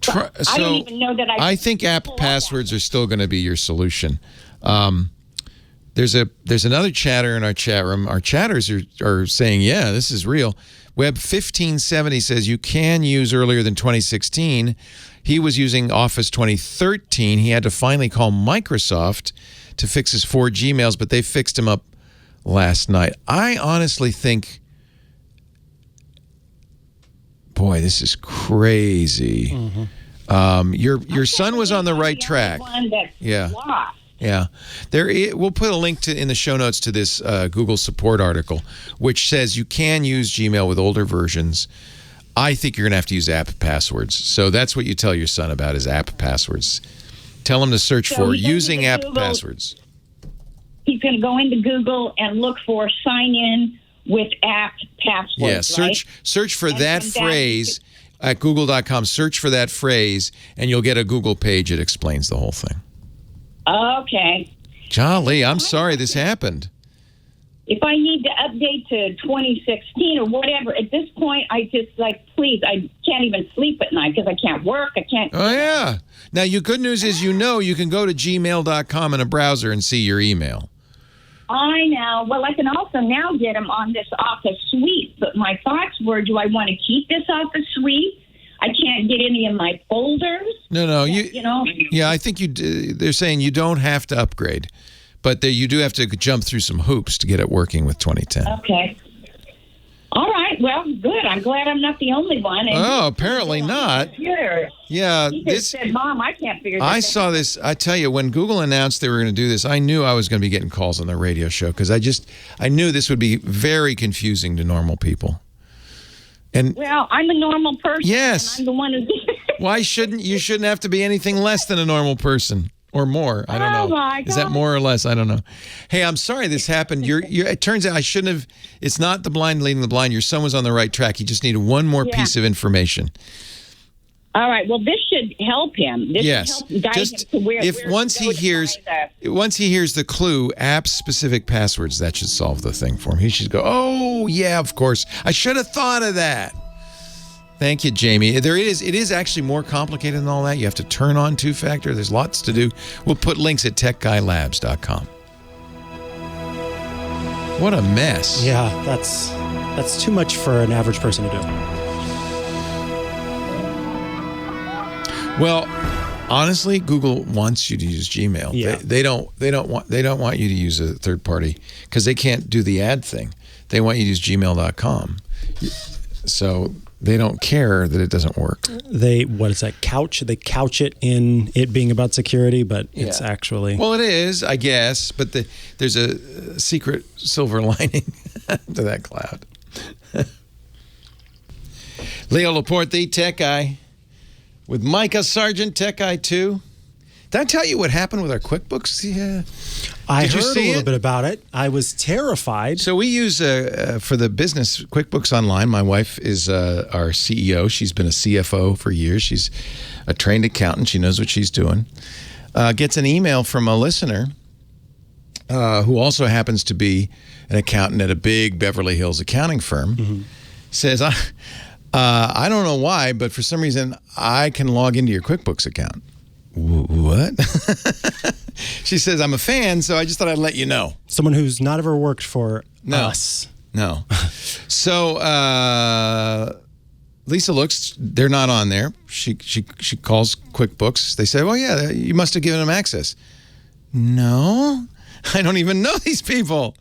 I don't even know that I think app passwords are still going to be your solution. There's another chatter in our chat room. Our chatters are saying, yeah, this is real. Web 1570 says you can use earlier than 2016. He was using Office 2013. He had to finally call Microsoft to fix his 4 Gmails, but they fixed him up last night. I honestly think, boy, this is crazy. Mm-hmm. Your son was on the right track. Yeah. Yeah. We'll put a link in the show notes to this Google support article, which says you can use Gmail with older versions. I think you're going to have to use app passwords. So that's what you tell your son about, is app passwords. Tell him to search for using app passwords. He's going to go into Google and look for sign in with app passwords. Yeah, search for that phrase at google.com. Search for that phrase, and you'll get a Google page that explains the whole thing. Okay. Golly, I'm sorry this happened. if I need to update to 2016 or whatever, at this point, I just please, I can't even sleep at night because I can't work. I can't. Oh, yeah. Now, your good news is you can go to gmail.com in a browser and see your email. I know. Well, I can also now get them on this Office suite. But my thoughts were, do I want to keep this Office suite? I can't get any of my folders. No. Yeah, I think they're saying you don't have to upgrade. But you do have to jump through some hoops to get it working with 2010. Okay. All right. Well, good. I'm glad I'm not the only one. And apparently not. Yeah. He just said, Mom, I can't figure this out. I saw this. I tell you, when Google announced they were going to do this, I knew I was going to be getting calls on the radio show because I knew this would be very confusing to normal people. And well, I'm a normal person. Yes. And I'm the one who did it. You shouldn't have to be anything less than a normal person. Or more. I don't know. My God. Is that more or less? I don't know. Hey, I'm sorry this happened. It turns out I shouldn't have. It's not the blind leading the blind. Your son was on the right track. He just needed one more piece of information. All right. Well, this should help him. This yes. should help guide him to where once he hears the clue, app-specific passwords, that should solve the thing for him. He should go, oh, yeah, of course. I should have thought of that. Thank you, Jamie. It is actually more complicated than all that. You have to turn on two-factor. There's lots to do. We'll put links at techguylabs.com. What a mess. Yeah, that's too much for an average person to do. Well, honestly, Google wants you to use Gmail. Yeah. They don't want you to use a third party because they can't do the ad thing. They want you to use gmail.com. So they don't care that it doesn't work. They couch it in it being about security, but it's actually... Well, it is, I guess, but there's a secret silver lining to that cloud. Leo Laporte, the tech guy, with Micah Sargent, tech guy too. Did I tell you what happened with our QuickBooks? Yeah. I heard a little bit about it. I was terrified. So we use, for the business, QuickBooks Online. My wife is our CEO. She's been a CFO for years. She's a trained accountant. She knows what she's doing. Gets an email from a listener who also happens to be an accountant at a big Beverly Hills accounting firm. Mm-hmm. Says, I don't know why, but for some reason, I can log into your QuickBooks account. What? She says, I'm a fan, so I just thought I'd let you know. Someone who's not ever worked for us. No. So Lisa looks, they're not on there. She calls QuickBooks. They say, well, yeah, you must have given them access. No, I don't even know these people.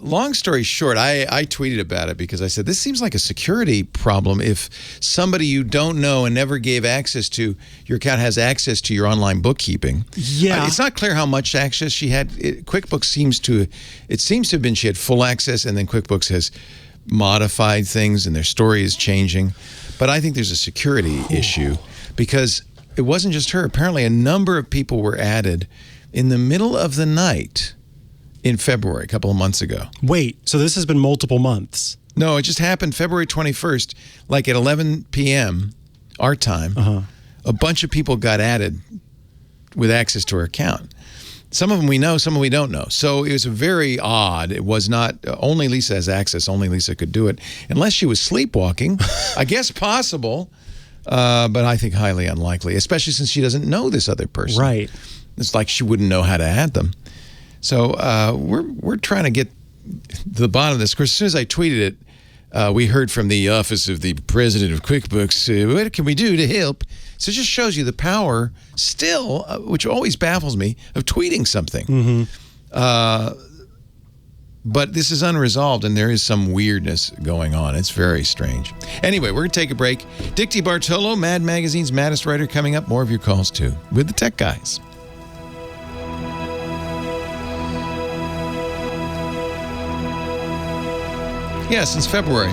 Long story short, I tweeted about it because I said, this seems like a security problem if somebody you don't know and never gave access to your account has access to your online bookkeeping. Yeah. It's not clear how much access she had. QuickBooks seems to have been she had full access, and then QuickBooks has modified things and their story is changing. But I think there's a security issue because it wasn't just her. Apparently a number of people were added in the middle of the night in February, a couple of months ago. Wait, so this has been multiple months? No, it just happened February 21st, like at 11 p.m. our time. Uh-huh. A bunch of people got added with access to her account. Some of them we know, some of them we don't know. So it was very odd. It was not, only Lisa has access, only Lisa could do it. Unless she was sleepwalking, I guess possible, but I think highly unlikely, especially since she doesn't know this other person. Right. It's like she wouldn't know how to add them. So we're trying to get to the bottom of this. Of course, as soon as I tweeted it, we heard from the office of the president of QuickBooks, what can we do to help? So it just shows you the power still, which always baffles me, of tweeting something. Mm-hmm. But this is unresolved, and there is some weirdness going on. It's very strange. Anyway, we're going to take a break. Dick Debartolo, Mad Magazine's maddest writer, coming up. More of your calls, too, with the Tech Guys. Yeah, since February.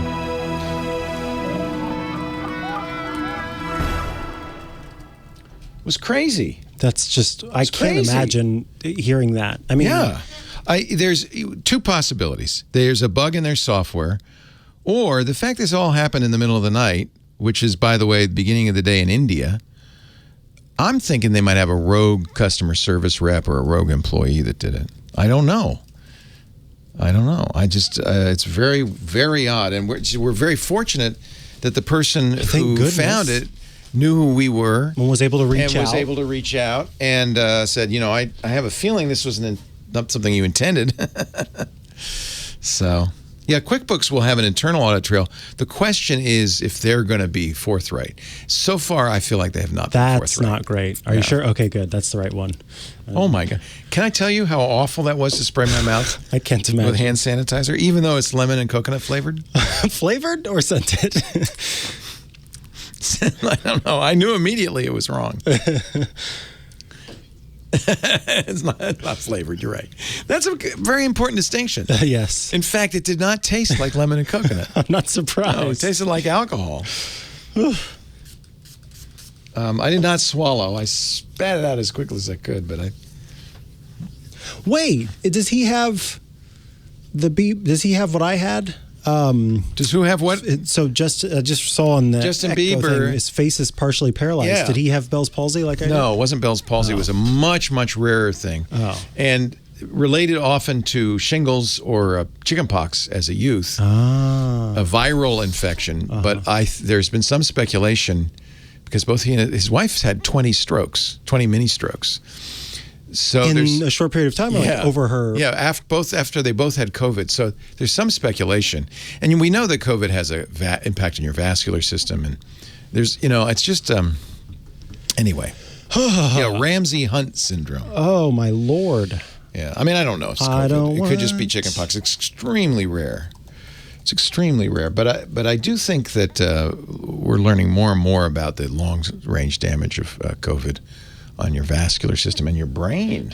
It was crazy. That's just, I can't imagine hearing that. I mean, yeah. There's two possibilities. There's a bug in their software, or the fact this all happened in the middle of the night, which is, by the way, the beginning of the day in India. I'm thinking they might have a rogue customer service rep or a rogue employee that did it. I don't know. I don't know. I just it's very, very odd, and we're very fortunate that the person who found it knew who we were and was able to reach out and said, I have a feeling this was not something you intended. So, yeah, QuickBooks will have an internal audit trail. The question is if they're going to be forthright. So far, I feel like they have not been forthright. That's not great. Are you sure? Okay, good. That's the right one. Oh, my God. Can I tell you how awful that was to spray my mouth? I can't imagine. With hand sanitizer, even though it's lemon and coconut flavored? Flavored or scented? I don't know. I knew immediately it was wrong. It's not flavored. You're right. That's a very important distinction. Yes. In fact, it did not taste like lemon and coconut. I'm not surprised. No, it tasted like alcohol. I did not swallow. I spat it out as quickly as I could, but I... Wait, does he have Does he have what I had? Does who have what? So just saw on the Justin Echo Bieber thing, his face is partially paralyzed. Yeah. Did he have Bell's palsy like I did? No, it wasn't Bell's palsy. It was a much, much rarer thing. Oh. And related often to shingles or chickenpox as a youth, a viral infection. But there's been some speculation because both he and his wife's had 20 mini strokes. So in a short period of time, over her. Yeah, both after they both had COVID. So there's some speculation, and we know that COVID has a impact on your vascular system, and there's it's just anyway. Ramsay Hunt syndrome. Oh my Lord. Yeah, I mean I don't know. If it's COVID. It could just be chickenpox. It's extremely rare. It's extremely rare, but I do think that we're learning more and more about the long range damage of COVID on your vascular system and your brain.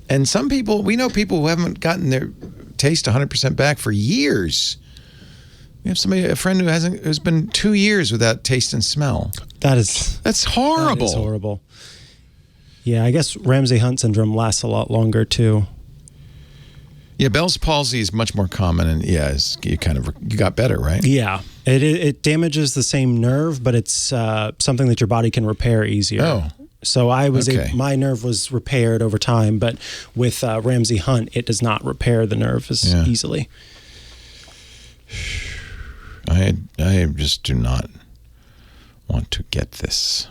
And some people, we know people who haven't gotten their taste 100% back for years. We have a friend who's been 2 years without taste and smell. That's horrible. That is horrible. Yeah, I guess Ramsay Hunt syndrome lasts a lot longer too. Yeah, Bell's palsy is much more common, and you got better, right? Yeah, it damages the same nerve, but it's something that your body can repair easier. Oh, so my nerve was repaired over time, but with Ramsay Hunt, it does not repair the nerve as easily. I just do not want to get this.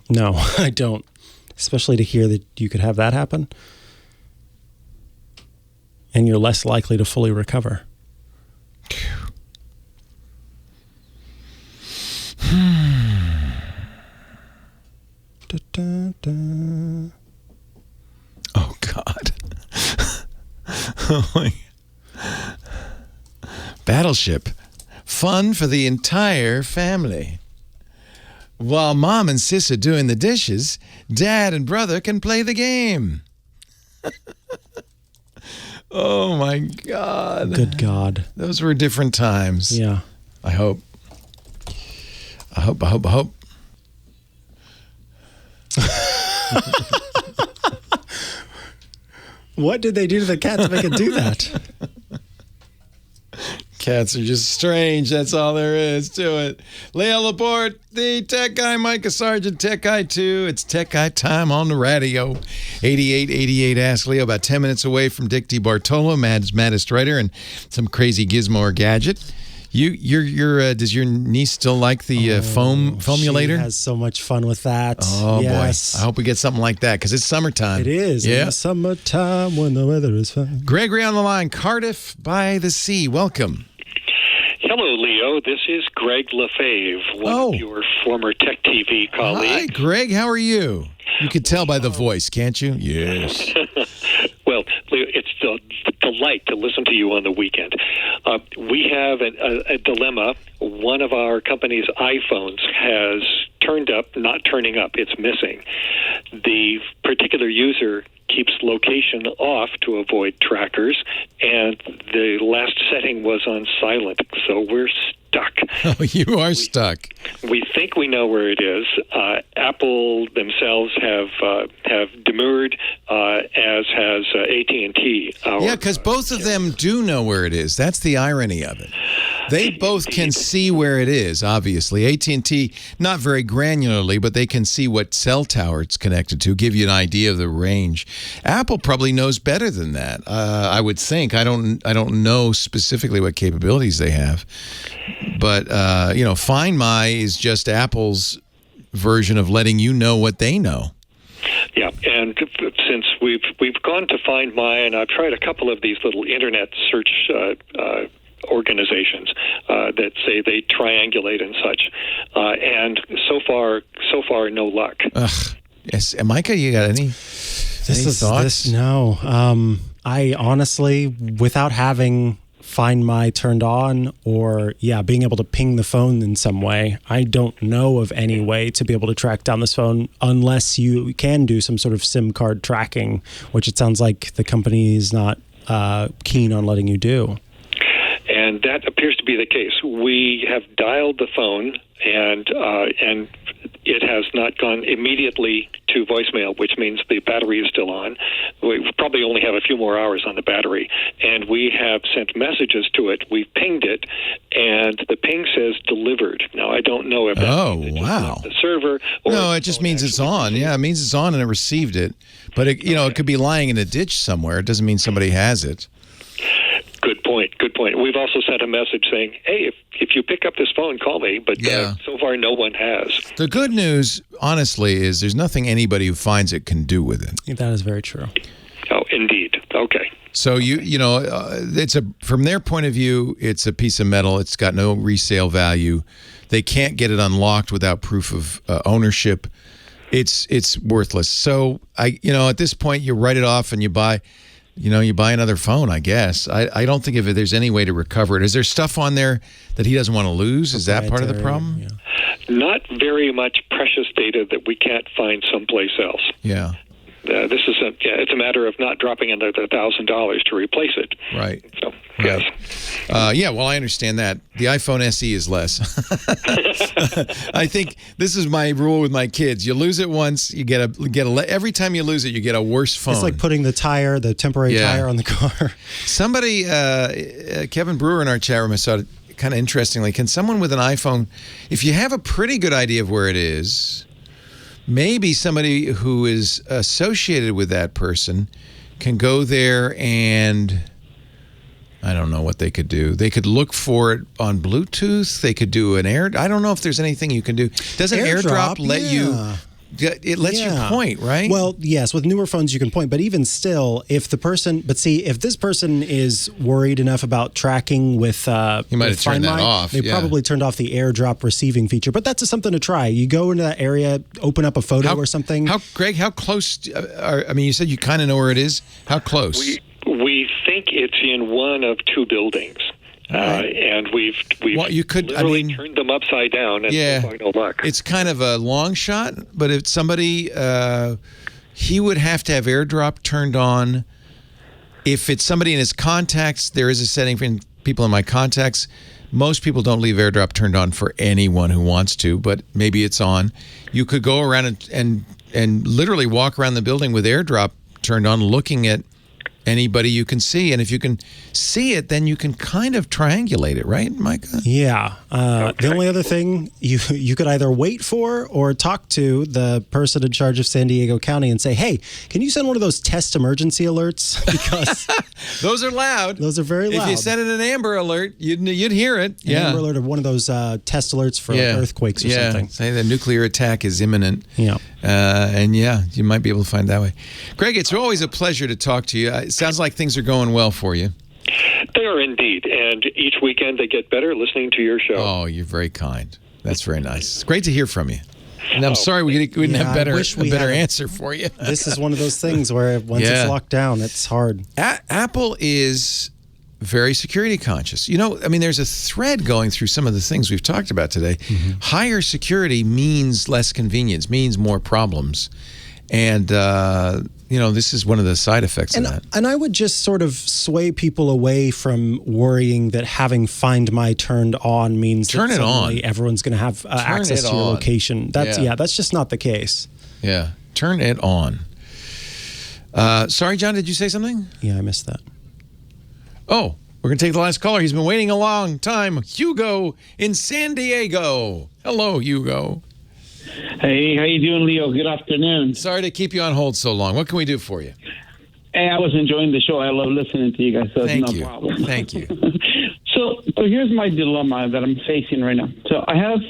No, I don't. Especially to hear that you could have that happen. And you're less likely to fully recover. Oh, God. Oh, my. Battleship. Fun for the entire family. While Mom and Sis are doing the dishes, Dad and Brother can play the game. Oh, my God. Good God. Those were different times. Yeah. I hope. What did they do to the cat to make it do that? Cats are just strange. That's all there is to it. Leah Laporte, the tech guy, Micah Sargent, tech guy 2. It's tech guy time on the radio. 8888 Ask Leo, about 10 minutes away from Dick Debartolo, maddest writer, and some crazy gizmo or gadget. Does your niece still like the foamulator? She has so much fun with that. Oh, yes. Boy. I hope we get something like that because it's summertime. It is. Yeah. In the summertime when the weather is fine. Gregory on the line, Cardiff by the Sea. Welcome. Hello, Leo. This is Greg LaFave, one of your former Tech TV colleagues. Hi, Greg. How are you? You can tell by the voice, can't you? Yes. Well, Leo, it's a delight to listen to you on the weekend. We have a dilemma. One of our company's iPhones has turned up, not turning up. It's missing. The particular user keeps location off to avoid trackers, and the last setting was on silent, so we're stuck. Oh, you are stuck. We think we know where it is. Apple themselves have demurred, as has AT&T. Yeah, because both of them do know where it is. That's the irony of it. They both can see where it is, obviously. AT&T, not very granularly, but they can see what cell tower it's connected to, give you an idea of the range. Apple probably knows better than that, I would think. I don't know specifically what capabilities they have. But, Find My is just Apple's version of letting you know what they know. Yeah, and since we've gone to Find My, and I've tried a couple of these little internet search organizations that say they triangulate and such, and so far, no luck. Ugh. Yes, Micah, you got any thoughts? No. I honestly, without having Find My turned on or, being able to ping the phone in some way, I don't know of any way to be able to track down this phone unless you can do some sort of SIM card tracking, which it sounds like the company is not keen on letting you do. And that appears to be the case. We have dialed the phone, and it has not gone immediately to voicemail, which means the battery is still on. We probably only have a few more hours on the battery, and we have sent messages to it. We've pinged it, and the ping says delivered. Now, I don't know if that's the server. Or no, it just means it's on. Yeah, it means it's on and it received it. But, it could be lying in a ditch somewhere. It doesn't mean somebody has it. Good point. We've also sent a message saying, hey, if you pick up this phone, call me. But so far, no one has. The good news, honestly, is there's nothing anybody who finds it can do with it. That is very true. Oh, indeed. Okay. So, from their point of view, it's a piece of metal. It's got no resale value. They can't get it unlocked without proof of ownership. It's worthless. So, at this point, you write it off and you buy another phone, I guess. I don't think if there's any way to recover it. Is there stuff on there that he doesn't want to lose? Is that part of the problem? Yeah. Not very much precious data that we can't find someplace else. Yeah. This is it's a matter of not dropping another $1,000 to replace it. Right. So, yes. Well, I understand that. The iPhone SE is less. I think this is my rule with my kids. You lose it once, you get every time you lose it, you get a worse phone. It's like putting the temporary tire on the car. Somebody, Kevin Brewer in our chat room, I saw it kind of interestingly. Can someone with an iPhone, if you have a pretty good idea of where it is, maybe somebody who is associated with that person can go there and I don't know what they could do. They could look for it on Bluetooth. They could do an air. I don't know if there's anything you can do. Doesn't AirDrop let you? It lets you point, right? Well, yes. With newer phones, you can point. But even still, if this person is worried enough about tracking with you might have turned that off. They probably turned off the AirDrop receiving feature. But that's something to try. You go into that area, open up a photo or something. Greg, how close? You said you kind of know where it is. How close? We think it's in one of two buildings. And we've turned them upside down and so far no luck. It's kind of a long shot, but if somebody, he would have to have AirDrop turned on. If it's somebody in his contacts, there is a setting for people in my contacts. Most people don't leave AirDrop turned on for anyone who wants to, but maybe it's on. You could go around and literally walk around the building with AirDrop turned on, looking at anybody you can see, and if you can see it, then you can kind of triangulate it, right, Micah? Yeah. The only other thing you could either wait for or talk to the person in charge of San Diego County and say, "Hey, can you send one of those test emergency alerts?" Because those are loud. Those are very loud. If you sent it an Amber Alert, you'd hear it. An Amber Alert, or one of those test alerts for earthquakes or something. Say the nuclear attack is imminent. Yeah. You might be able to find that way. Greg, it's always a pleasure to talk to you. It sounds like things are going well for you. They are indeed, and each weekend they get better listening to your show. Oh, you're very kind. That's very nice. It's great to hear from you. And I'm sorry we didn't have a better answer for you. This is one of those things where once it's locked down, it's hard. Apple is very security conscious. There's a thread going through some of the things we've talked about today. Mm-hmm. Higher security means less convenience, means more problems. And, this is one of the side effects of that. And I would just sort of sway people away from worrying that having Find My turned on means that suddenly everyone's going to have access to your location. That's just not the case. Yeah, turn it on. Sorry, John, did you say something? Yeah, I missed that. Oh, We're going to take the last caller. He's been waiting a long time. Hugo in San Diego. Hello, Hugo. Hey, how you doing, Leo? Good afternoon. Sorry to keep you on hold so long. What can we do for you? Hey, I was enjoying the show. I love listening to you guys, so Thank it's no you. problem. Thank you. So here's my dilemma that I'm facing right now. So I have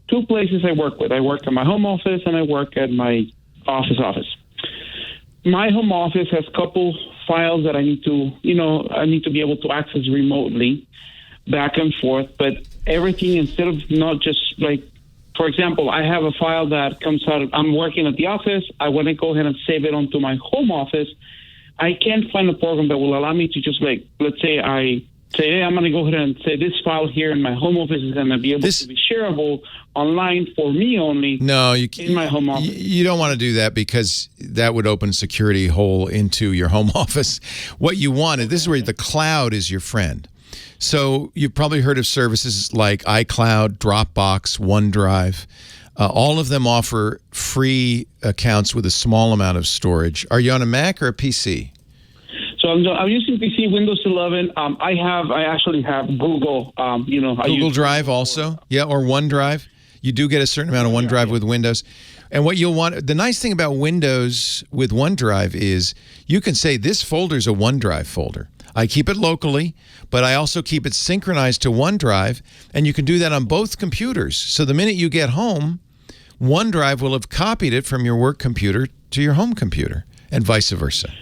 two places I work with. I work at my home office and I work at my office. My home office has a couple files that I need to be able to access remotely, back and forth. But everything, instead of not just like, for example, I have a file that comes out. I'm working at the office. I want to go ahead and save it onto my home office. I can't find a program that will allow me to just like, let's say I say, hey, I'm going to go ahead and say this file here in my home office is going to be able to be shareable online for me only. No, you can't. In my home office. You don't want to do that because that would open a security hole into your home office. What you wanted, this is where the cloud is your friend. So you've probably heard of services like iCloud, Dropbox, OneDrive. All of them offer free accounts with a small amount of storage. Are you on a Mac or a PC? So I'm using PC, Windows 11. I actually have Google. Google Drive also, yeah, or OneDrive. You do get a certain amount of OneDrive with Windows. And what you'll want, the nice thing about Windows with OneDrive is you can say this folder is a OneDrive folder. I keep it locally, but I also keep it synchronized to OneDrive, and you can do that on both computers. So the minute you get home, OneDrive will have copied it from your work computer to your home computer, and vice versa.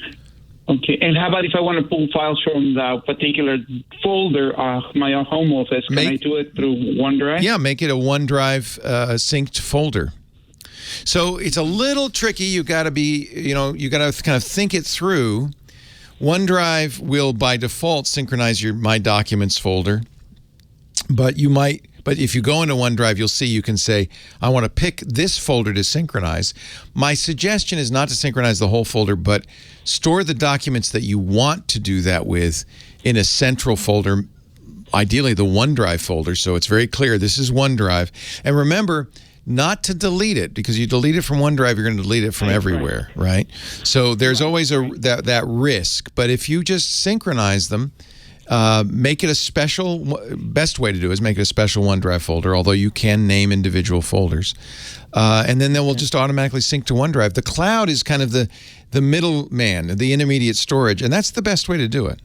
Okay, and how about if I want to pull files from the particular folder, my home office? Can I do it through OneDrive? Yeah, make it a OneDrive synced folder. So it's a little tricky. You got to be, you got to kind of think it through. OneDrive will, by default, synchronize your My Documents folder. But if you go into OneDrive, you'll see you can say, I want to pick this folder to synchronize. My suggestion is not to synchronize the whole folder, but store the documents that you want to do that with in a central folder, ideally the OneDrive folder, so it's very clear this is OneDrive. And remember, not to delete it, because you delete it from OneDrive, you're going to delete it from everywhere, right? So there's always that risk. But if you just synchronize them, make it a special, best way to do it is make it a special OneDrive folder, although you can name individual folders. And then they will just automatically sync to OneDrive. The cloud is kind of the middleman, the intermediate storage, and that's the best way to do it.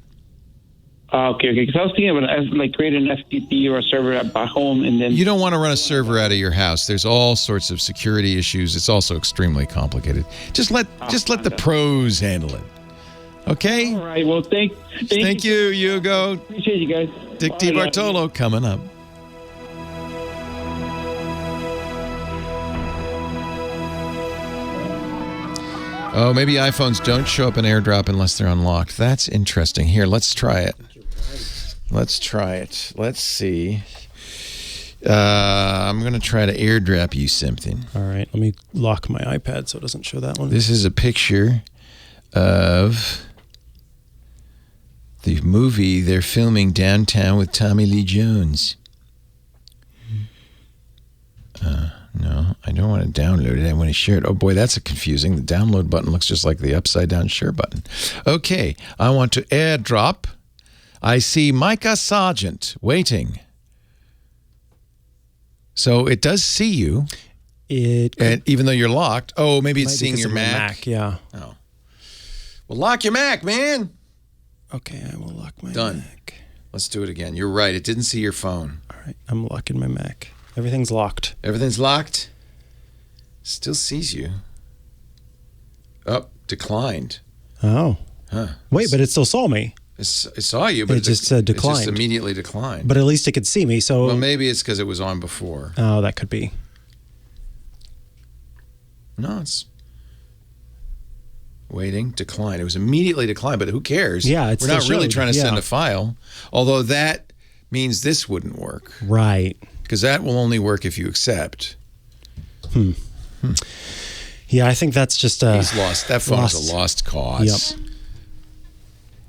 Okay. Because I was thinking about like creating an FTP or a server at home, and then you don't want to run a server out of your house. There's all sorts of security issues. It's also extremely complicated. Just let the pros handle it. Okay. All right. Well, thank you, Hugo. Appreciate you guys. Dick Debartolo coming up. Oh, maybe iPhones don't show up in AirDrop unless they're unlocked. That's interesting. Here, let's try it. Let's see. I'm going to try to AirDrop you something. All right. Let me lock my iPad so it doesn't show that one. This is a picture of the movie they're filming downtown with Tommy Lee Jones. No, I don't want to download it. I want to share it. Oh, boy, that's confusing. The download button looks just like the upside-down share button. Okay, I want to AirDrop. I see Micah Sargent waiting. So it does see you. And even though you're locked. Oh, maybe it's seeing your Mac. Yeah. Oh. Well, lock your Mac, man. Okay, I will lock my Done. Mac. Let's do it again. You're right. It didn't see your phone. All right, I'm locking my Mac. Everything's locked. Everything's locked? Still sees you. Oh, declined. Oh. Huh. Wait, but it still saw me. It saw you, but it just said declined. It just immediately declined. But at least it could see me, so... Well, maybe it's because it was on before. Oh, that could be. No, it's... Waiting, decline. It was immediately declined, but who cares? Yeah, We're not really trying to send a file, although that means this wouldn't work. Right. Because that will only work if you accept. Yeah, I think that's just he's lost. That phone's a lost cause. Yep.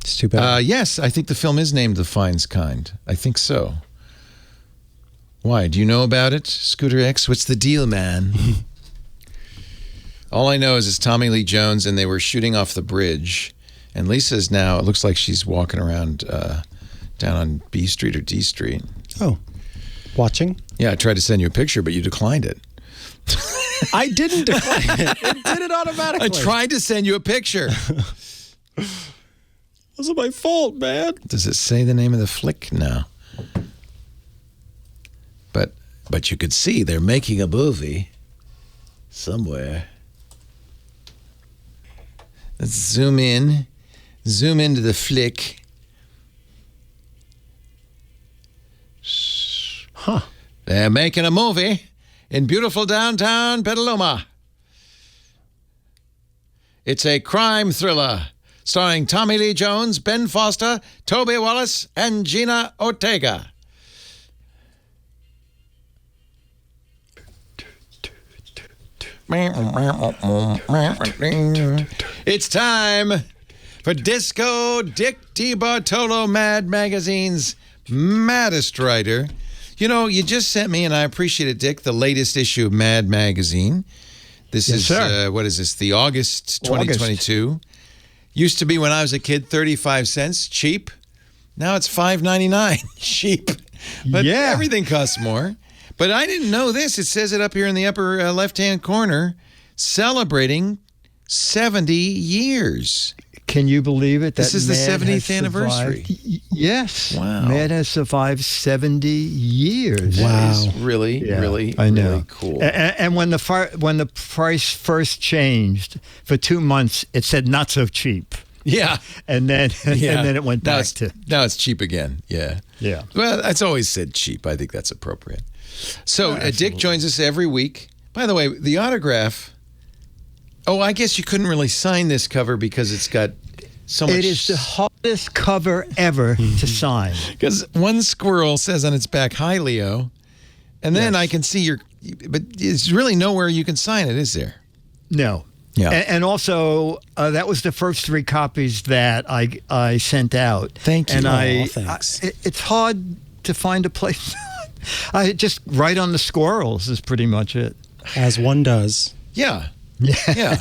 It's too bad. Yes, I think the film is named The Finds Kind. I think so. Why? Do you know about it, Scooter X? What's the deal, man? All I know is it's Tommy Lee Jones, and they were shooting off the bridge. And Lisa's now, it looks like she's walking around down on B Street or D Street. Oh, watching? Yeah, I tried to send you a picture, but you declined it. I didn't decline it. It did it automatically. I tried to send you a picture. Wasn't my fault, man. Does it say the name of the flick? No. But you could see they're making a movie somewhere. Let's zoom in. Zoom into the flick. Huh. They're making a movie in beautiful downtown Petaluma. It's a crime thriller starring Tommy Lee Jones, Ben Foster, Toby Wallace, and Gina Ortega. It's time for Disco Dick Debartolo Mad Magazine's maddest writer. You know, you just sent me, and I appreciate it, Dick, the latest issue of Mad Magazine. This is, what is this, the August 2022. Used to be, when I was a kid, 35 cents, cheap. Now it's $5.99, cheap. But everything costs more. But I didn't know this. It says it up here in the upper left-hand corner, celebrating 70 years. Can you believe it? This is the 70th anniversary. Yes. Wow. Mad has survived 70 years. Wow. That is really, really cool. And when the price first changed for 2 months, it said not so cheap. Yeah. And then it went back to... Now it's cheap again. Yeah. Yeah. Well, it's always said cheap. I think that's appropriate. So Dick joins us every week. By the way, the autograph... Oh, I guess you couldn't really sign this cover because it's got so much... It is the hardest cover ever to sign. Because one squirrel says on its back, "Hi, Leo." And then I can see your... But there's really nowhere you can sign it, is there? No. Yeah. And also, that was the first 3 copies that I sent out. Thank you. And thanks. It's hard to find a place. I just write on the squirrels is pretty much it. As one does. Yeah. Yeah.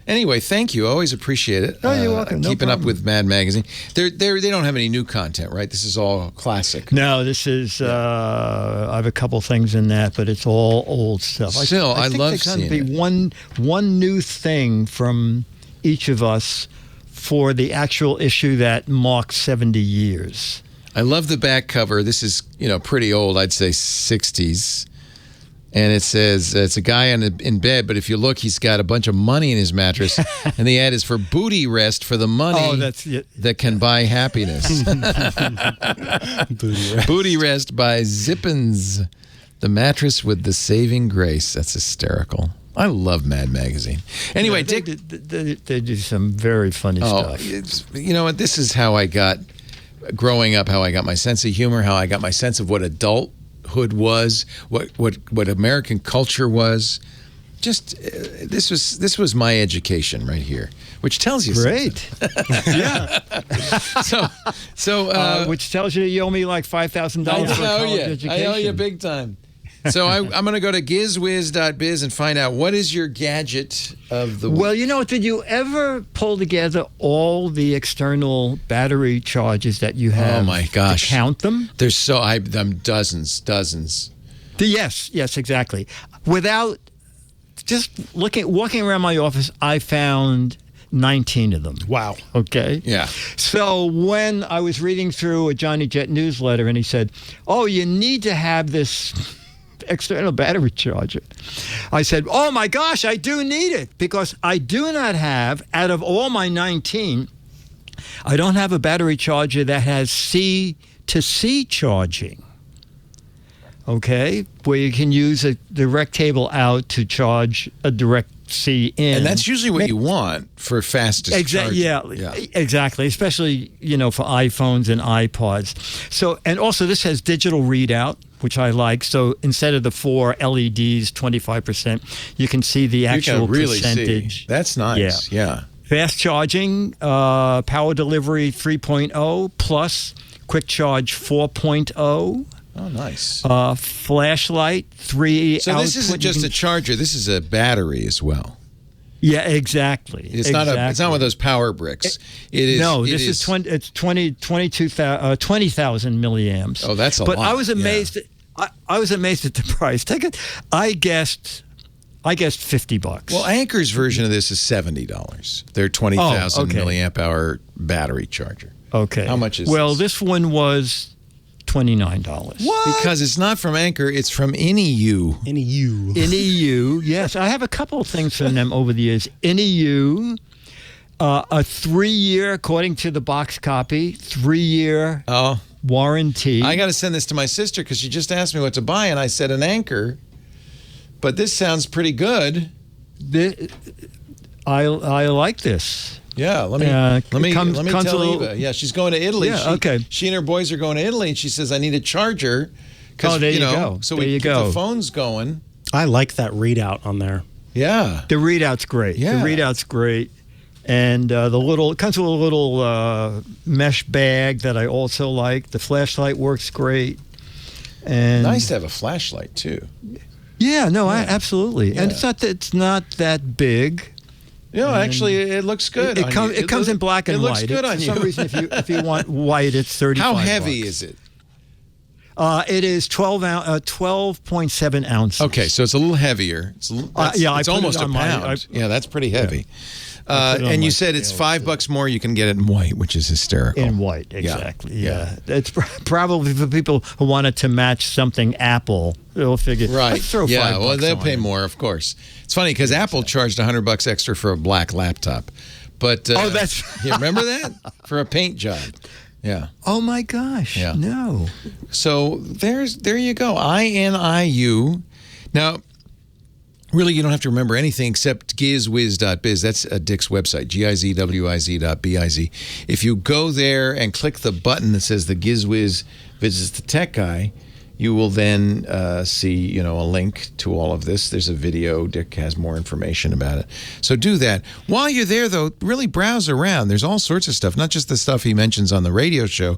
Anyway, thank you. Always appreciate it. Oh, you're welcome. Keeping No up with Mad Magazine. They don't have any new content, right? This is all classic. No, this is. I have a couple things in that, but it's all old stuff. Still, I think love there's seeing going to be one new thing from each of us for the actual issue that marks 70 years. I love the back cover. This is, pretty old. I'd say 60s. And it says, it's a guy in bed, but if you look, he's got a bunch of money in his mattress. And the ad is for booty rest for the money that can buy happiness. Booty rest by Zippins, the mattress with the saving grace. That's hysterical. I love Mad Magazine. Anyway, Dick. They do some very funny stuff. You know what? This is how I got, growing up, how I got my sense of humor, how I got my sense of what adulthood was, what American culture was. Just this was my education right here, which tells you something. Yeah. So which tells you owe me like $5,000 for college education. I owe you big time. So I'm going to go to gizwiz.biz and find out, what is your gadget of the week? Well, did you ever pull together all the external battery charges that you have? Oh my gosh. To count them? There's dozens. Yes, exactly. Without just walking around my office, I found 19 of them. Wow. Okay. Yeah. So when I was reading through a Johnny Jet newsletter and he said, "Oh, you need to have this external battery charger," I said, "Oh my gosh, I do need it, because I do not have, out of all my 19, I don't have a battery charger that has C to C charging. Okay, where you can use a direct cable out to charge a direct C in." And that's usually what you want for fastest charging. Yeah, exactly. Especially, for iPhones and iPods. So, and also this has digital readout, which I like. So instead of the 4 LEDs, 25%, you can see the actual percentage. See. That's nice. Yeah. Fast charging, power delivery 3.0 plus quick charge 4.0. Oh, nice. Flashlight, 3 So this isn't just a charger. This is a battery as well. Yeah, exactly. It's not one of those power bricks. It is. No, this is 20,000 milliamps. Oh, that's a lot. But I was Yeah. amazed. I was amazed at the price. I guessed $50. Well, Anker's version of this is $70. Their 20,000 milliamp hour battery charger. Okay. How much is Well, this? this one was $29. What? Because it's not from Anker, it's from NEU. NEU, yes. I have a couple of things from them over the years. NEU, a 3-year, according to the box copy, 3-year warranty. I got to send this to my sister because she just asked me what to buy, and I said an Anker. But this sounds pretty good. I like this. Yeah, let me tell Eva. Yeah, she's going to Italy. Yeah, She and her boys are going to Italy, and she says I need a charger. There you go. So there we you keep go. the phones going. I like that readout on there. Yeah, the readout's great. Yeah. The readout's great, and it comes with a little mesh bag that I also like. The flashlight works great, and nice to have a flashlight too. Yeah, no, absolutely, and it's not that big. No, actually, it looks good. It comes in black and white. It looks good on you. For some reason, if you want white, it's $35. How heavy is it? It is 12.7 ounces. Okay, so it's a little heavier. It's almost a pound. Yeah, that's pretty heavy. And you said it's $5 more. You can get it in white, which is hysterical. In white, exactly. Yeah. It's probably for people who wanted to match something Apple. They'll figure, let's throw $5 well, they'll on pay it. more, of course. It's funny because Apple charged $100 extra for a black laptop. But that's you remember that for a paint job. Yeah. Oh my gosh. Yeah. No. So there you go. INIU. Now, really, you don't have to remember anything except gizwiz.biz. That's Dick's website, gizwiz.biz. If you go there and click the button that says the GizWiz visits the tech guy, you will then see, a link to all of this. There's a video. Dick has more information about it. So do that. While you're there, though, really browse around. There's all sorts of stuff, not just the stuff he mentions on the radio show,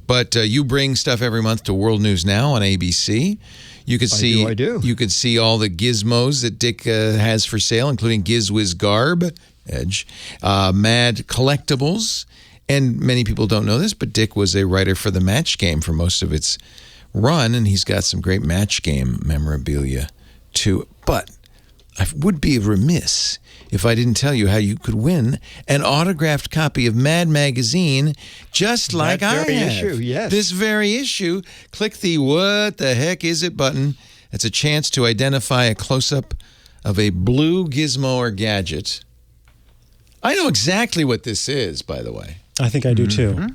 but you bring stuff every month to World News Now on ABC. You could see. I do. You could see all the gizmos that Dick has for sale, including GizWiz Garb, Edge, Mad Collectibles, and many people don't know this, but Dick was a writer for the Match Game for most of its run, and he's got some great Match Game memorabilia too. But I would be remiss if I didn't tell you how you could win an autographed copy of Mad Magazine, just like I have. Issue, yes. This very issue. Click the "What the heck is it" button. It's a chance to identify a close-up of a blue gizmo or gadget. I know exactly what this is, by the way. I think I do too.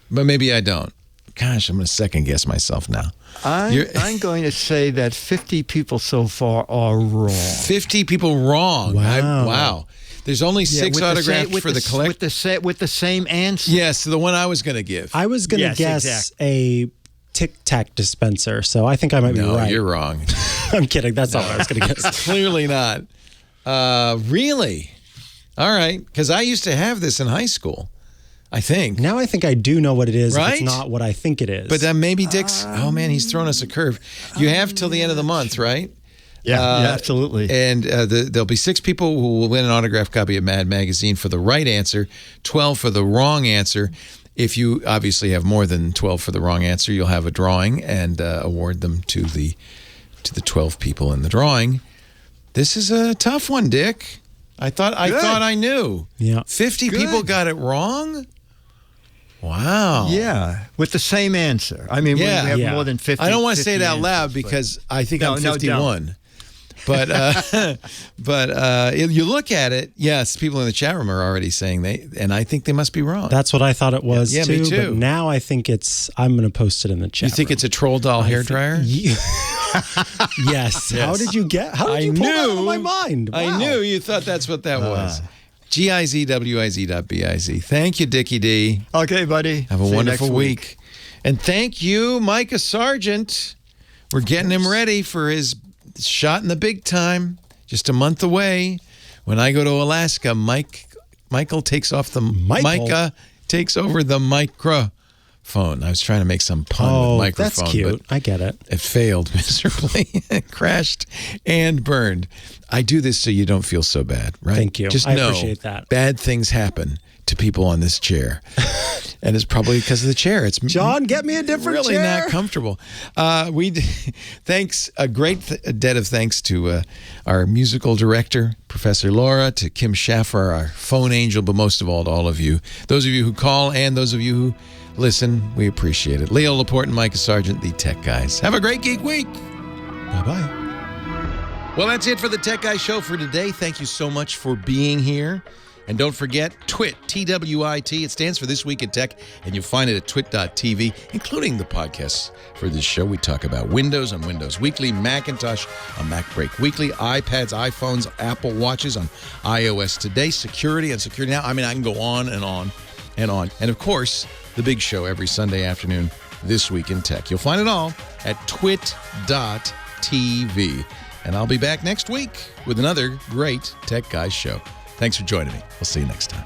But maybe I don't. Gosh, I'm going to second guess myself now. I'm going to say that 50 people so far are wrong. 50 people wrong. Wow. There's only 6 autographed for the collect. With the same answer. Yes, the one I was going to give. I was going to guess a Tic Tac dispenser, so I think I might be right. No, you're wrong. I'm kidding. That's all I was going to guess. Clearly not. Really? All right, because I used to have this in high school. I think. Now I think I do know what it is. Right? If it's not what I think it is. But then maybe Dick's. Oh man, he's thrown us a curve. You have till the end of the month, right? Yeah, absolutely. And there'll be 6 people who will win an autographed copy of Mad Magazine for the right answer, 12 for the wrong answer. If you obviously have more than 12 for the wrong answer, you'll have a drawing and award them to the 12 people in the drawing. This is a tough one, Dick. I thought I knew. Yeah. 50 people got it wrong? Wow. Yeah, with the same answer. I mean, we have more than 50. I don't want to say it out answers, loud because I think I'm 51. No, but you look at it, yes, people in the chat room are already saying and I think they must be wrong. That's what I thought it was too. Me too. But now I think I'm going to post it in the chat. You think it's a troll doll hairdryer? Yes. How did you pull that out of my mind? Wow. I knew you thought that's what that was. GIZWIZ.biz. Thank you, Dickie D. Okay, buddy. Have a wonderful week. And thank you, Micah Sargent. We're getting him ready for his shot in the big time. Just a month away. When I go to Alaska, Michael takes off the Micah takes over the microphone. phone. I was trying to make some pun with microphone. That's cute. But I get it. It failed miserably. It crashed and burned. I do this so you don't feel so bad, right? Thank you. Just I know appreciate that. bad things happen to people on this chair. And it's probably because of the chair. It's John, get me a different really chair. not comfortable. Thanks, a great debt of thanks to our musical director, Professor Laura, to Kim Schaffer, our phone angel, but most of all to all of you. Those of you who call and those of you who listen, we appreciate it. Leo Laporte and Micah Sargent, the Tech Guys. Have a great Geek Week. Bye-bye. Well, that's it for the Tech Guy Show for today. Thank you so much for being here. And don't forget, TWIT, T-W-I-T. It stands for This Week in Tech, and you'll find it at twit.tv, including the podcasts for this show. We talk about Windows on Windows Weekly, Macintosh on Mac Break Weekly, iPads, iPhones, Apple Watches on iOS Today, security on Security Now. I mean, I can go on and on and on. And, of course, the big show every Sunday afternoon, This Week in Tech. You'll find it all at twit.tv. And I'll be back next week with another great Tech Guys show. Thanks for joining me. We'll see you next time.